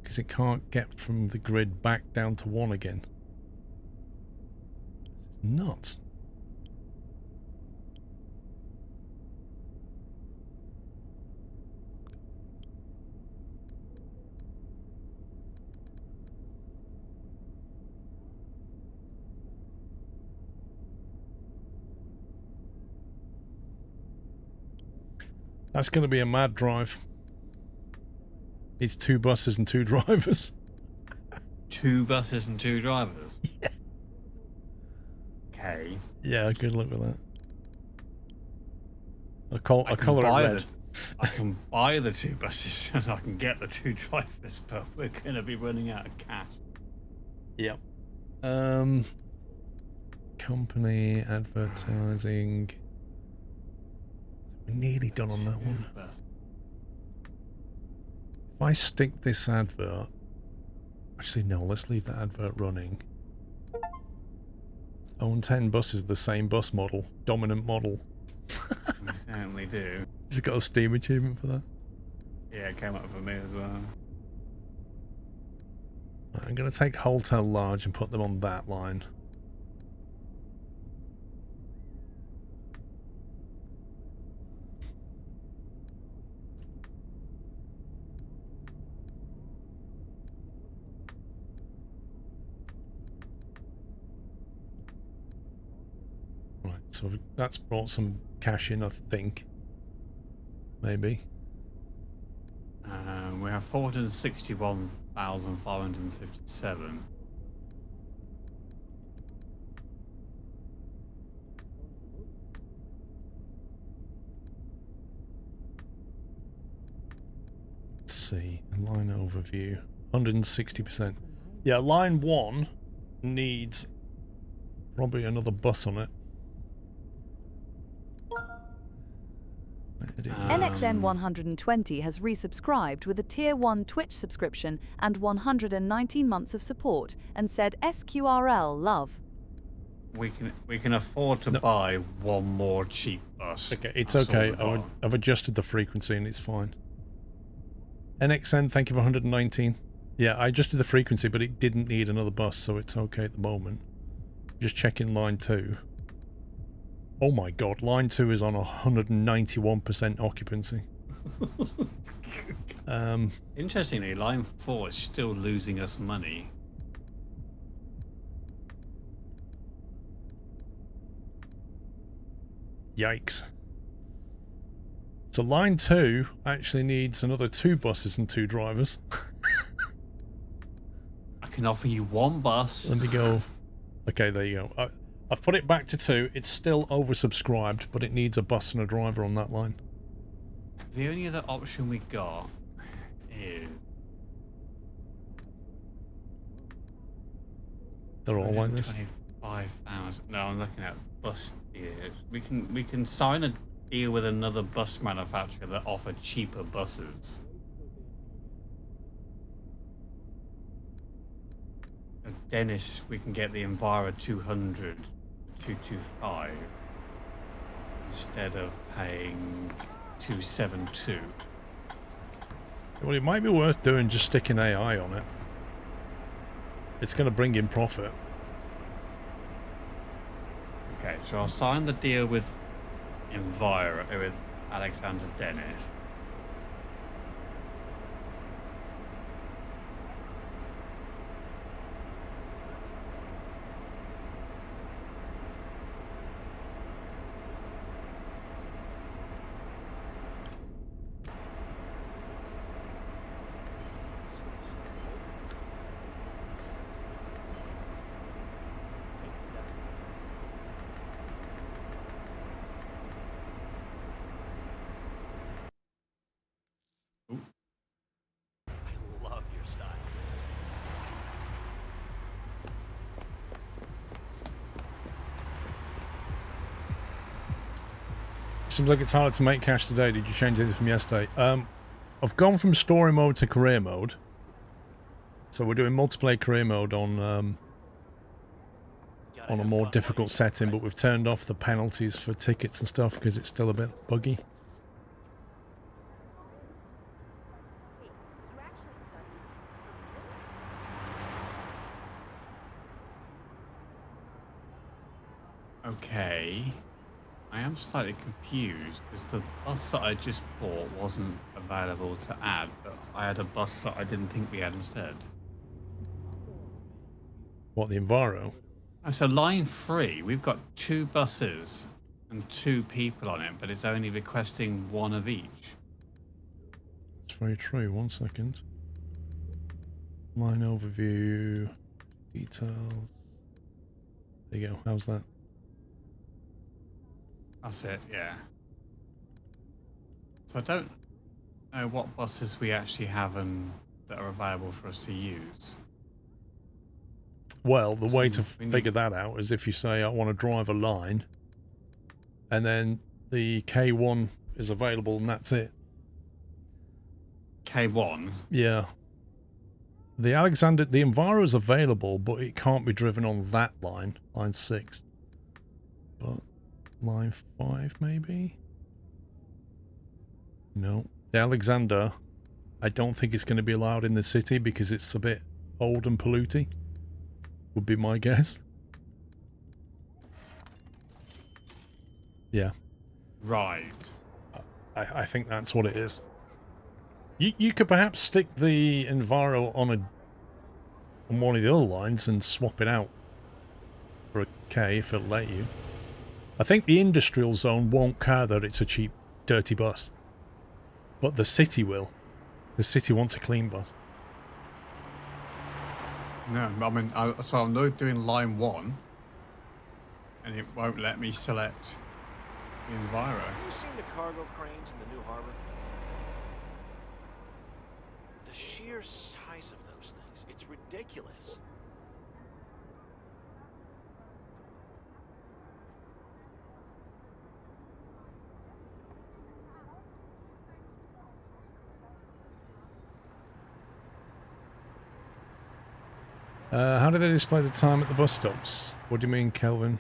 Because it can't get from the grid back down to 1 again. It's nuts. That's going to be a mad drive. It's 2 buses and 2 drivers. 2 buses and 2 drivers? Yeah. Okay. Yeah, good luck with that. I colour it red. I can buy the 2 buses and I can get the 2 drivers, but we're going to be running out of cash. Yep. Company advertising. We're nearly done on that one. If I stick this advert... Actually, no, let's leave that advert running. Own 10 buses, the same bus model. Dominant model. We certainly do. Just got a Steam achievement for that. Yeah, it came up for me as well. Right, I'm going to take Hotel Large and put them on that line. So that's brought some cash in, I think. Maybe. We have 461,557. Let's see. Line overview. 160%. Yeah, line 1 needs probably another bus on it. NXN 120 has resubscribed with a Tier 1 Twitch subscription and 119 months of support and said SQRL love. We can afford to buy one more cheap bus. Okay, it's okay. I've adjusted the frequency and it's fine. NXN, thank you for 119. Yeah, I adjusted the frequency, but it didn't need another bus, so it's okay at the moment. Just checking line 2. Oh my god, line 2 is on 191% occupancy. Interestingly, line 4 is still losing us money. Yikes. So line 2 actually needs another 2 buses and 2 drivers. I can offer you 1 bus. Let me go. Okay, there you go. I've put it back to 2. It's still oversubscribed, but it needs a bus and a driver on that line. The only other option we got is... They're all like this. 25,000. No, I'm looking at bus deals. We can sign a deal with another bus manufacturer that offer cheaper buses. At Dennis, we can get the Enviro 200, 225 instead of paying 272. Well, it might be worth doing just sticking AI on it. It's going to bring in profit. Okay, so I'll sign the deal with Enviro, with Alexander Dennis. I love your style. Seems like it's harder to make cash today. Did you change it from yesterday? I've gone from story mode to career mode. So we're doing multiplayer career mode on a more difficult setting, but we've turned off the penalties for tickets and stuff because it's still a bit buggy. Okay. I am slightly confused because the bus that I just bought wasn't available to add, but I had a bus that I didn't think we had instead. What, the Enviro? Oh, so line 3, we've got 2 buses and 2 people on it, but it's only requesting 1 of each. It's very true. 1 second. Line overview. Details. There you go. How's that? That's it, yeah. So I don't know what buses we actually have and that are available for us to use. Well, the way to we figure that out is if you say, I want to drive a line, and then the K1 is available and that's it. K1? Yeah. The Enviro is available, but it can't be driven on that line, line 6. But line 5, maybe? No. The Alexander, I don't think it's going to be allowed in the city because it's a bit old and polluting. Would be my guess. Yeah. Right. I think that's what it is. You could perhaps stick the Enviro on one of the other lines and swap it out for a K if it'll let you. I think the industrial zone won't care that it's a cheap, dirty bus. But the city will. The city wants a clean bus. No, I mean, so I'm not doing line 1, and it won't let me select the Enviro. Have you seen the cargo cranes in the new harbor? The sheer size of those things, it's ridiculous. How do they display the time at the bus stops? What do you mean, Kelvin?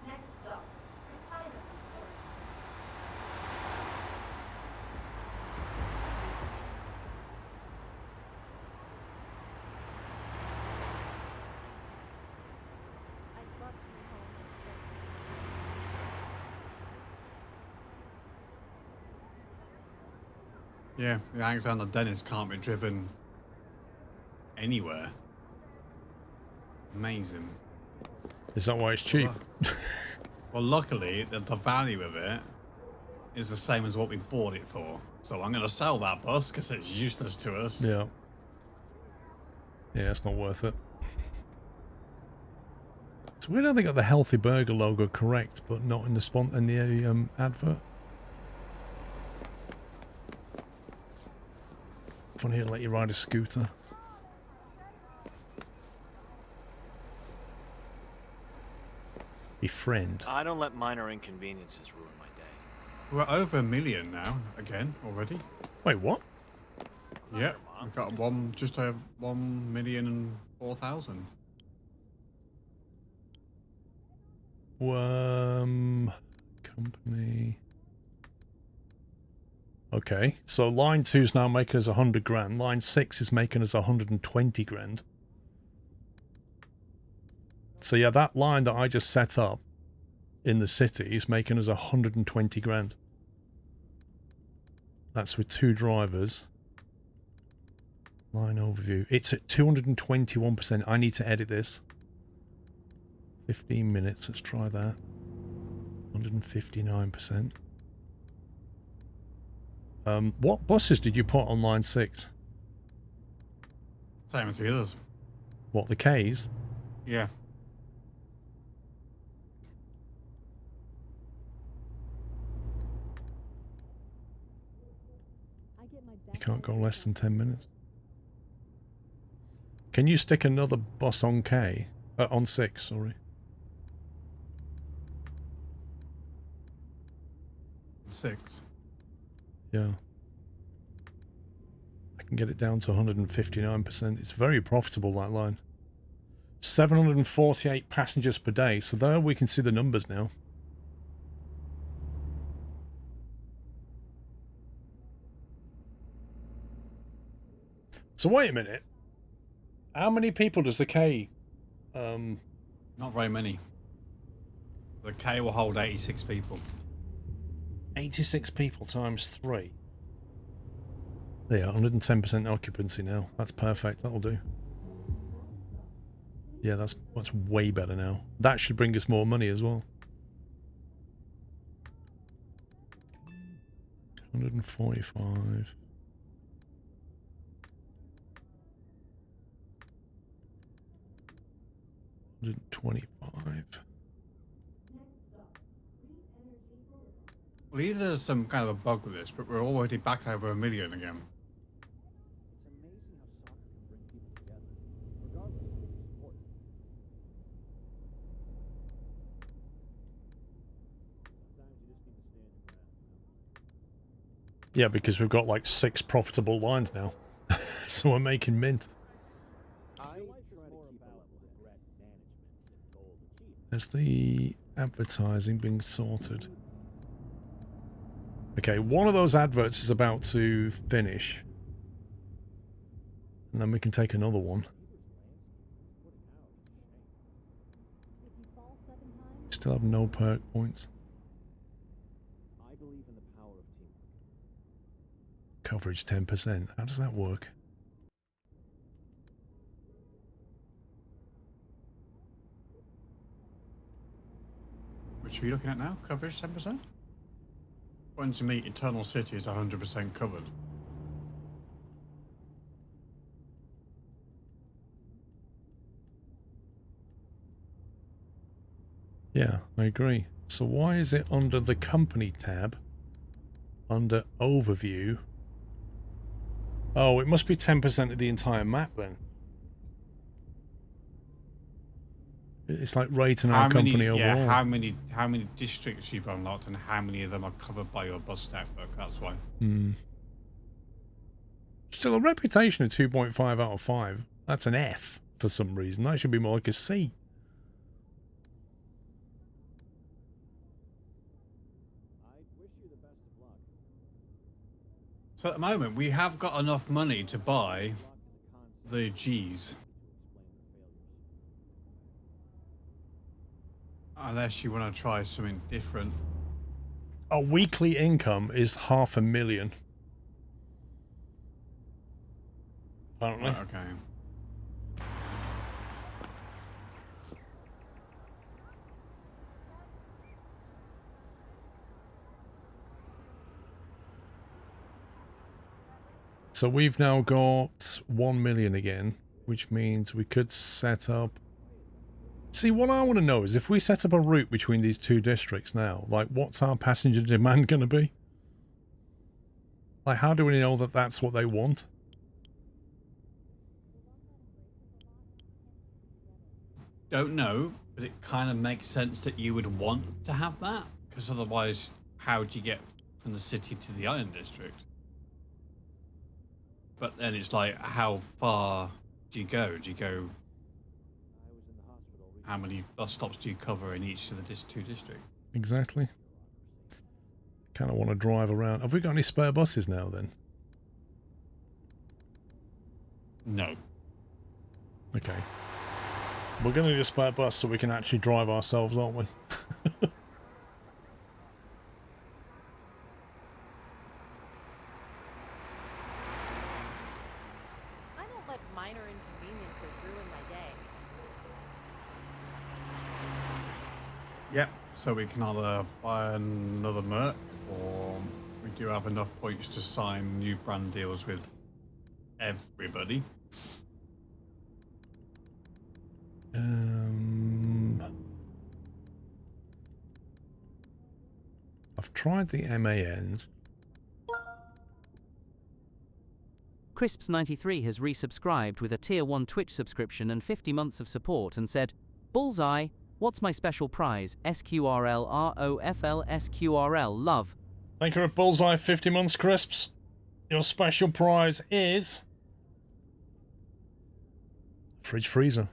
Next stop, retirement resort. Yeah, the Alexander Dennis can't be driven anywhere. Amazing. Is that why it's cheap? Well, luckily, the value of it is the same as what we bought it for. So I'm going to sell that bus because it's useless to us. Yeah. Yeah, it's not worth it. It's weird how they got the Healthy Burger logo correct, but not in the advert. Funny to let you ride a scooter. Befriend. I don't let minor inconveniences ruin my day. We're over 1 million now, again, already. Wait, what? Yeah, we've got just over 1,004,000. Company. Okay, so line 2 is now making us 100 grand. Line 6 is making us 120 grand. So yeah, that line that I just set up in the city is making us 120 grand. That's with 2 drivers. Line overview. It's at 221%. I need to edit this. 15 minutes. Let's try that. 159%. What buses did you put on line 6? Same as the others. What, the Ks? Yeah. You can't go less than 10 minutes. Can you stick another bus on K? On 6, sorry. 6. Yeah. I can get it down to 159%. It's very profitable, that line. 748 passengers per day. So there we can see the numbers now. So wait a minute. How many people does the K... Not very many. The K will hold 86 people. 86 people times 3. Yeah, 110% occupancy now. That's perfect. That'll do. Yeah, that's way better now. That should bring us more money as well. 145. $125. Well, either there's some kind of a bug with this, but we're already back over 1 million again. Yeah, because we've got like 6 profitable lines now. So we're making mint. There's the advertising being sorted. Okay, one of those adverts is about to finish. And then we can take another one. Still have no perk points. Coverage 10%. How does that work? Which are you looking at now? Coverage 10%? When to meet Eternal City is 100% covered. Yeah, I agree. So why is it under the company tab? Under overview? Oh, it must be 10% of the entire map then. It's like rating our company overall. Yeah, how many districts you've unlocked and how many of them are covered by your bus network, that's why. Still, a reputation of 2.5 out of 5. That's an F for some reason. That should be more like a C. So at the moment, we have got enough money to buy the Gs. Unless you want to try something different. Our weekly income is 500,000. apparently. Right, okay. So we've now got 1 million again, which means we could set up... See, what I want to know is if we set up a route between these two districts now, like, what's our passenger demand going to be? Like, how do we know that that's what they want? Don't know, but it kind of makes sense that you would want to have that, because otherwise, how do you get from the city to the Iron District? But then it's like, how far do you go? Do you go? How many bus stops do you cover in each of the two districts? Exactly. Kind of want to drive around. Have we got any spare buses now then? No. Okay. We're going to need a spare bus so we can actually drive ourselves, aren't we? I don't let minor inconveniences ruin my day. Yep. So we can either buy another Merc, or we do have enough points to sign new brand deals with everybody. I've tried the MANs. Crisps93 has resubscribed with a Tier 1 Twitch subscription and 50 months of support and said, Bullseye, what's my special prize? SQRL ROFL SQRL love. Thank you for Bullseye 50 months, Crisps. Your special prize is... fridge freezer.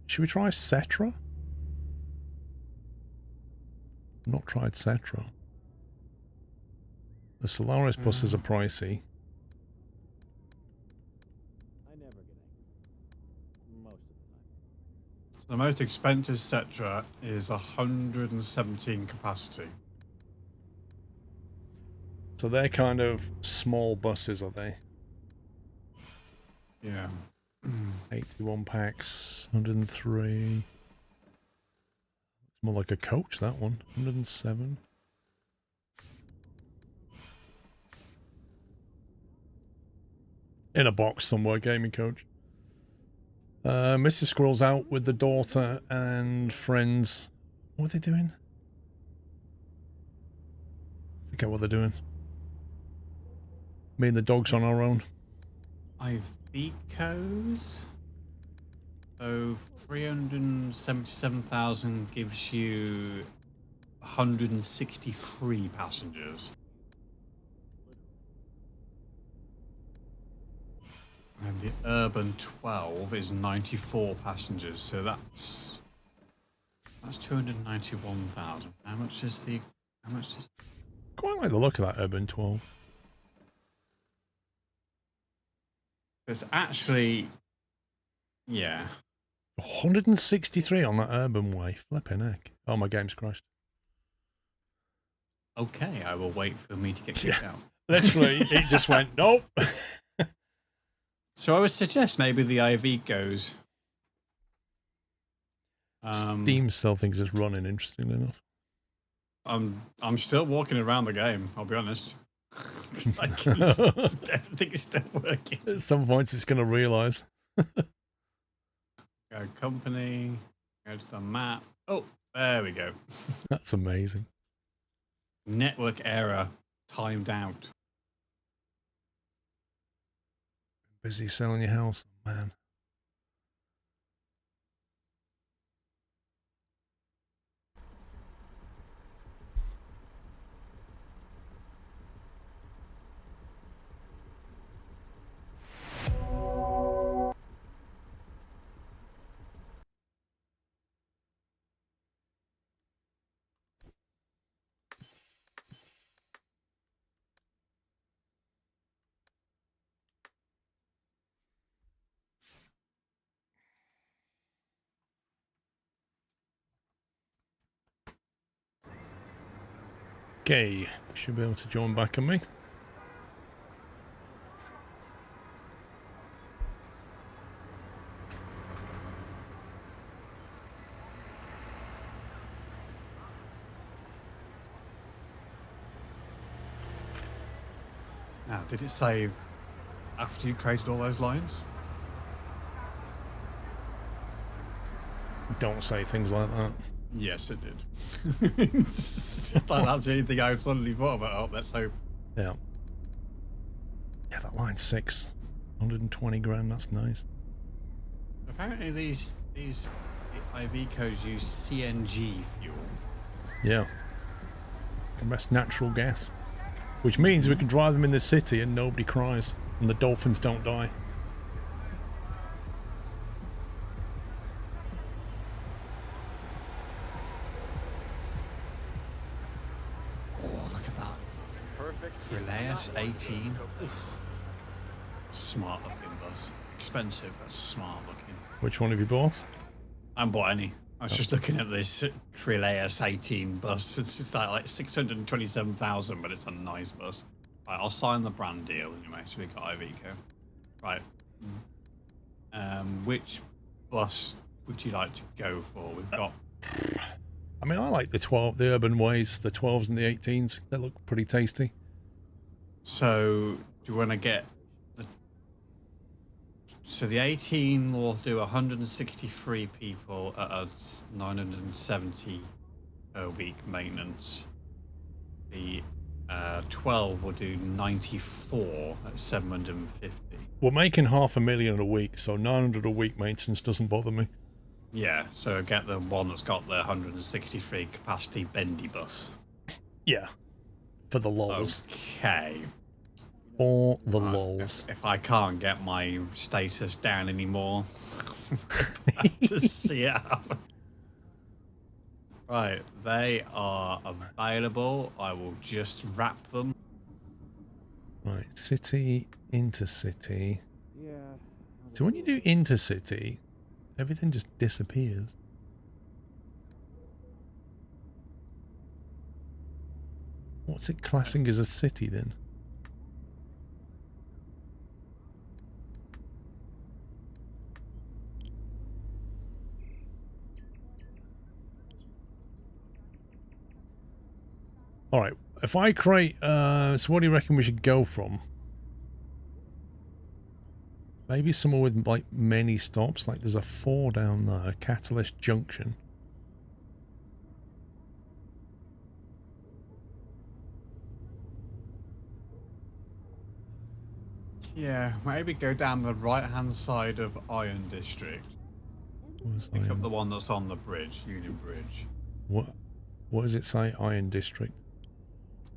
Should we try Cetra? Not tried Cetra. The Solaris buses are pricey. The most expensive Cetra is 117 capacity. So they're kind of small buses, are they? Yeah. 81 packs, 103. It's more like a coach, that one. 107. In a box somewhere, gaming coach. Mrs. Squirrel's out with the daughter and friends. What are they doing? I forget what they're doing. Me and the dog's on our own. I've Ecos. So 377,000 gives you 163 passengers. And the Urban 12 is 94 passengers, so that's 291,000. How much is Quite like the look of that Urban 12. It's actually, yeah. 163 on that Urban way. Flipping heck. Oh, my game's crashed. Okay, I will wait for me to get kicked out. Literally, it just went, nope. So I would suggest maybe the IV goes. Steam still thinks it's running, interestingly enough. I'm still walking around the game, I'll be honest. I think it's still working. At some points it's going to realise. Go company, go to the map. Oh, there we go. That's amazing. Network error, timed out. Busy selling your house, man. Okay, should be able to join back on me. Now, did it save after you created all those lines? Don't say things like that. Yes, it did. That's the only thing I suddenly thought about. Oh, let's hope. Yeah. Yeah, that line's 6. 120 grand, that's nice. Apparently these IV codes use CNG fuel. Yeah. The best natural gas. Which means we can drive them in the city and nobody cries. And the dolphins don't die. Oh, look at that. Perfect. Relax 18. Oof. Smart looking bus. Expensive, but smart looking. Which one have you bought? I haven't bought any. I was just looking at this Trileas 18 bus. It's like 627,000, but it's a nice bus. Right, I'll sign the brand deal anyway, so we got Iveco. Right. Which bus would you like to go for? We've got... I mean, I like the urban ways, the 12s and the 18s. They look pretty tasty. So, do you want to get... So the 18 will do 163 people at a 970 per week maintenance. The 12 will do 94 at 750. We're making $500,000 a week, so 900 a week maintenance doesn't bother me. Yeah, so get the one that's got the 163 capacity bendy bus. Yeah, for the lols. Okay. For the lols. If I can't get my status down anymore, to see it happen. Right, they are available. I will just wrap them. Right, city, intercity. Yeah. So when you do intercity, everything just disappears. What's it classing as a city then? Alright, if I create, so what do you reckon we should go from? Maybe somewhere with, like, many stops, like there's a 4 down there, Catalyst Junction. Yeah, maybe go down the right-hand side of Iron District. Pick up the one that's on the bridge, Union Bridge. What does it say? Iron District.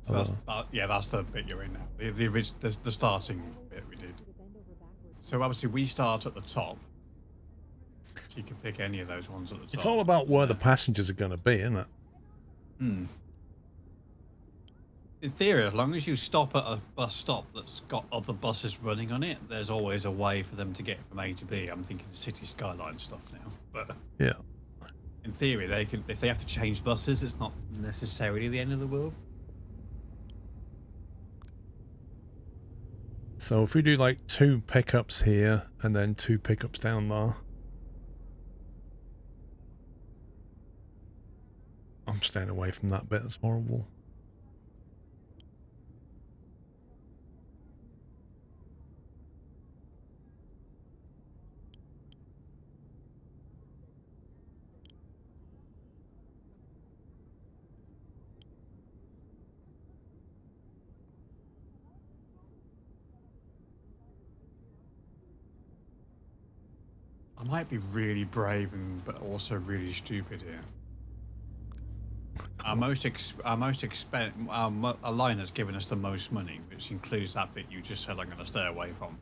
So that's, yeah, that's the bit you're in now. The starting bit we did. So obviously we start at the top. So you can pick any of those ones at the top. It's all about where the passengers are going to be, isn't it? Hmm. In theory, as long as you stop at a bus stop that's got other buses running on it, there's always a way for them to get from A to B. I'm thinking city skyline stuff now, but yeah. In theory, they can. If they have to change buses, it's not necessarily the end of the world. So if we do like 2 pickups here and then 2 pickups down there. I'm staying away from that bit, it's horrible. I might be really brave but also really stupid here. Our line has given us the most money, which includes that bit you just said I'm going to stay away from.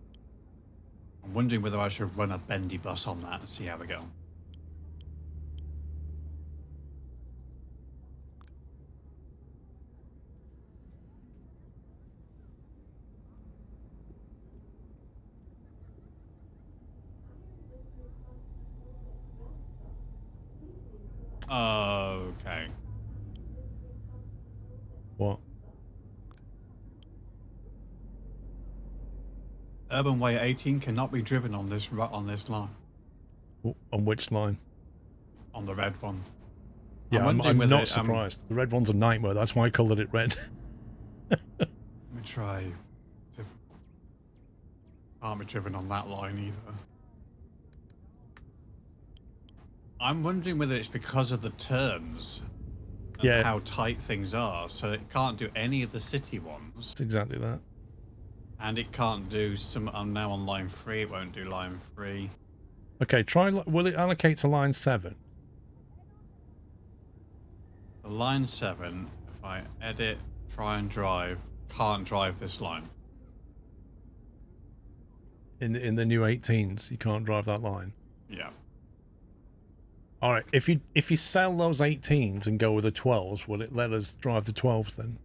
I'm wondering whether I should run a bendy bus on that and see how we go. Okay. What? Urban Way 18 cannot be driven on this line. On which line? On the red one. Yeah, I'm not surprised. The red one's a nightmare. That's why I colored it red. Let me try to Can't be driven on that line either. I'm wondering whether it's because of the turns and how tight things are, so it can't do any of the city ones. It's exactly that. And it can't do some. I'm now on line 3. It won't do line 3. Okay, try. Will it allocate to line 7? The line 7. If I edit, try and drive, can't drive this line. In the new 18s, you can't drive that line. Yeah. All right. If you sell those 18s and go with the 12s, will it let us drive the 12s then?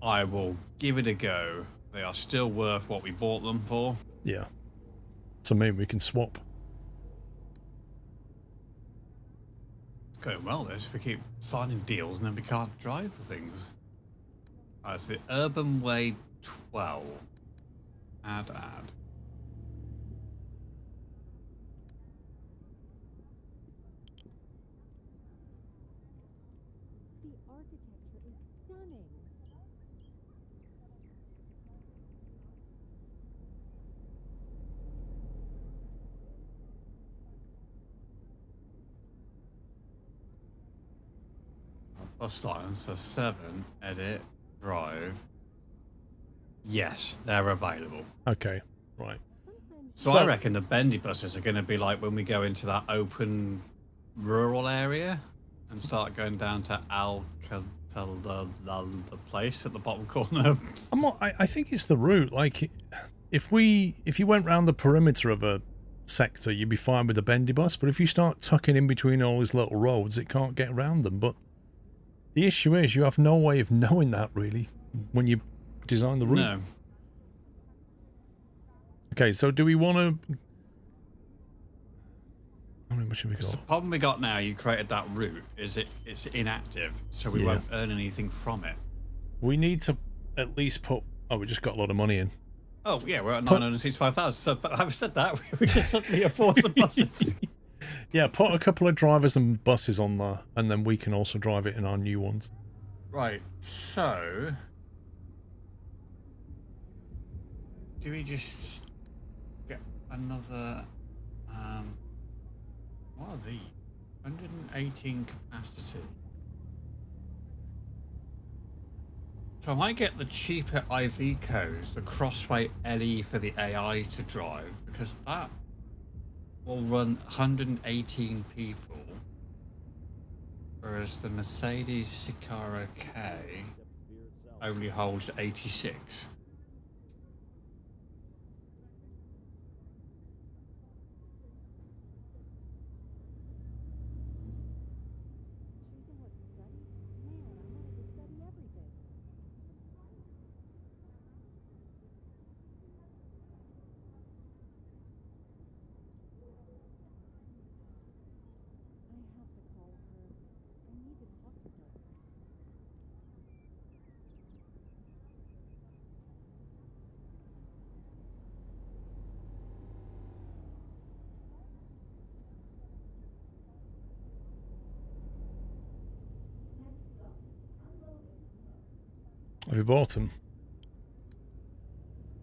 I will give it a go. They are still worth what we bought them for. Yeah. So maybe we can swap. It's going well, this. We keep signing deals and then we can't drive the things. It's the Urban Way 12. Add. The architecture is stunning. Bus lines, so 7, edit, drive. Yes, they're available. Okay, right. So I reckon the bendy buses are going to be like when we go into that open rural area and start going down to the place at the bottom corner. I think it's the route. Like, if you went round the perimeter of a sector, you'd be fine with the bendy bus. But if you start tucking in between all these little roads, it can't get around them. But the issue is you have no way of knowing that really when you design the route. No. Okay, so do we want to? How much have we got? The problem we got now, you created that route, is it's inactive, so we won't earn anything from it. We need to at least put. Oh, we just got a lot of money in. Oh yeah, we're at 965,000. So, but having said that, we can suddenly afford some buses. Yeah, put a couple of drivers and buses on there, and then we can also drive it in our new ones. Right. So, do we just get another? What are these? 118 capacity. So I might get the cheaper IV codes, the Crossway LE for the AI to drive, because that will run 118 people, whereas the Mercedes Sicaro K only holds 86. Have you bought them?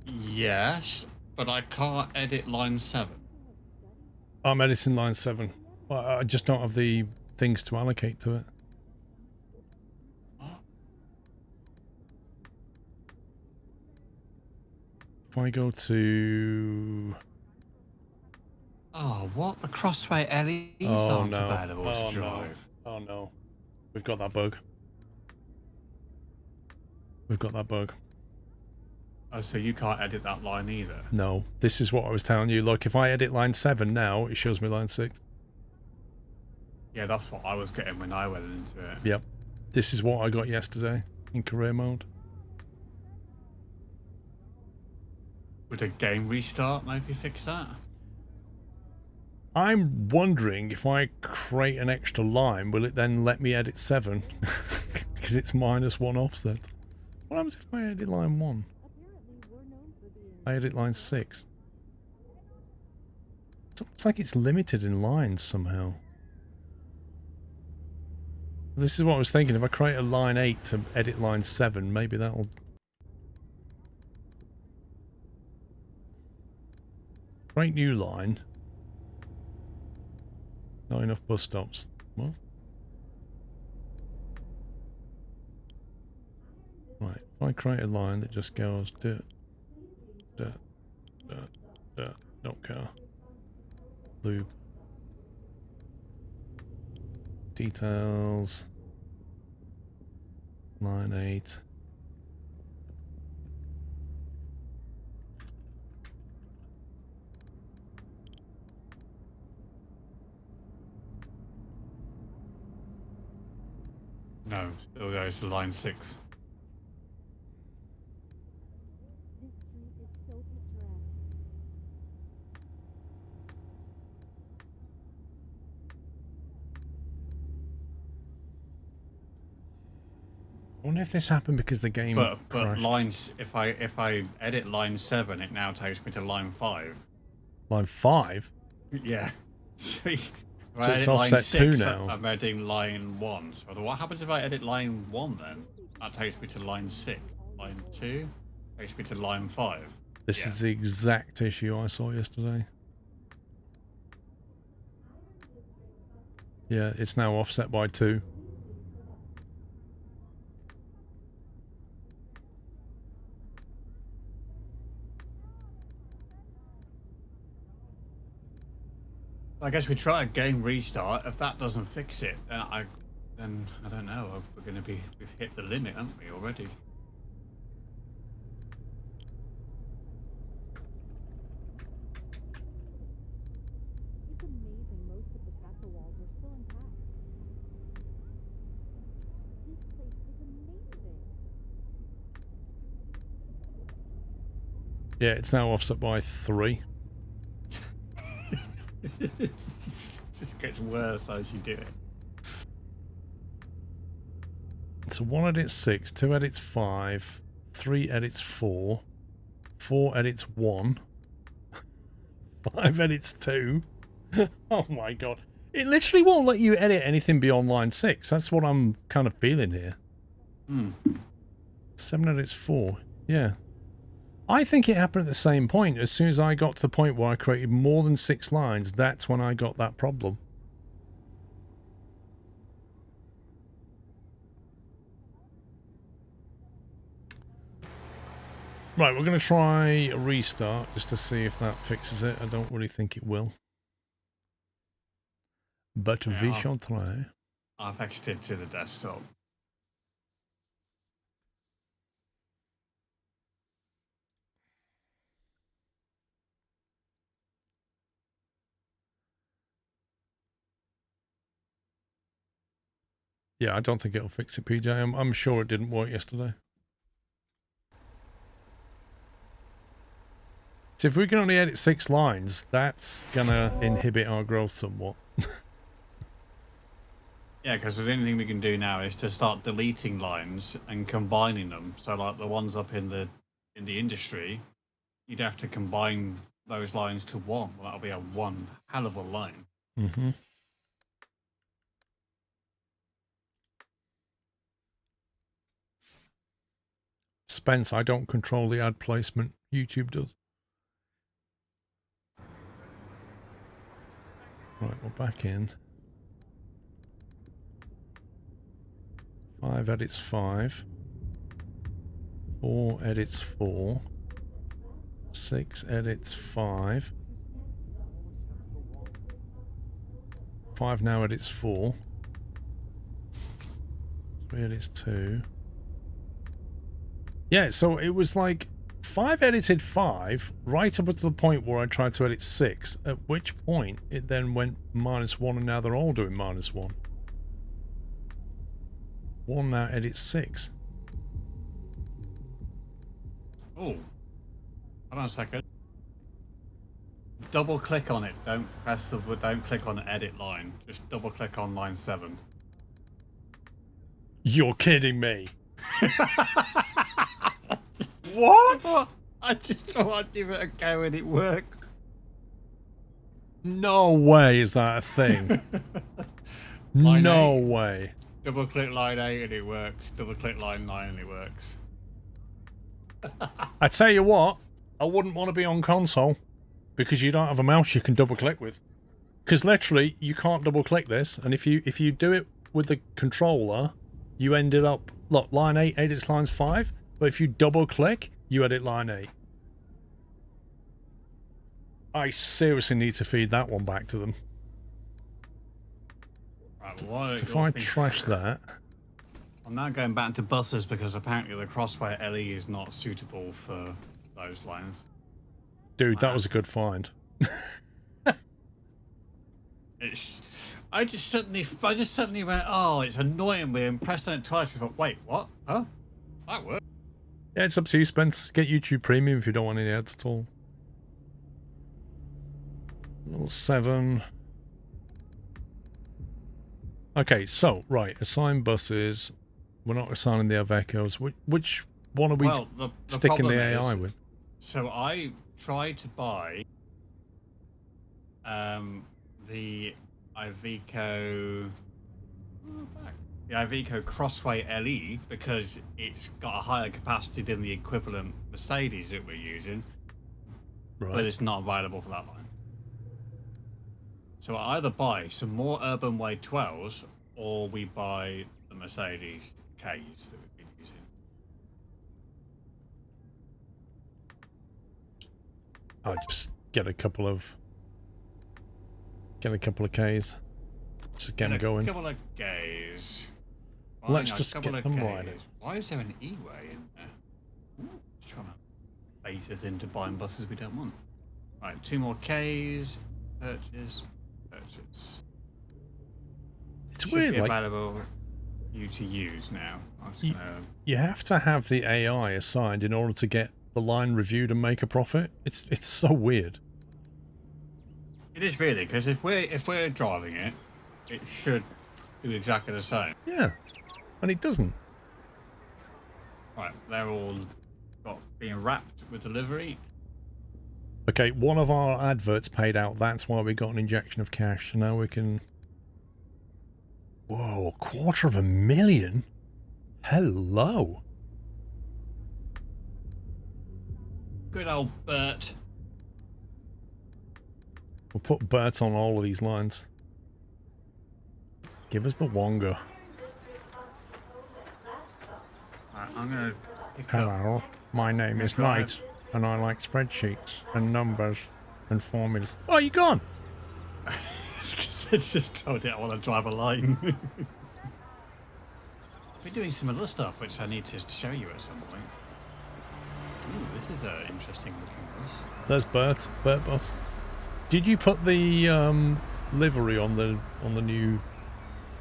Yes, but I can't edit line 7. I'm editing line 7. I just don't have the things to allocate to it. If I go to... Oh, what? The Crossway LEs aren't available to drive. Oh no. We've got that bug. We've got that bug. Oh, so you can't edit that line either? No. This is what I was telling you. Look, if I edit line 7 now, it shows me line 6. Yeah, that's what I was getting when I went into it. Yep. This is what I got yesterday in career mode. Would a game restart maybe fix that? I'm wondering if I create an extra line, will it then let me edit 7? Because it's -1 offset. What happens if I edit line 1? I edit line 6. It's almost like it's limited in lines somehow. This is what I was thinking. If I create a line 8 to edit line 7, maybe that'll... Great new line. Not enough bus stops. What? Right, if I create a line that just goes dirt, dirt, dirt, dirt, not car, loop, details, line 8. No, still goes to line 6. This street is so picturesque. I wonder if this happened because the game But crashed. lines, if I edit line 7, it now takes me to line 5. Line 5? Yeah. So it's offset 2 now. I'm editing line 1. So what happens if I edit line 1 then? That takes me to line 6. Line 2 takes me to line 5. This is the exact issue I saw yesterday. Yeah, it's now offset by 2. I guess we try a game restart. If that doesn't fix it, then I don't know. We've hit the limit, haven't we already? It's amazing most of the castle walls are still intact. This place is amazing. Yeah, it's now offset by 3. It just gets worse as you do it. So 1 edits 6, 2 edits 5, 3 edits 4, 4 edits 1, 5 edits 2. Oh my god. It literally won't let you edit anything beyond line 6. That's what I'm kind of feeling here. 7 edits 4. Yeah. I think it happened at the same point. As soon as I got to the point where I created more than 6 lines, that's when I got that problem. Right, we're going to try a restart just to see if that fixes it. I don't really think it will. But we shall try. I've exited to the desktop. Yeah, I don't think it'll fix it, PJ. I'm sure it didn't work yesterday. So if we can only edit 6 lines, that's gonna inhibit our growth somewhat. Yeah, because the only thing we can do now is to start deleting lines and combining them. So, like the ones up in the industry, you'd have to combine those lines to one. Well, that'll be a one hell of a line. Mm-hmm. Spence, I don't control the ad placement. YouTube does. Right, we're back in. 5 edits 5. 4 edits 4. 6 edits 5. 5 now edits 4. 3 edits 2. Yeah, so it was like 5 edited 5 right up to the point where I tried to edit 6, at which point it then went -1 and now they're all doing -1. 1 now edits 6. Oh, hold on a second. Double click on it. Don't click on edit line. Just double click on line 7. You're kidding me. What? I just thought I'd give it a go and it worked. No way is that a thing. No way. Double click line 8 and it works. Double click line 9 and it works. I tell you what, I wouldn't want to be on console because you don't have a mouse you can double click with. Because literally, you can't double click this, and if you do it with the controller, you ended up, look, line 8 edits lines 5, but if you double click, you edit line 8. I seriously need to feed that one back to them. Right, well, So if I trash that... I'm now going back to buses because apparently the Crossway LE is not suitable for those lines. Dude, that was a good find. I just suddenly went, oh, it's annoying me, and pressed on it twice. I thought, wait, what? Huh? That worked. Yeah, it's up to you, Spence. Get YouTube Premium if you don't want any ads at all. Level 7. Okay, so, right, assign buses. We're not assigning the Avecos. Which one are we sticking the AI with? So I tried to buy the Iveco Crossway LE because it's got a higher capacity than the equivalent Mercedes that we're using, but it's not available for that line. So I either buy some more Urban Way 12s or we buy the Mercedes Ks that we've been using. I'll just get a couple of Ks. Just get them going. A couple of Ks. Let's just get them riding. Why is there an E-way in there? Just trying to bait us into buying buses we don't want. Right, 2 more Ks. Purchase. It's Should weird, be like available for you to use now. you have to have the AI assigned in order to get the line reviewed and make a profit. It's so weird. It is really, because if we're driving it, it should do exactly the same. Yeah, and it doesn't. Right, they're all being wrapped with delivery. Okay, one of our adverts paid out. That's why we got an injection of cash. So now we can... Whoa, $250,000? Hello. Good old Bert. We'll put Bert on all of these lines. Give us the Wonga. Right, I'm going to pick Hello, my name is Knight, and I like spreadsheets and numbers and formulas. Oh, you gone? It's just told it I want to drive a line. I've been doing some other stuff which I need to show you at some point. Ooh, this is an interesting looking bus. There's Bert bus. Did you put the livery on the new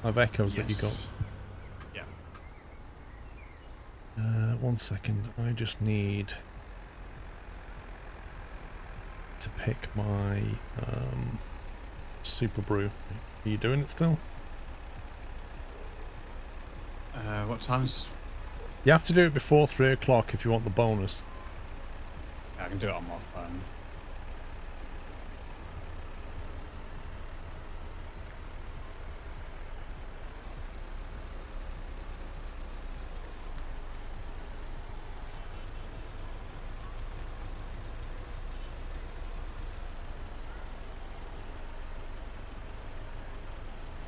Avecos that you got? Yeah. 1 second. I just need to pick my Super Brew. Are you doing it still? What time's? You have to do it before 3 o'clock if you want the bonus. I can do it on my phone.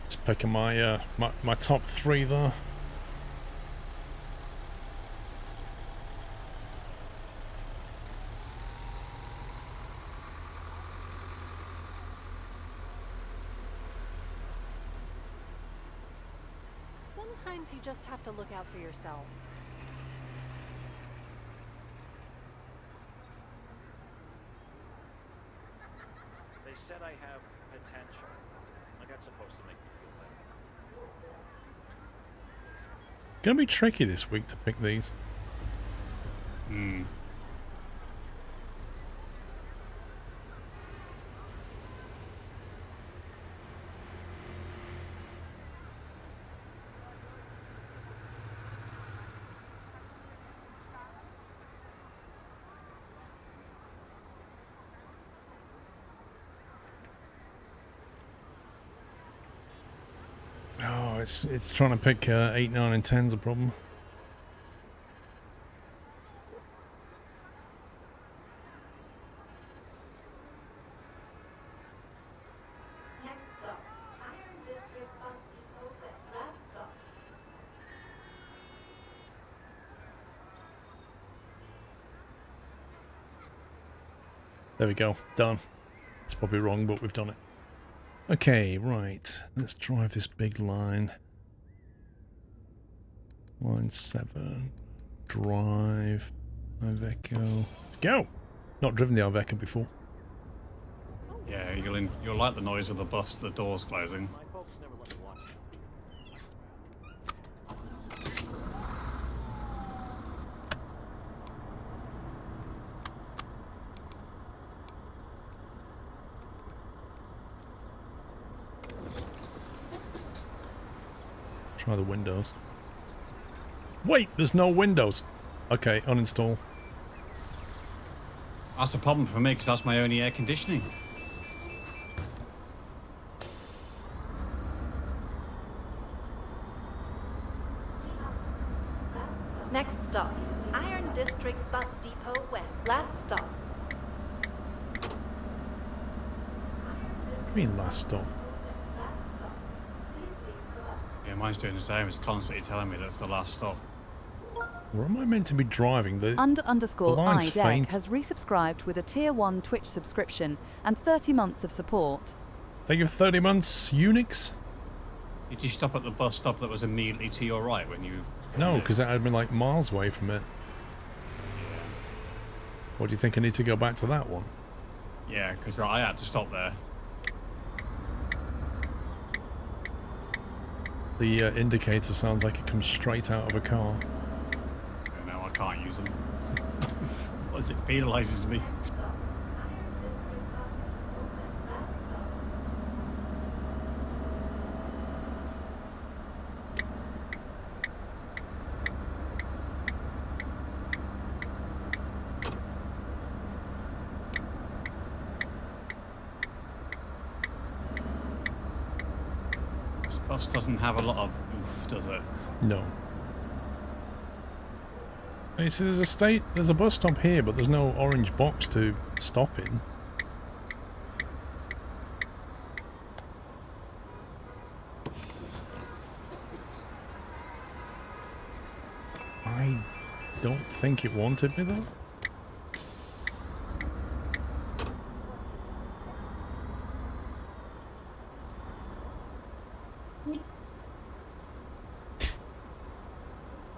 Just picking my my top 3 there. Sometimes you just have to look out for yourself. They said I have potential. Like that's supposed to make me feel better. Gonna be tricky this week to pick these. Hmm. Oh, it's trying to pick 8, 9, and 10's a problem. There we go. Done. It's probably wrong, but we've done it. Okay, right. Let's drive this big line. Line 7. Drive. Iveco. Let's go! Not driven the Iveco before. Yeah, you'll like the noise of the bus, the doors closing. My folks never let me watch them. Try the windows. Wait, there's no windows. Okay, uninstall. That's a problem for me because that's my only air conditioning. Next stop, Iron District Bus Depot West. Last stop. What do you mean last stop? Yeah, mine's doing the same. It's constantly telling me that's the last stop. Where am I meant to be driving? The Under_IDEC faint. has resubscribed with a Tier 1 Twitch subscription and 30 months of support. Thank you for 30 months, Unix. Did you stop at the bus stop that was immediately to your right when you... No, because that had been like miles away from it. What do you think? I need to go back to that one? Yeah, because I had to stop there. The indicator sounds like it comes straight out of a car. No, I can't use them. What is it? Penalises me. This bus doesn't have a lot of oof, does it? No. You see, there's a bus stop here, but there's no orange box to stop in. I don't think it wanted me though.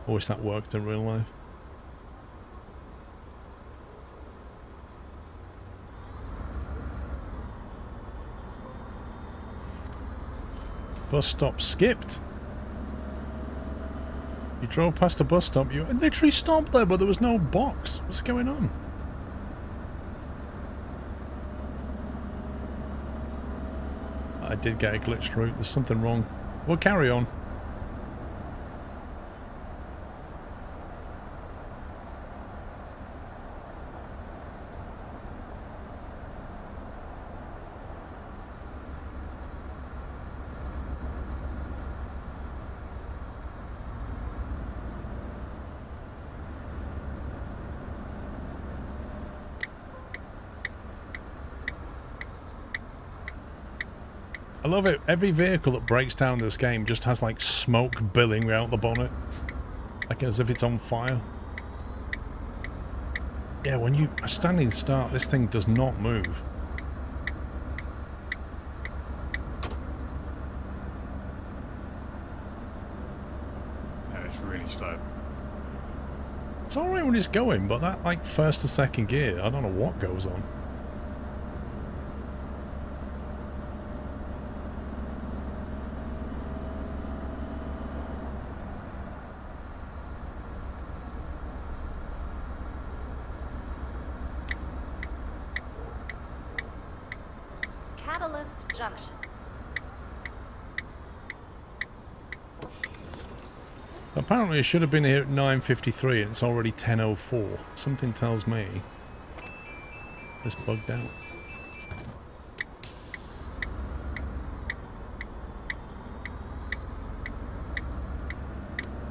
I wish that worked in real life. Bus stop skipped. You drove past a bus stop, you literally stopped there, but there was no box. What's going on? I did get a glitched route. There's something wrong. We'll carry on. I love it. Every vehicle that breaks down in this game just has like smoke billowing out the bonnet. Like as if it's on fire. Yeah, when you a standing start, this thing does not move. No, it's really slow. It's alright when it's going, but that like first to second gear, I don't know what goes on. Catalyst Junction. Apparently it should have been here at 9:53 and it's already 10:04. Something tells me it's bugged out.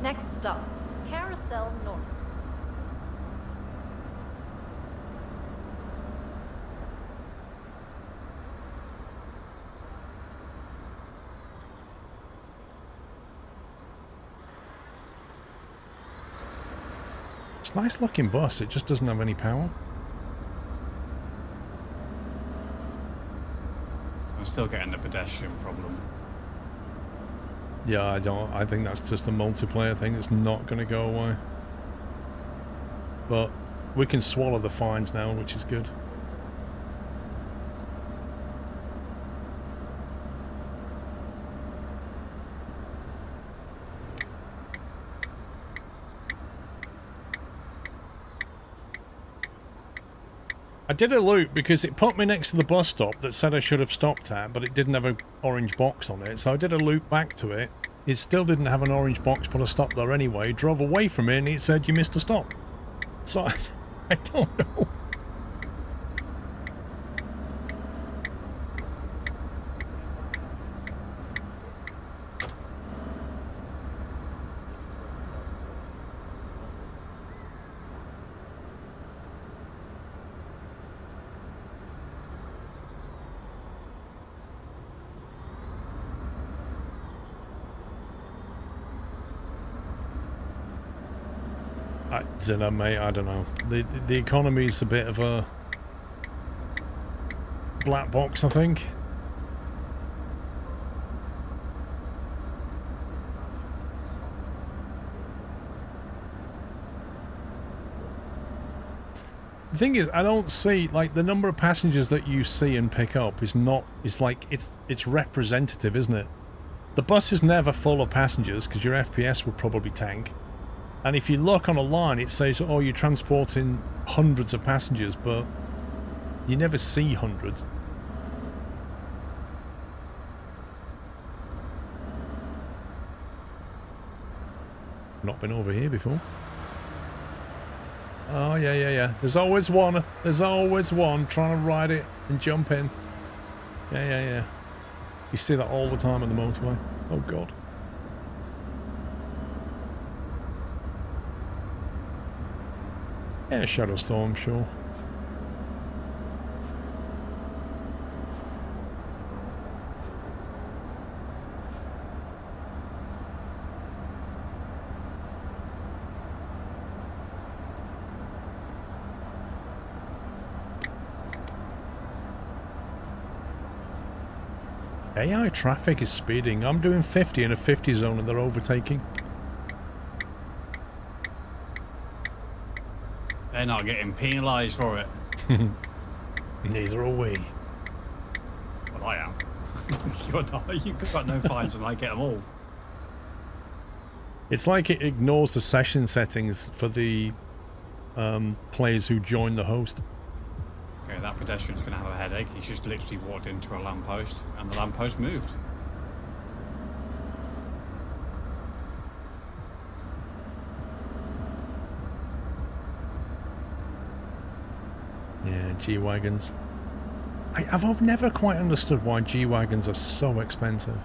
Next stop, Carousel North. It's a nice looking bus, it just doesn't have any power. still getting the pedestrian problem. Yeah, I think that's just a multiplayer thing. It's not going to go away. But we can swallow the fines now, which is good. I did a loop because it put me next to the bus stop that said I should have stopped at, but it didn't have an orange box on it. So I did a loop back to it. It still didn't have an orange box, but I stopped there anyway. Drove away from it and it said you missed a stop. So I don't know. I don't know, mate. I don't know. The economy's a bit of a black box, I think. The thing is, I don't see, like, the number of passengers that you see and pick up is not, it's representative, isn't it? The bus is never full of passengers because your FPS will probably tank. And if you look on a line, it says, oh, you're transporting hundreds of passengers, but you never see hundreds. Not been over here before. Oh, yeah. There's always one. There's always one trying to ride it and jump in. Yeah. You see that all the time on the motorway. Oh, God. Yeah, Shadow Storm, sure. AI traffic is speeding. I'm doing 50 in a 50 zone and they're overtaking. They're not getting penalised for it. Neither are we. Well, I am. You're not. You've got no fines and I get them all. It's like it ignores the session settings for the players who join the host. Okay, that pedestrian's going to have a headache. He's just literally walked into a lamppost and the lamppost moved. Yeah, G-Wagons. I've never quite understood why G-Wagons are so expensive.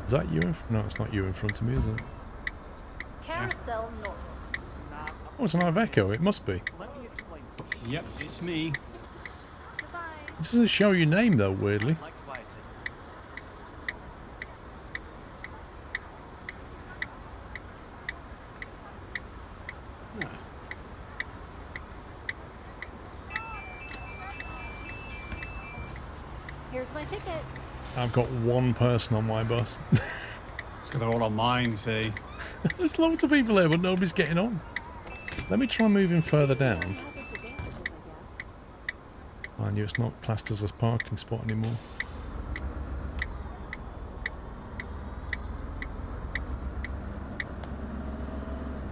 Is that you? No, it's not you in front of me, is it? Carousel North. Oh, it's an Iveco. It must be. Yep, it's me. Goodbye. It doesn't show your name, though, weirdly. Here's my ticket. I've got one person on my bus. It's because they're all on mine, see. There's loads of people here, but nobody's getting on. Let me try moving further down. Has its advantages, I guess. Mind you, it's not classed as a parking spot anymore.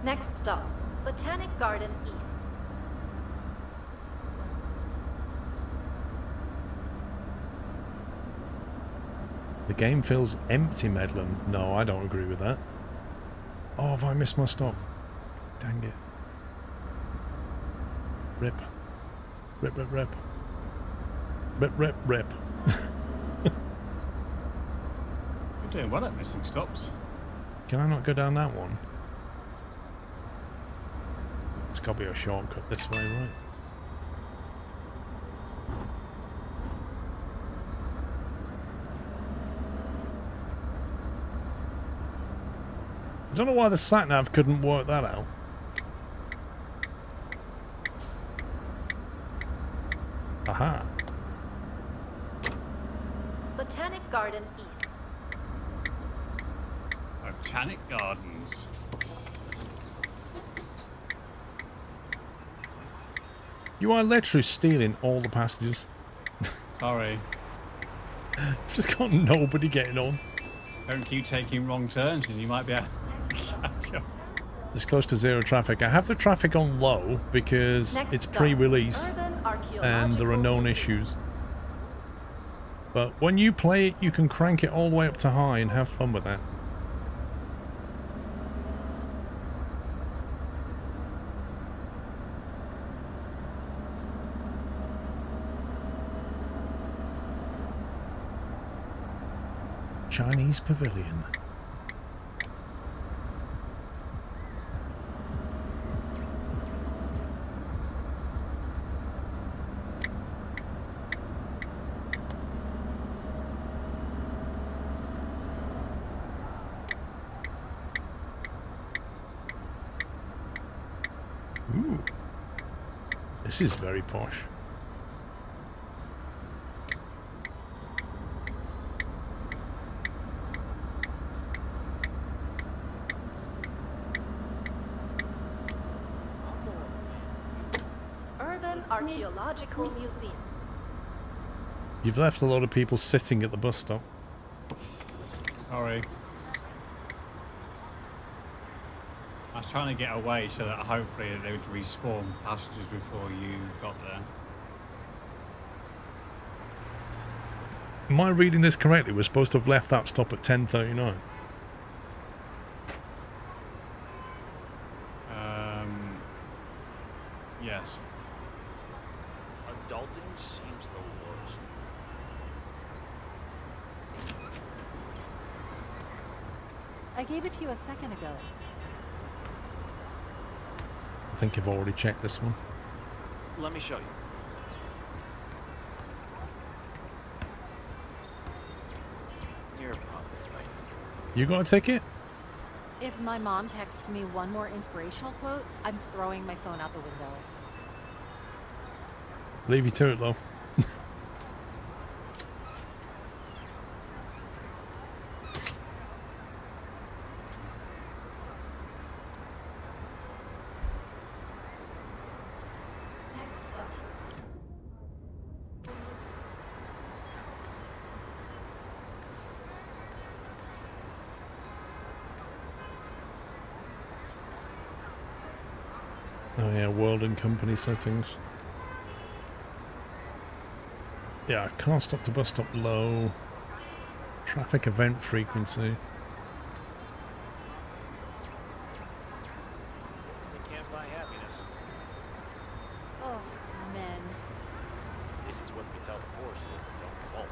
Next stop, Botanic Garden East. The game feels empty, Medlem. No, I don't agree with that. Oh, have I missed my stop? Dang it. Rip. Rip, rip, rip. Rip, rip, rip. You're doing well at missing stops. Can I not go down that one? It's got to be a shortcut this way, right? don't know why the sat-nav couldn't work that out. Aha. Botanic Garden East. Botanic Gardens. You are literally stealing all the passengers. Sorry. Just got nobody getting on. Don't keep taking wrong turns and you might be able to catch up. It's close to zero traffic. I have the traffic on low because it's pre-release and there are known issues. But when you play it, you can crank it all the way up to high and have fun with that. Chinese Pavilion. Ooh. This is very posh. Archaeological Museum. You've left a lot of people sitting at the bus stop. Sorry. I was trying to get away so that hopefully they would respawn passengers before you got there. Am I reading this correctly? We're supposed to have left that stop at 10:39. Yes. Adulting seems the worst. I gave it to you a second ago. I think you've already checked this one. Let me show you. You're probably right. You got a ticket? If my mom texts me one more inspirational quote, I'm throwing my phone out the window. Leave you to it, love. Oh yeah, world and company settings. Yeah, car stop to bus stop low. Traffic event frequency. You can't buy happiness. Oh, men. This is what we tell the poor so that they don't revolt.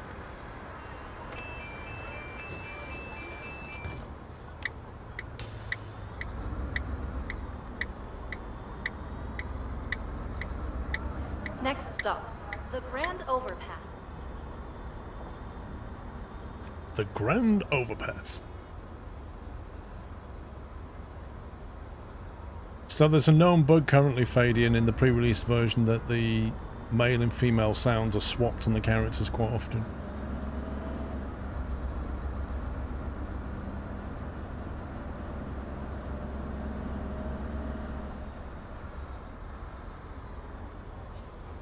Next stop, the Grand Overpass. The Grand Overpass. So there's a known bug currently fading in the pre-release version that the male and female sounds are swapped on the characters quite often.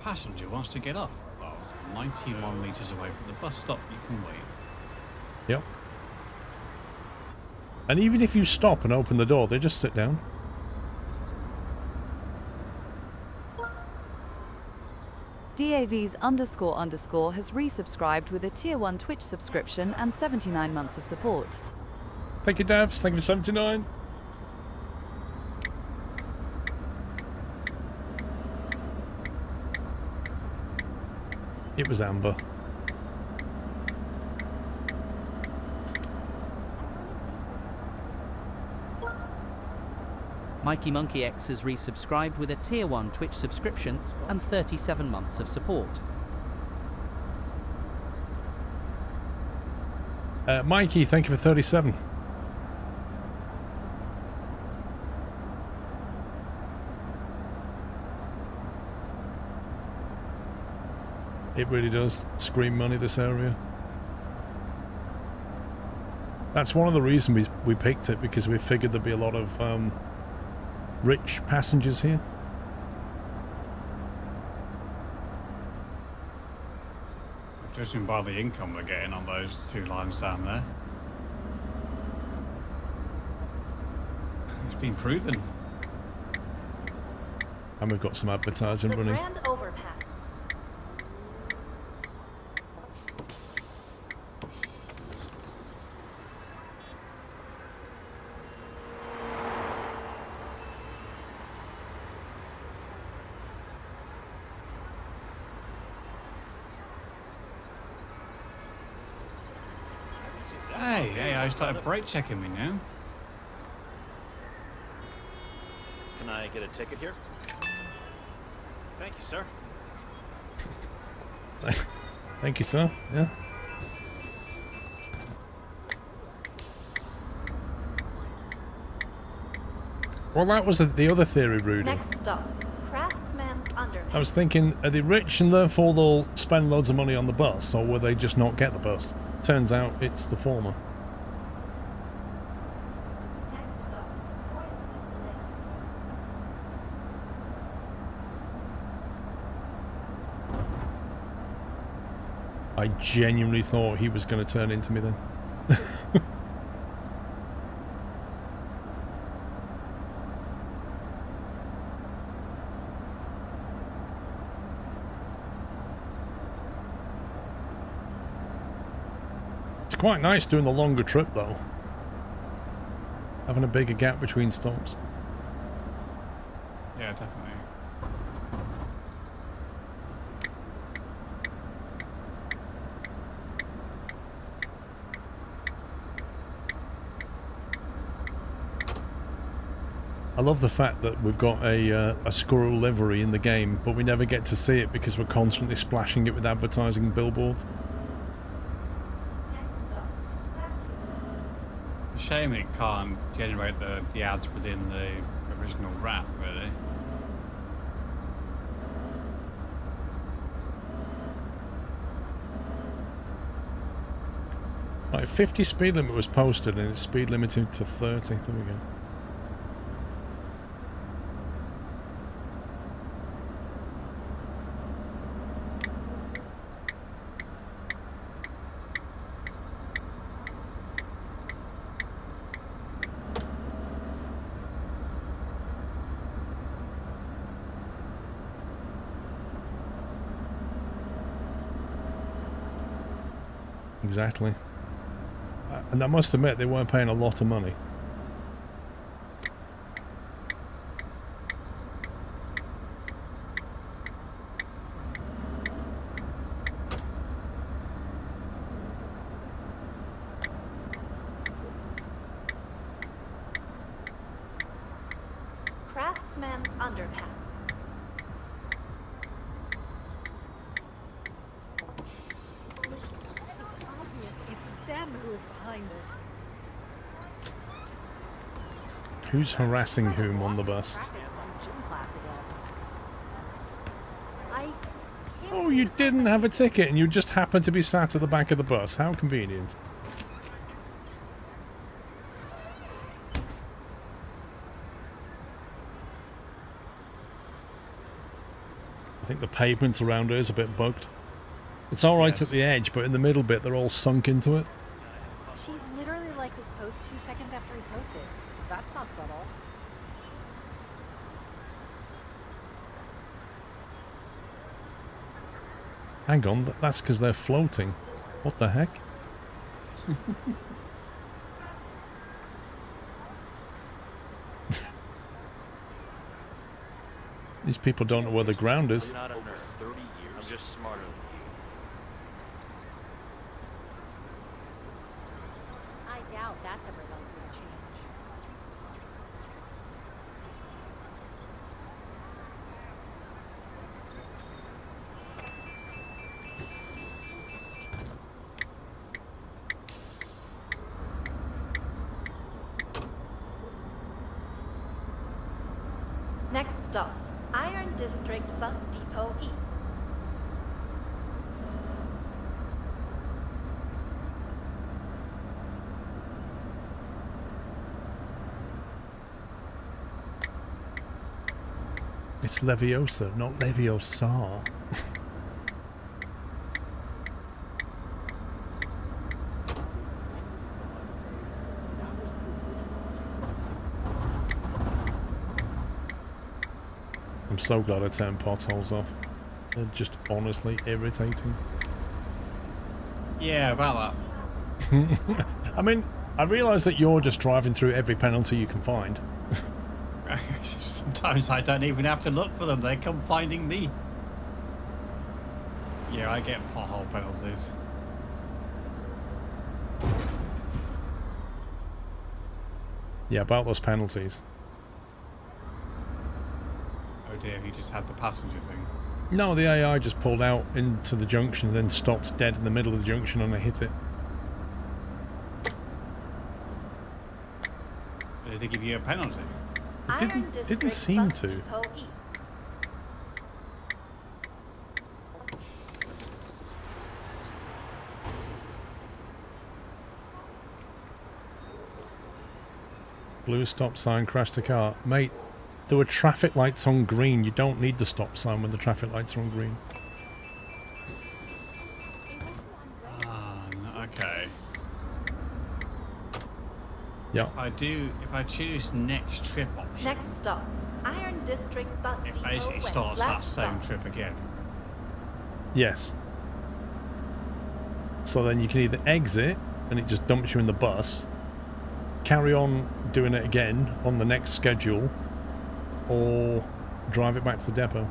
A passenger wants to get off. Well, 91 meters away from the bus stop, you can wait. Yep. And even if you stop and open the door, they just sit down. DAVs __ has resubscribed with a Tier 1 Twitch subscription and 79 months of support. Thank you, Davs. Thank you for 79. It was Amber. Mikey Monkey X has resubscribed with a Tier 1 Twitch subscription and 37 months of support. Mikey, thank you for 37. It really does scream money, this area. That's one of the reasons we picked it, because we figured there'd be a lot of rich passengers here. Judging by the income we're getting on those 2 lines down there. It's been proven. And we've got some advertising The running. Grand Overpass. Hey, I started brake checking me now. Can I get a ticket here? Thank you, sir. Thank you, sir. Yeah. Well, that was the other theory, Rudy. Next stop, Craftsman's Underpass. I was thinking, are they rich and therefore they'll spend loads of money on the bus, or will they just not get the bus? Turns out it's the former. I genuinely thought he was going to turn into me then. It's quite nice doing the longer trip though. Having a bigger gap between stops. Yeah, definitely. I love the fact that we've got a squirrel livery in the game, but we never get to see it because we're constantly splashing it with advertising billboards. Shame it can't generate the ads within the original wrap, really. Right, 50 speed limit was posted and it's speed limited to 30. There we go. Exactly. And I must admit, they weren't paying a lot of money. Craftsman's Underpass. Them who is behind this. Who's harassing whom on the bus? Oh, you didn't have a ticket and you just happened to be sat at the back of the bus. How convenient. I think the pavement around here is a bit bugged. It's alright at the edge, but in the middle bit they're all sunk into it. She literally liked his post 2 seconds after he posted. That's not subtle. Hang on, that's because they're floating. What the heck? These people don't know where the ground is. I'm not on Earth 30 years. I'm just smarter than you. I doubt that's ever likely to change. Next stop, Iron District Bus Depot E. It's Leviosa, not Leviosa. I'm so glad I turned potholes off. They're just honestly irritating. Yeah, about that. I mean, I realise that you're just driving through every penalty you can find. Sometimes I don't even have to look for them. They come finding me. Yeah, I get pothole penalties. Yeah, about those penalties. Oh dear, he just had the passenger thing. No, the AI just pulled out into the junction and then stopped dead in the middle of the junction and I hit it. Did they give you a penalty? It didn't seem to. Blue stop sign crashed a car. Mate, there were traffic lights on green. You don't need the stop sign when the traffic lights are on green. Okay. Yeah. If I choose next trip option, Next stop, Iron District Bus it Depot basically West. starts that Last same stop. trip again. Yes. So then you can either exit and it just dumps you in the bus, carry on doing it again on the next schedule, or drive it back to the depot.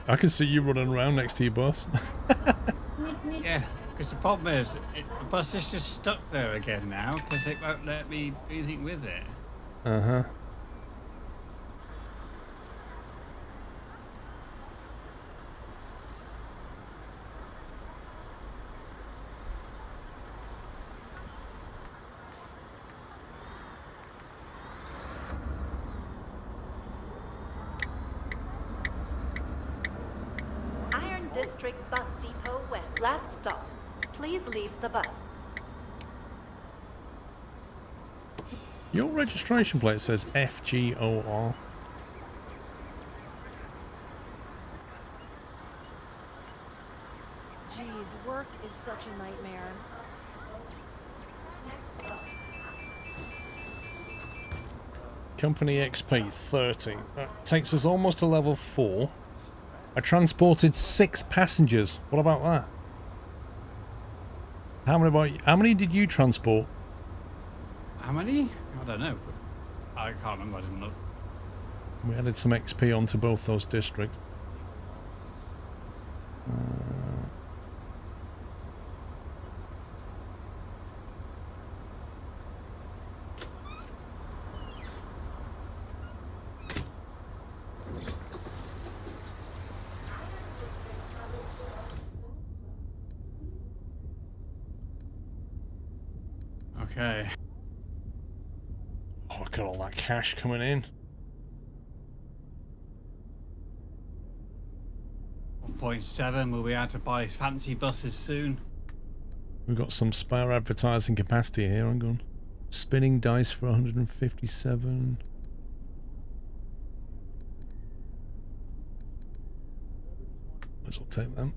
I can see you running around next to your bus. Yeah, because the problem is, the bus is just stuck there again now, because it won't let me do anything with it. Uh-huh. District Bus Depot West. Last stop. Please leave the bus. Your registration plate says FGOR. Geez, work is such a nightmare. Company XP 30. That takes us almost to level 4. I transported 6 passengers. What about that? How many did you transport? How many? I don't know. I can't remember. I didn't look. We added some XP onto both those districts. Okay. Oh, look at all that cash coming in. 1.7, we'll be able to buy fancy buses soon. We've got some spare advertising capacity here. I'm going. Spinning dice for 157. Might as well take them.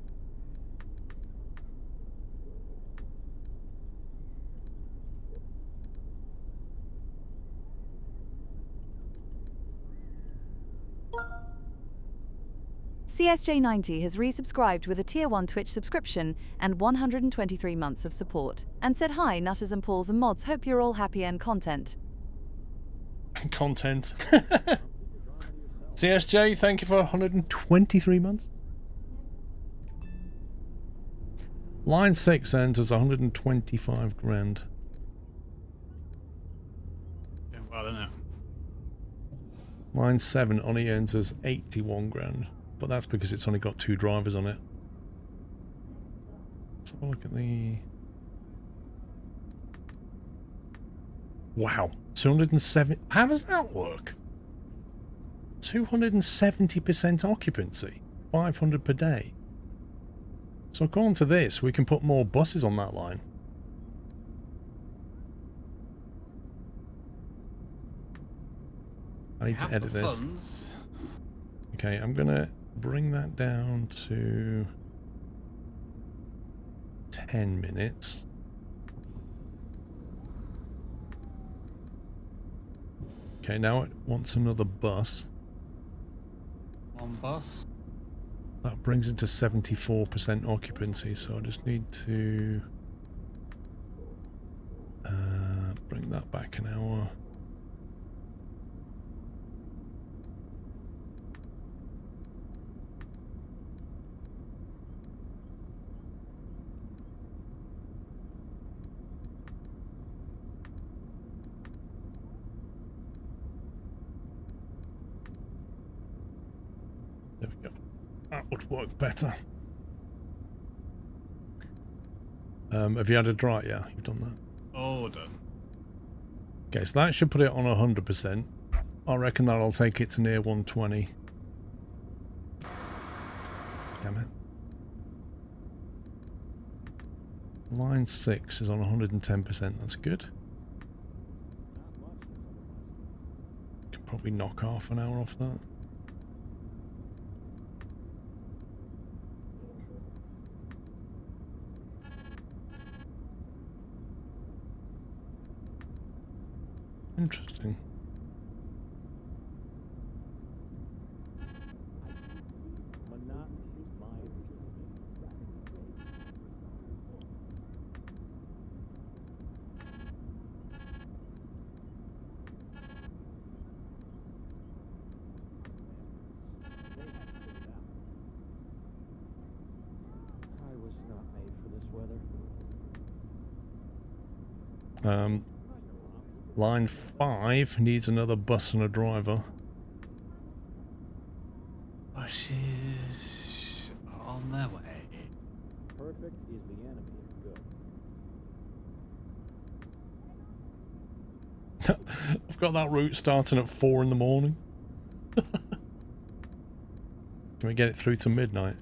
CSJ90 has resubscribed with a Tier 1 Twitch subscription and 123 months of support, and said hi, Nutters and Pauls and Mods, hope you're all happy and content. Content. CSJ, thank you for 123 months. Line 6 enters 125 grand. Yeah, well, isn't it? Line 7 only enters 81 grand. But that's because it's only got 2 drivers on it. Let's have a look at the Wow. 207. How does that work? 270% occupancy. 500 per day. So according to this, we can put more buses on that line. I need to edit this. Funds. Okay, I'm gonna bring that down to 10 minutes. Okay, now it wants another bus. One bus. That brings it to 74% occupancy, so I just need to bring that back an hour. There we go. That would work better. Have you had a dry? Yeah, you've done that. Oh, done. Okay, so that should put it on 100%. I reckon that'll take it to near 120. Damn it. Line 6 is on 110%. That's good. Could probably knock half an hour off that. Interesting. I was not made for this weather. Line 5 needs another bus and a driver. Bushes are on their way. Perfect is the enemy of good. I've got that route starting at 4 in the morning. Can we get it through to midnight?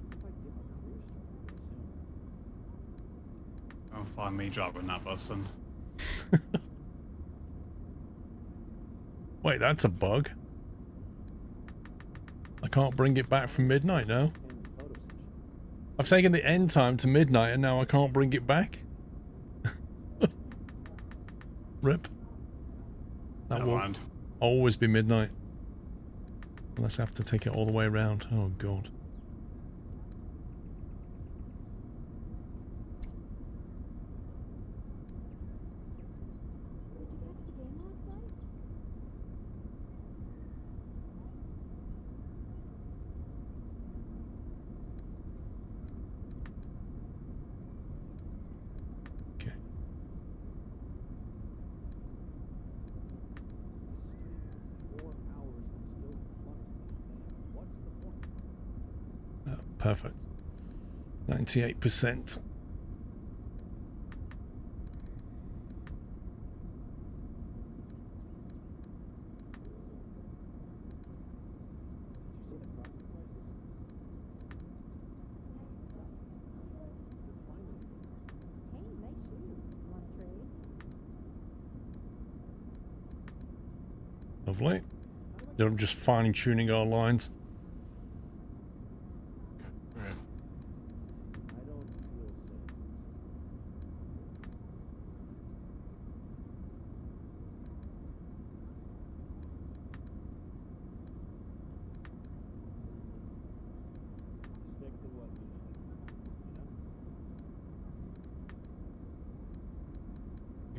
I'll find me driving that bus then. Wait, that's a bug. I can't bring it back from midnight now. I've taken the end time to midnight and now I can't bring it back. Rip. That will always be midnight. Unless I have to take it all the way around. Oh god. Perfect. 98%. Lovely. They're just fine-tuning our lines.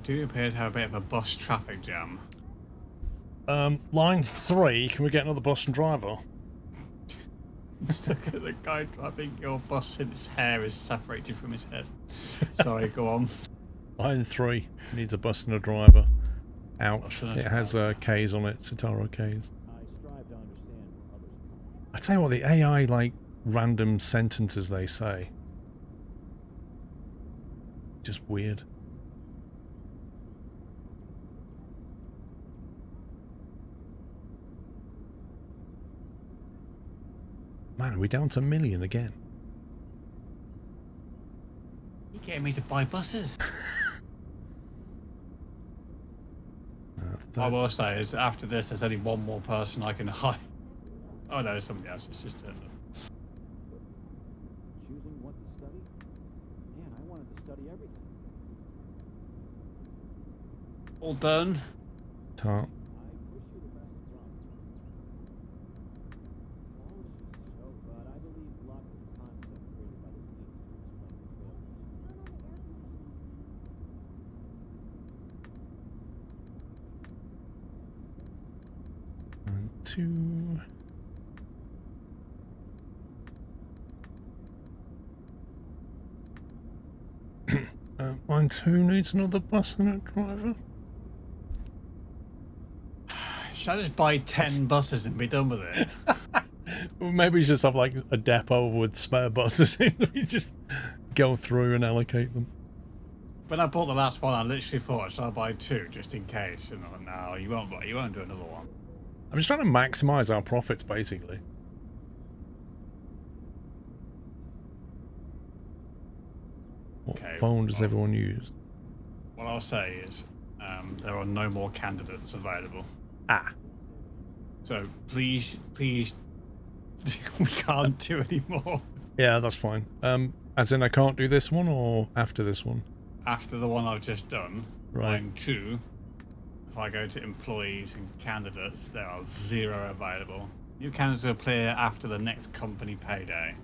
Do appear to have a bit of a bus traffic jam. Line 3, can we get another bus and driver? Look at the guy driving your bus and his hair is separated from his head. Sorry, go on. Line 3 needs a bus and a driver. Ouch. It has Ks on it, Citaro Ks. I tell you what, the AI, like, random sentences they say. Just weird. Man, are we down to 1 million again? You getting me to buy buses? I will say is after this, there's only one more person I can hire. Oh no, somebody else has just turned up. Choosing what to study? Man, I wanted to study everything. All done. Tart. I wish you the best of luck. Fall is just so good. I believe luck is a concept created by the demons to explain the failures. One, two. Line 2 needs another bus and a driver. Should I just buy 10 buses and be done with it? Well, maybe we just have like a depot with spare buses in. We just go through and allocate them. When I bought the last one, I literally thought, should I buy 2 just in case? And I thought, no, you won't do another one. I'm just trying to maximize our profits, basically. What phone does everyone use? What I'll say is, there are no more candidates available. Ah. So please, we can't do any more. Yeah, that's fine. As in I can't do this one or after this one? After the one I've just done, Right. line 2, if I go to employees and candidates, there are 0 available. New candidates will appear after the next company payday.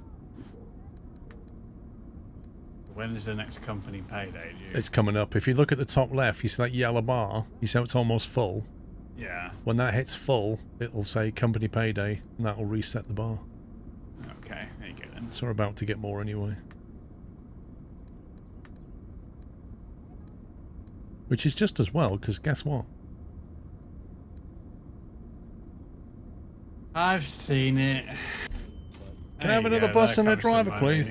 When is the next company payday? It's coming up. If you look at the top left, you see that yellow bar. You see how it's almost full? Yeah. When that hits full, it'll say company payday, and that will reset the bar. Okay, there you go then. So we're about to get more anyway. Which is just as well, because guess what? I've seen it. Can I have another bus and a driver, please?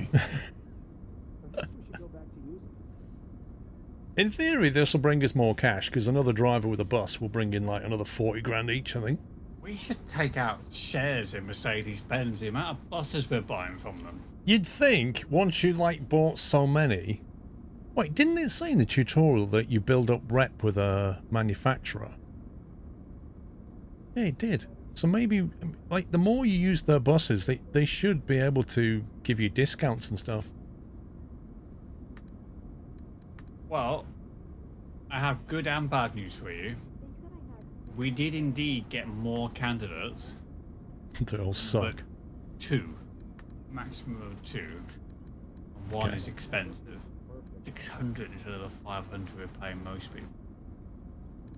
In theory, this will bring us more cash, because another driver with a bus will bring in like another 40 grand each, I think. We should take out shares in Mercedes-Benz, the amount of buses we're buying from them. You'd think, once you like bought so many... Wait, didn't it say in the tutorial that you build up rep with a manufacturer? Yeah, it did. So maybe, like, the more you use their buses, they should be able to give you discounts and stuff. Well, I have good and bad news for you. We did indeed get more candidates. They all suck. But 2. Maximum of 2. And 1 is expensive. 600 instead of the 500 we're paying most people.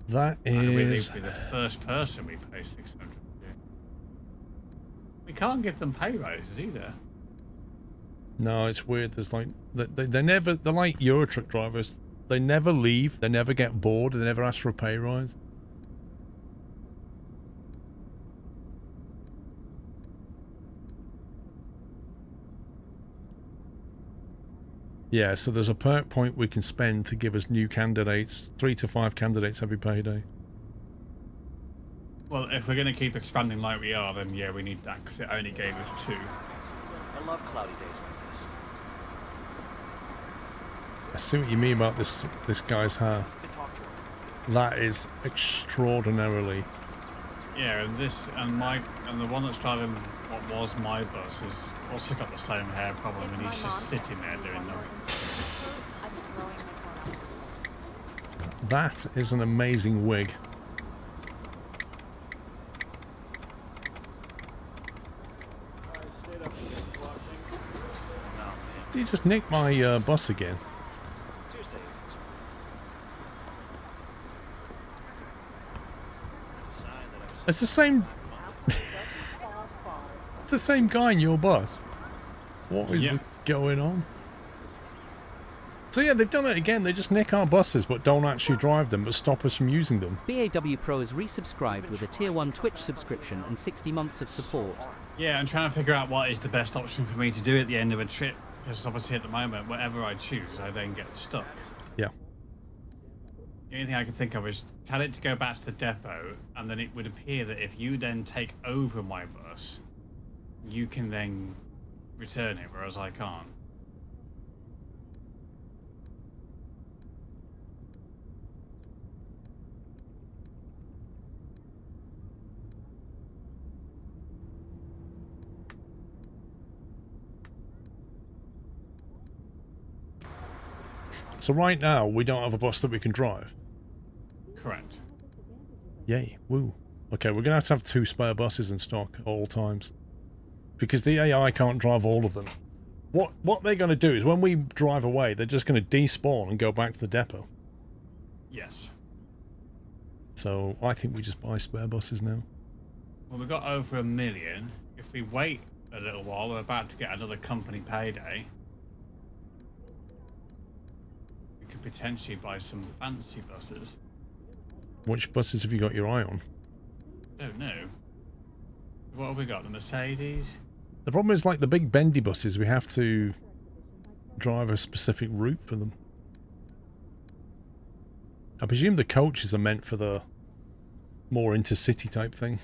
That And we'll is... be the first person we pay 600 to. We can't give them pay raises either. No, it's weird. There's like... They're never... They're like Euro truck drivers. They never leave. They never get bored. They never ask for a pay rise. Yeah, so there's a perk point we can spend to give us new candidates. 3 to 5 candidates every payday. Well, if we're going to keep expanding like we are, then yeah, we need that because it only gave us 2. I love cloudy days like this. I see what you mean about this guy's hair. That is extraordinarily... Yeah, and this and the one that's driving what was my bus has also got the same hair problem, and he's just sitting there doing nothing. That is an amazing wig. Did you just nick my bus again? It's the same... It's the same guy in your bus. What is going on? So yeah, they've done it again. They just nick our buses but don't actually drive them, but stop us from using them. BAW Pro has resubscribed with a Tier 1 Twitch subscription and 60 months of support. Yeah, I'm trying to figure out what is the best option for me to do at the end of a trip, because obviously at the moment, whatever I choose, I then get stuck. Yeah. The only thing I can think of is tell it to go back to the depot, and then it would appear that if you then take over my bus, you can then return it, whereas I can't. So right now, we don't have a bus that we can drive. Correct. Yay, woo. Okay, we're going to have 2 spare buses in stock at all times. Because the AI can't drive all of them. What they're going to do is when we drive away, they're just going to despawn and go back to the depot. Yes. So I think we just buy spare buses now. Well, we've got over 1 million. If we wait a little while, we're about to get another company payday. We could potentially buy some fancy buses. Which buses have you got your eye on? Don't know. What have we got? The Mercedes? The problem is, like the big bendy buses, we have to drive a specific route for them. I presume the coaches are meant for the more intercity type thing.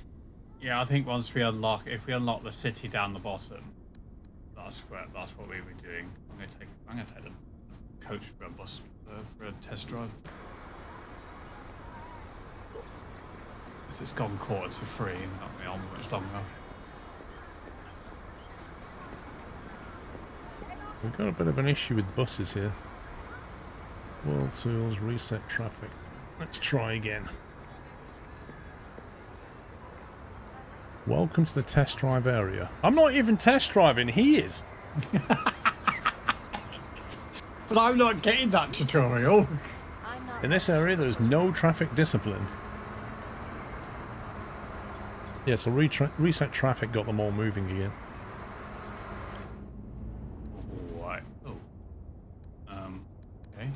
Yeah, I think once we unlock, if we unlock the city down the bottom, that's what we'll be doing. I'm gonna take the coach for a bus for a test drive. It's gone 2:45 and not been on much long enough. We've got a bit of an issue with buses here. World tools, reset traffic. Let's try again. Welcome to the test drive area. I'm not even test driving, he is. But I'm not getting that tutorial. In this area, there's no traffic discipline. Yeah, so reset traffic got them all moving again. What? Oh. Okay.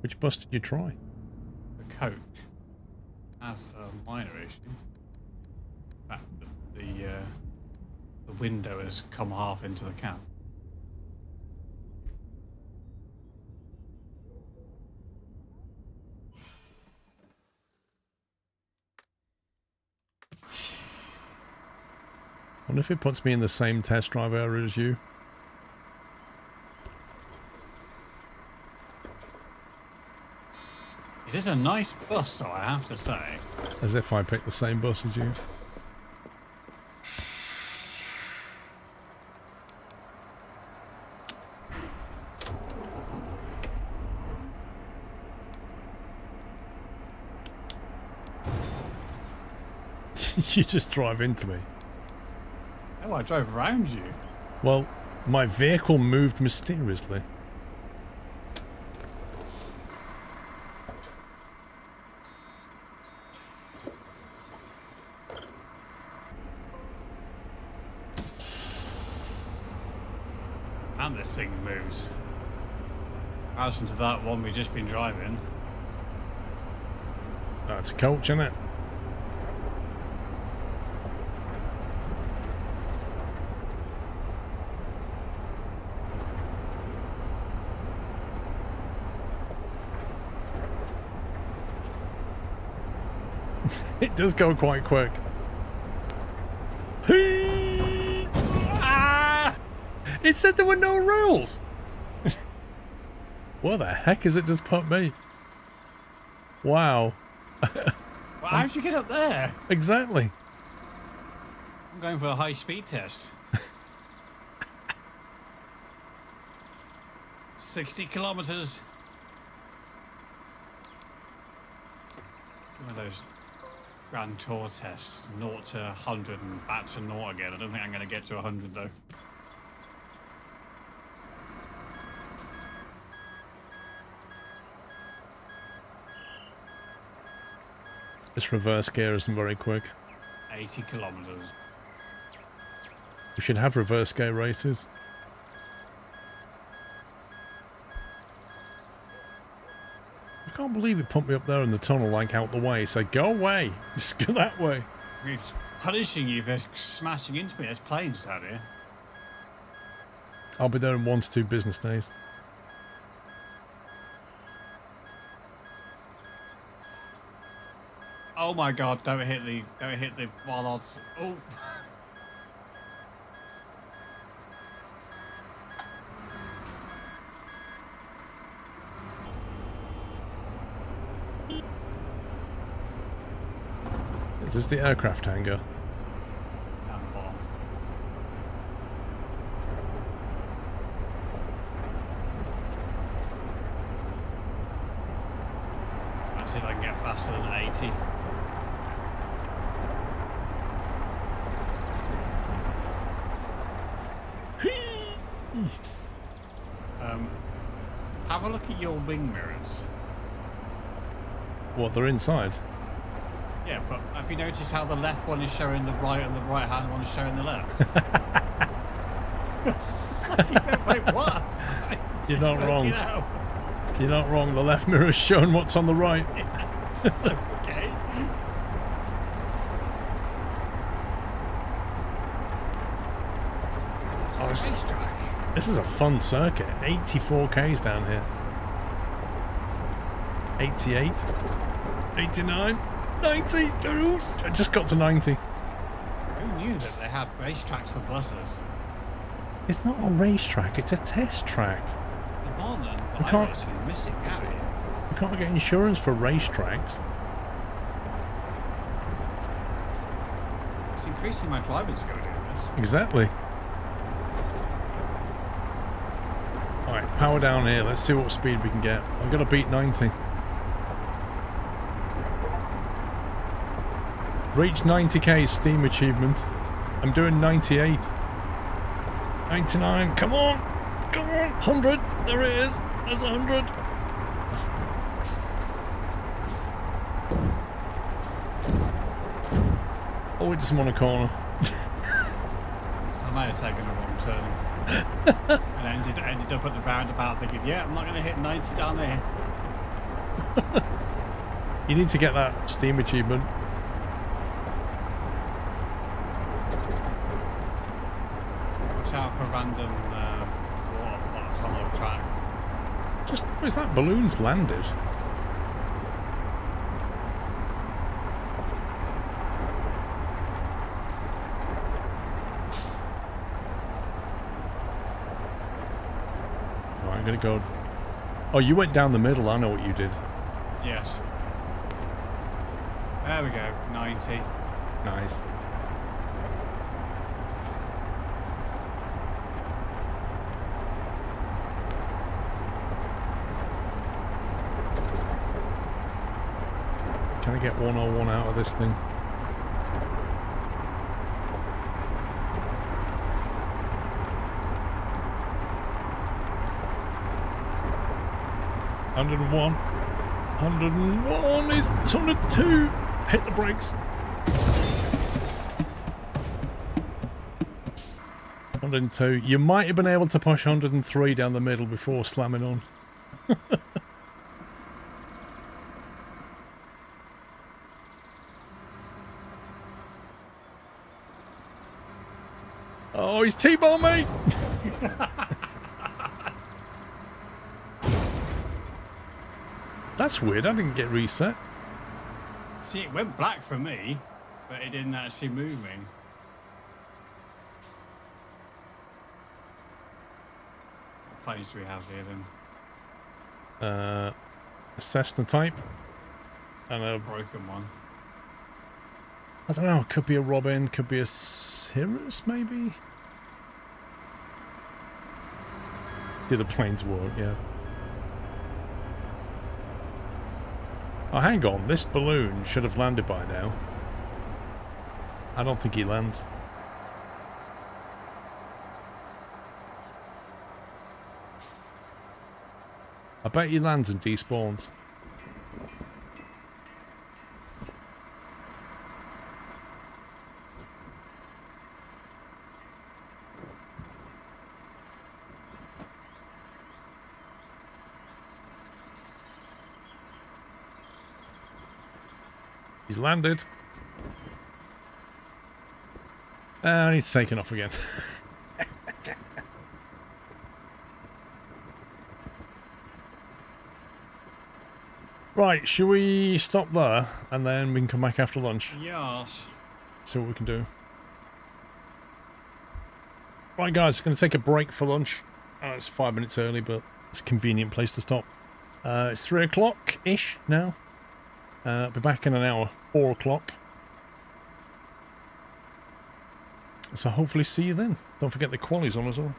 Which bus did you try? The coach has a minor issue. In fact, the window has come half into the cab. I wonder if it puts me in the same test drive area as you. It is a nice bus, though, I have to say. As if I picked the same bus as you. You just drive into me. Oh, I drove around you. Well, my vehicle moved mysteriously. And this thing moves. Comparison to that one we've just been driving. Oh, it's a coach, isn't it? It does go quite quick. Ah! It said there were no rules. What the heck has it just put me? Wow. Well, how'd you get up there? Exactly. I'm going for a high speed test. 60 kilometers. One of those Grand Tour tests, 0 to 100 and back to 0 again. I don't think I'm going to get to 100 though. This reverse gear isn't very quick. 80 kilometers. We should have reverse gear races. I can't believe it put me up there in the tunnel, like out the way. So go away. Just go that way. It's punishing you for smashing into me. There's planes down here. I'll be there in 1 to 2 business days. Oh my god, don't hit the bollards. Oh. Is this the aircraft hangar? Down the bottom. Let's see if I can get faster than 80. Have a look at your wing mirrors. What, they're inside? Yeah, but have you noticed how the left one is showing the right and the right hand one is showing the left? Wait, what? You're not wrong. You're not wrong. The left mirror is showing what's on the right. Okay. This is a fun circuit. 84 Ks down here. 88. 89. 90. Ooh, I just got to 90. Who knew that they had racetracks for buses? It's not a racetrack. It's a test track. The more than We can't- you're missing out here. You can't get insurance for racetracks. It's increasing my driving skill doing this. Exactly. Alright, power down here. Let's see what speed we can get. I've got to beat 90. Reach 90k steam achievement. I'm doing 98. 99. Come on. Come on. 100. There it is. There's 100. Oh, it just won a corner. I might have taken a wrong turn. And ended up at the roundabout thinking, yeah, I'm not going to hit 90 down there. You need to get that steam achievement. Watch out for random water that's on the track. Just notice that balloon's landed. Right, I'm gonna go. Oh, you went down the middle. I know what you did. Yes. There we go, 90. Nice. Can I get 101 out of this thing? $101. 101 is 102. Hit the brakes. 102. You might have been able to push 103 down the middle before slamming on. Oh, he's T-boned me! That's weird, I didn't get reset. See, it went black for me, but it didn't actually move me. What planes do we have here then? A Cessna type. And a... broken one. I don't know, could be a Robin, could be a Cirrus maybe? Do the planes work, yeah. Oh, hang on, this balloon should have landed by now. I don't think he lands. I bet he lands and despawns. He's landed. He's taken off again. Right, should we stop there and then we can come back after lunch? Yes. See what we can do. Right guys, going to take a break for lunch. It's 5 minutes early, but it's a convenient place to stop. It's 3 o'clock-ish now. I'll be back in an hour, 4 o'clock. So hopefully see you then. Don't forget the quali's on as well.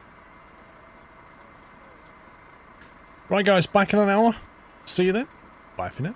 Right guys, back in an hour. See you then. Bye for now.